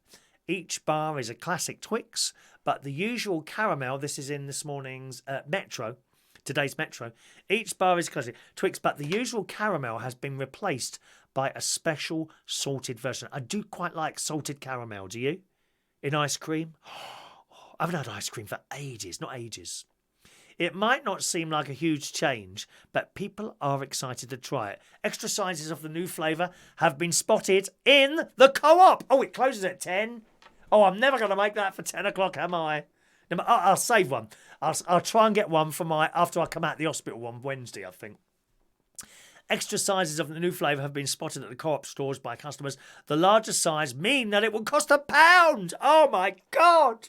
Each bar is a classic Twix, but the usual caramel, this is in this morning's Metro, today's Metro. Each bar is classic Twix, but the usual caramel has been replaced by a special salted version. I do quite like salted caramel, do you? In ice cream? I haven't had ice cream for ages, not ages. It might not seem like a huge change, but people are excited to try it. Extra sizes of the new flavour have been spotted in the Co-op. Oh, it closes at 10. Oh, I'm never going to make that for 10 o'clock, am I? No, I'll save one. I'll try and get one for after I come out of the hospital on Wednesday, I think. Extra sizes of the new flavour have been spotted at the Co-op stores by customers. The larger size mean that it will cost £1. Oh, my God.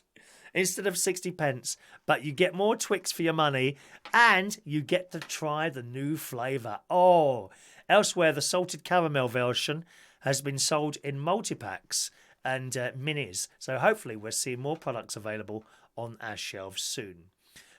Instead of 60 pence. But you get more Twix for your money and you get to try the new flavour. Oh, elsewhere, the salted caramel version has been sold in multi-packs and minis. So hopefully we'll see more products available on our shelves soon.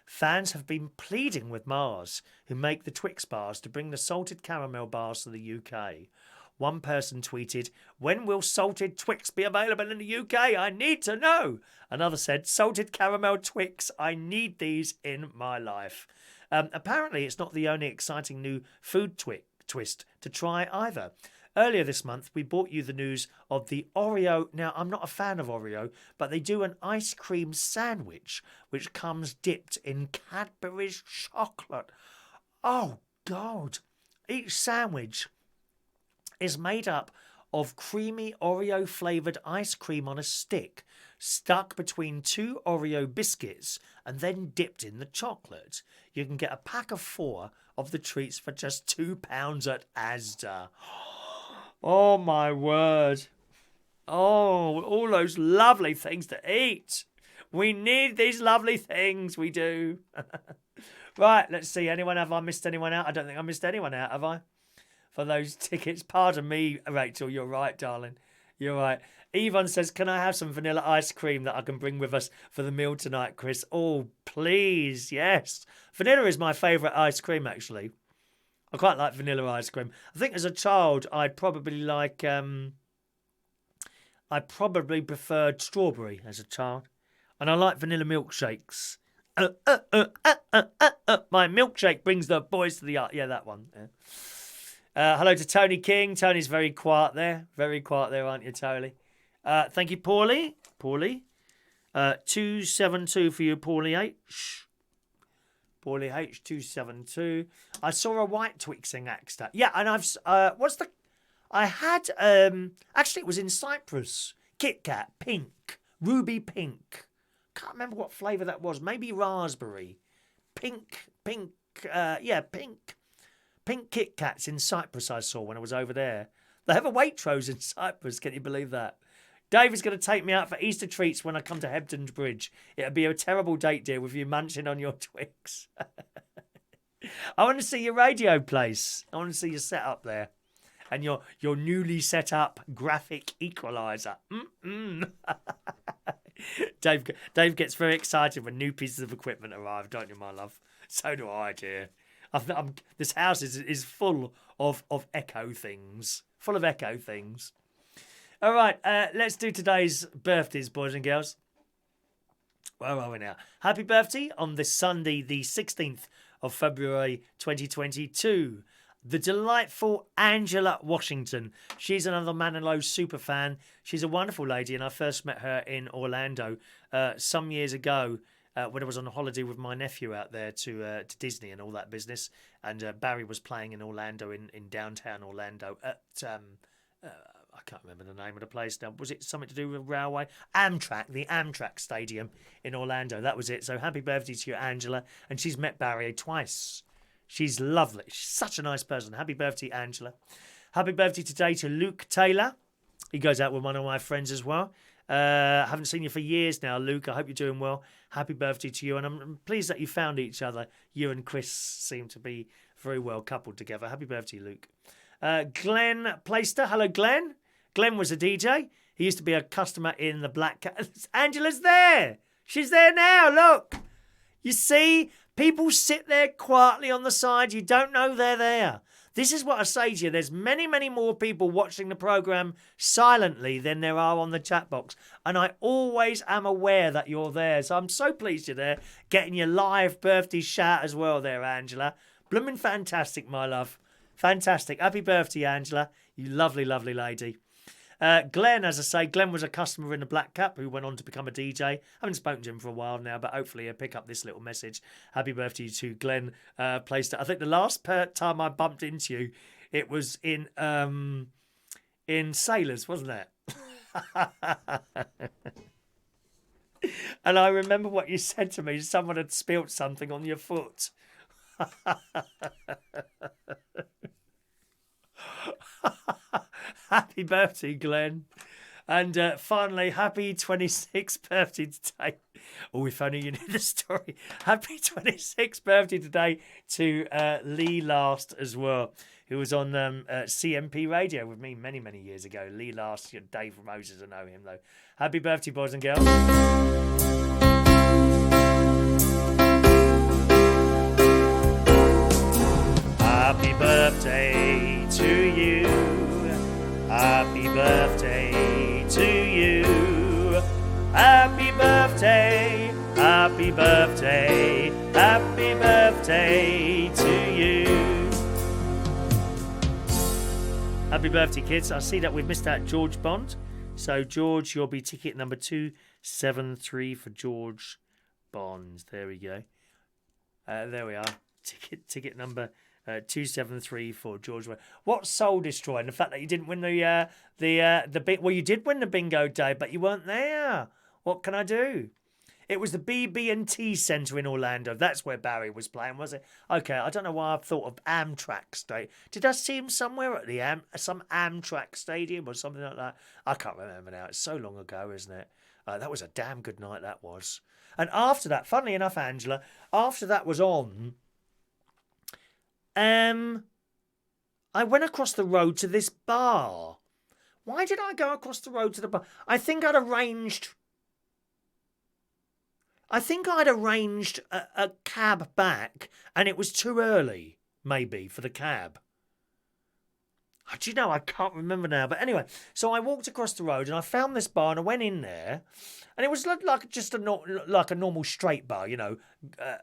Fans have been pleading with Mars, who make the Twix bars, to bring the salted caramel bars to the UK. One person tweeted, "When will salted Twix be available in the UK? I need to know." Another said, "Salted caramel Twix, I need these in my life." Apparently, it's not the only exciting new food twist to try either. Earlier this month, we brought you the news of the Oreo. Now, I'm not a fan of Oreo, but they do an ice cream sandwich which comes dipped in Cadbury's chocolate. Oh, God. Each sandwich is made up of creamy Oreo-flavoured ice cream on a stick, stuck between 2 Oreo biscuits and then dipped in the chocolate. You can get a pack of 4 of the treats for just £2 at Asda. Oh, my word. Oh, all those lovely things to eat. We need these lovely things, we do. Right, let's see. Have I missed anyone out? I don't think I missed anyone out, have I? For those tickets. Pardon me, Rachel. You're right, darling. You're right. Yvonne says, "Can I have some vanilla ice cream that I can bring with us for the meal tonight, Chris?" Oh, please, yes. Vanilla is my favourite ice cream, actually. I quite like vanilla ice cream. I think as a child, I'd probably like... I probably preferred strawberry as a child. And I like vanilla milkshakes. My milkshake brings the boys to the art. Yeah, that one. Yeah. Hello to Tony King. Tony's very quiet there. Very quiet there, aren't you, Tony? Thank you, Paulie. 272 for you, Paulie H. Paulie H, 272. I saw a white Twixing actor. Yeah, and I had, actually it was in Cyprus. Kit Kat, pink, ruby pink. Can't remember what flavour that was. Maybe raspberry. Pink. Pink Kit Kats in Cyprus I saw when I was over there. They have a Waitrose in Cyprus, can you believe that? Dave is going to take me out for Easter treats when I come to Hebden Bridge. It'll be a terrible date, dear, with you munching on your Twix. I want to see your radio place. I want to see your setup there. And your newly set up graphic equaliser. Dave gets very excited when new pieces of equipment arrive, don't you, my love? So do I, dear. This house is full of echo things. Full of echo things. All right, let's do today's birthdays, boys and girls. Where are we now? Happy birthday on this Sunday, the 16th of February 2022. The delightful Angela Washington. She's another Manilow super fan. She's a wonderful lady, and I first met her in Orlando some years ago when I was on holiday with my nephew out there to Disney and all that business. And Barry was playing in Orlando, in downtown Orlando at... I can't remember the name of the place now. Was it something to do with railway? Amtrak, the Amtrak Stadium in Orlando. That was it. So happy birthday to you, Angela. And she's met Barry twice. She's lovely. She's such a nice person. Happy birthday, Angela. Happy birthday today to Luke Taylor. He goes out with one of my friends as well. Haven't seen you for years now, Luke. I hope you're doing well. Happy birthday to you. And I'm pleased that you found each other. You and Chris seem to be very well coupled together. Happy birthday, Luke. Glen Plaister. Hello, Glen. Glen was a DJ. He used to be a customer in the Black Cat. Angela's there. She's there now. Look. You see, people sit there quietly on the side. You don't know they're there. This is what I say to you. There's many, many more people watching the programme silently than there are on the chat box. And I always am aware that you're there. So I'm so pleased you're there. Getting your live birthday shout as well there, Angela. Blooming fantastic, my love. Fantastic. Happy birthday, Angela. You lovely, lovely lady. Glen, as I say, Glen was a customer in the Black Cap who went on to become a DJ. I haven't spoken to him for a while now, but hopefully he'll pick up this little message. Happy birthday to Glen. Placed it. I think the last time I bumped into you, it was in Sailors, wasn't it? And I remember what you said to me. Someone had spilt something on your foot. Happy birthday, Glenn. And finally, happy 26th birthday today. Oh, if only you knew the story. Happy 26th birthday today to Leigh Last as well, who was on CMP radio with me many, many years ago. Leigh Last, Dave Moses, I know him though. Happy birthday, boys and girls. Happy birthday to you. Happy birthday to you. Happy birthday. Happy birthday. Happy birthday to you. Happy birthday, kids. I see that we've missed out George Bond. So, George, you'll be ticket number 273 for George Bond. There we go. There we are. Ticket number 273 for George. What soul destroying? The fact that you didn't win the well, you did win the bingo day, but you weren't there. What can I do? It was the BB&T Centre in Orlando. That's where Barry was playing, was it? Okay, I don't know why I thought of Amtrak Stadium. Did I see him somewhere at the some Amtrak Stadium or something like that? I can't remember now. It's so long ago, isn't it? That was a damn good night, that was. And after that, funnily enough, Angela, after that was on, I went across the road to this bar. Why did I go across the road to the bar? I think I'd arranged a cab back, and it was too early, maybe, for the cab. Do you know, I can't remember now. But anyway, so I walked across the road, and I found this bar, and I went in there, and it was like just a normal straight bar,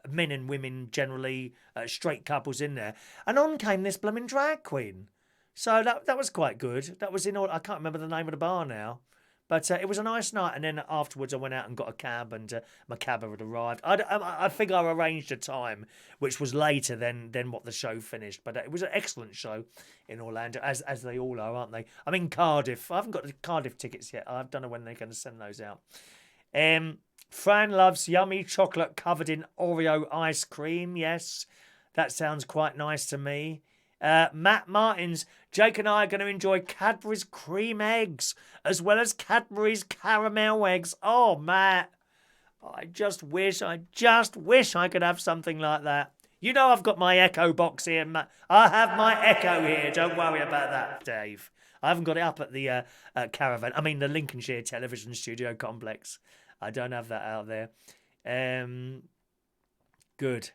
men and women generally, straight couples in there. And on came this blooming drag queen. So that was quite good. That was I can't remember the name of the bar now. But it was a nice night, and then afterwards I went out and got a cab, and my cab had arrived. I think I arranged a time which was later than what the show finished, but it was an excellent show in Orlando, as they all are, aren't they? I'm in Cardiff. I haven't got the Cardiff tickets yet. I don't know when they're going to send those out. Fran loves yummy chocolate covered in Oreo ice cream. Yes, that sounds quite nice to me. Matt Martins, Jake and I are going to enjoy Cadbury's cream eggs as well as Cadbury's caramel eggs. Oh, Matt, I just wish I could have something like that. You know I've got my Echo box here, Matt. I have my Echo here. Don't worry about that, Dave. I haven't got it up at the the Lincolnshire Television Studio Complex. I don't have that out there. Good.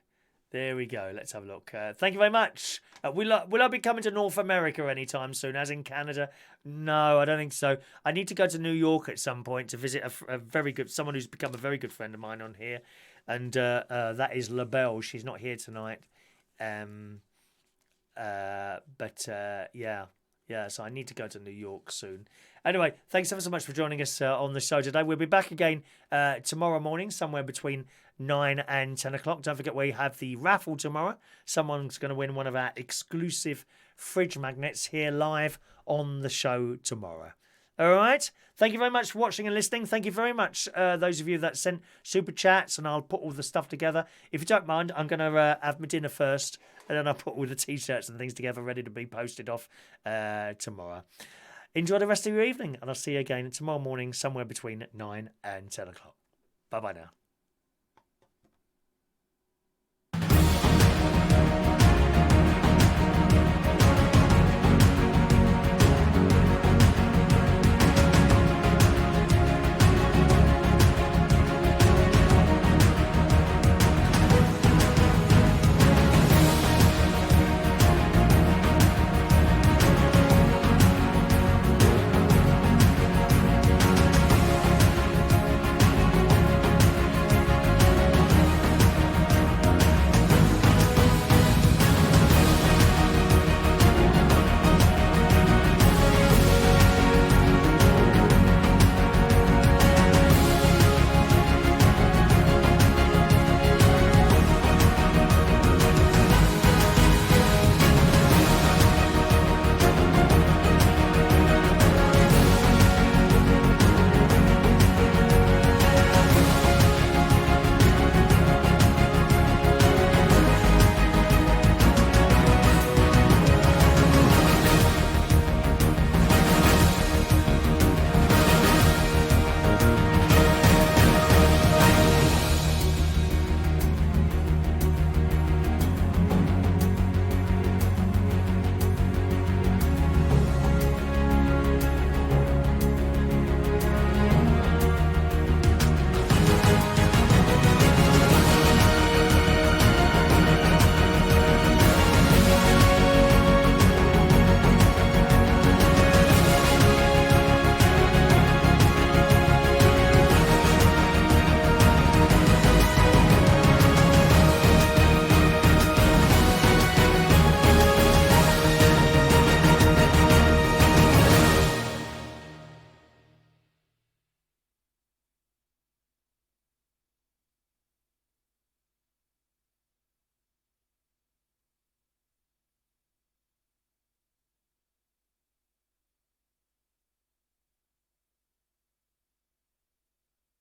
There we go. Let's have a look. Thank you very much. Will I be coming to North America anytime soon, as in Canada? No, I don't think so. I need to go to New York at some point to visit a very good, someone who's become a very good friend of mine on here. And that is LaBelle. She's not here tonight. Yeah, so I need to go to New York soon. Anyway, thanks ever so much for joining us on the show today. We'll be back again tomorrow morning, somewhere between 9 and 10 o'clock. Don't forget we have the raffle tomorrow. Someone's going to win one of our exclusive fridge magnets here live on the show tomorrow. All right. Thank you very much for watching and listening. Thank you very much, those of you that sent super chats, and I'll put all the stuff together. If you don't mind, I'm going to have my dinner first, and then I'll put all the T-shirts and things together ready to be posted off tomorrow. Enjoy the rest of your evening, and I'll see you again tomorrow morning somewhere between 9 and 10 o'clock. Bye-bye now.